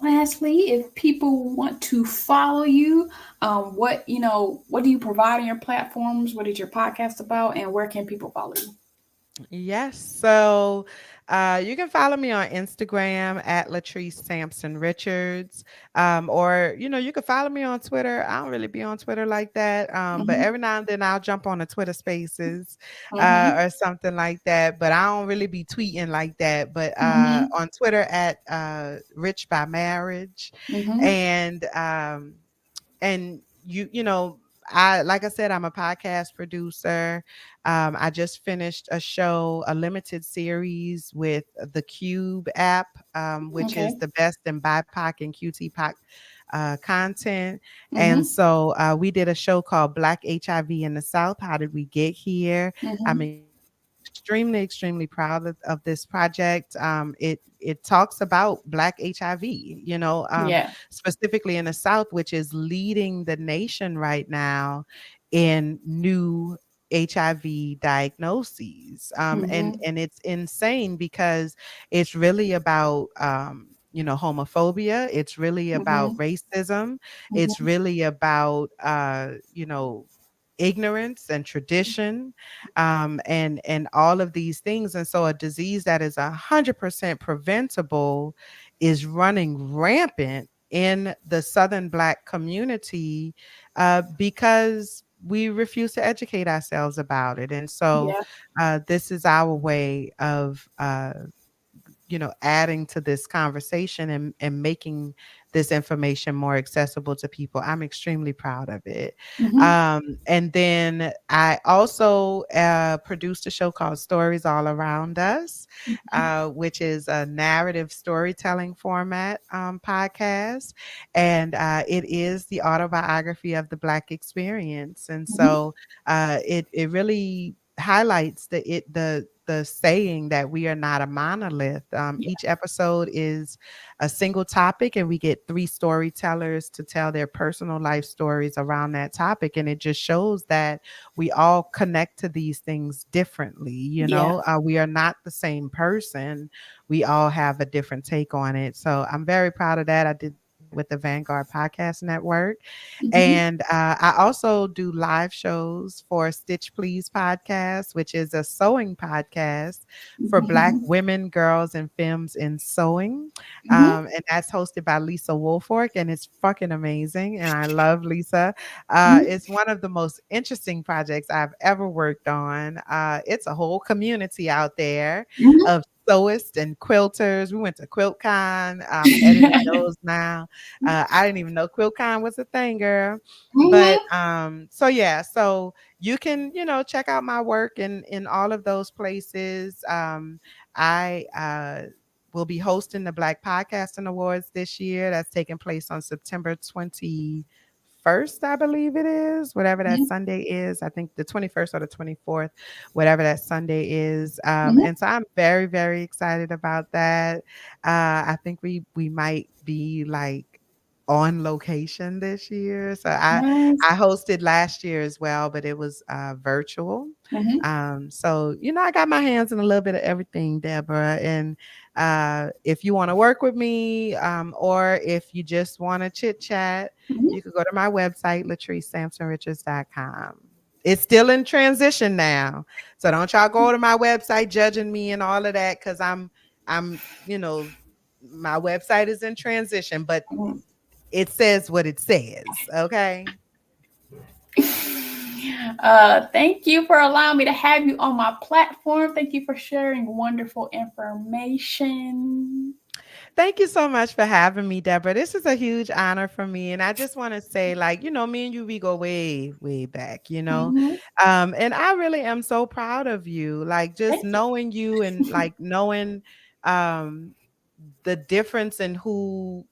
lastly, if people want to follow you, what do you provide on your platforms? What is your podcast about, and where can people follow you? Yes. So you can follow me on Instagram at Latrice Sampson Richards. Or, you can follow me on Twitter. I don't really be on Twitter like that. But Mm-hmm. every now and then I'll jump on a Twitter spaces Mm-hmm. or something like that. But I don't really be tweeting like that. But Mm-hmm. on Twitter at Rich by Marriage. Mm-hmm. And I, like I said, I'm a podcast producer. I just finished a limited series with the Cube app, which is Okay. the best in BIPOC and QTPOC content. And Mm-hmm. so we did a show called Black HIV in the South. How did we get here? I'm Mm-hmm. extremely, extremely proud of this project. It talks about Black HIV, Yeah. specifically in the South, which is leading the nation right now in new HIV diagnoses. Mm-hmm. And it's insane because it's really about homophobia. It's really about Mm-hmm. racism. It's Mm-hmm. really about ignorance and tradition, and all of these things. And so a disease that is 100% preventable is running rampant in the Southern Black community, because we refuse to educate ourselves about it. And so Yeah. this is our way of adding to this conversation, and making this information more accessible to people. I'm extremely proud of it. Mm-hmm. And then I also produced a show called Stories All Around Us, which is a narrative storytelling format podcast. And it is the autobiography of the Black experience. And Mm-hmm. so it really highlights the saying that we are not a monolith. Yeah. Each episode is a single topic, and we get three storytellers to tell their personal life stories around that topic. And it just shows that we all connect to these things differently. Yeah. We are not the same person. We all have a different take on it. So I'm very proud of that. I did that with the Vanguard Podcast Network. Mm-hmm. And I also do live shows for Stitch Please podcast, which is a sewing podcast for Black Mm-hmm. women, girls, and femmes in sewing. Mm-hmm. And that's hosted by Lisa Woolfork, and it's fucking amazing. And I love Lisa. It's one of the most interesting projects I've ever worked on. It's a whole community out there Mm-hmm. of sewists and quilters. We went to QuiltCon. I'm editing those now. I didn't even know QuiltCon was a thing, girl. But Mm-hmm. so yeah, so you can, check out my work in all of those places. I will be hosting the Black Podcasting Awards this year. That's taking place on September 21st, I believe it is, whatever that Sunday is. I think the 21st or the 24th, whatever that Sunday is. Mm-hmm. And so I'm very, very excited about that. I think we might be like on location this year. So Nice. I hosted last year as well, but it was virtual. Hmm. So I got my hands in a little bit of everything, Deborah. And if you want to work with me, or if you just want to chit chat, Hmm. you could go to my website, latricesampsonrichards.com. It's still in transition now. So don't y'all go to my website judging me and all of that, because I'm, my website is in transition, but it says what it says. Okay. Thank you for allowing me to have you on my platform. Thank you for sharing wonderful information. Thank you so much for having me, Deborah. This is a huge honor for me. And I just want to say, like, me and you, we go way, way back. Hmm. And I really am so proud of you. Like, just Thank you. knowing you and like knowing um the difference in who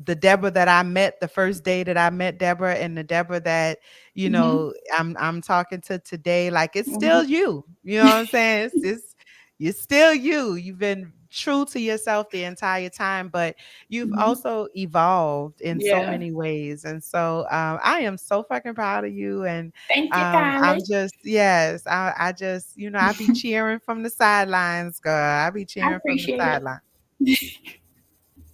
the Deborah that I met the first day that I met Deborah, and the Deborah that, Hmm. I'm talking to today. Like, it's Hmm. still you. You know what I'm saying? You're still you. You've been true to yourself the entire time, but you've Hmm. also evolved in so Yeah. many ways. And so I am so fucking proud of you. And Thank you I'm kindly. just, yes, I just, I be cheering from the sidelines, girl. I be I cheering from the appreciate it. sidelines.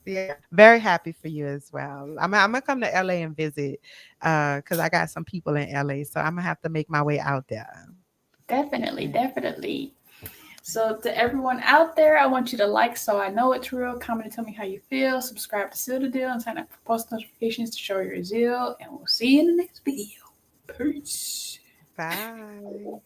Yeah, very happy for you as well. I'm gonna come to LA and visit, because I got some people in LA, so I'm gonna have to make my way out there. Definitely, definitely. So, to everyone out there, I want you to like so I know it's real, comment and tell me how you feel, subscribe to Seal the Deal, and sign up for post notifications to show your zeal. And we'll see you in the next video. Peace. Bye.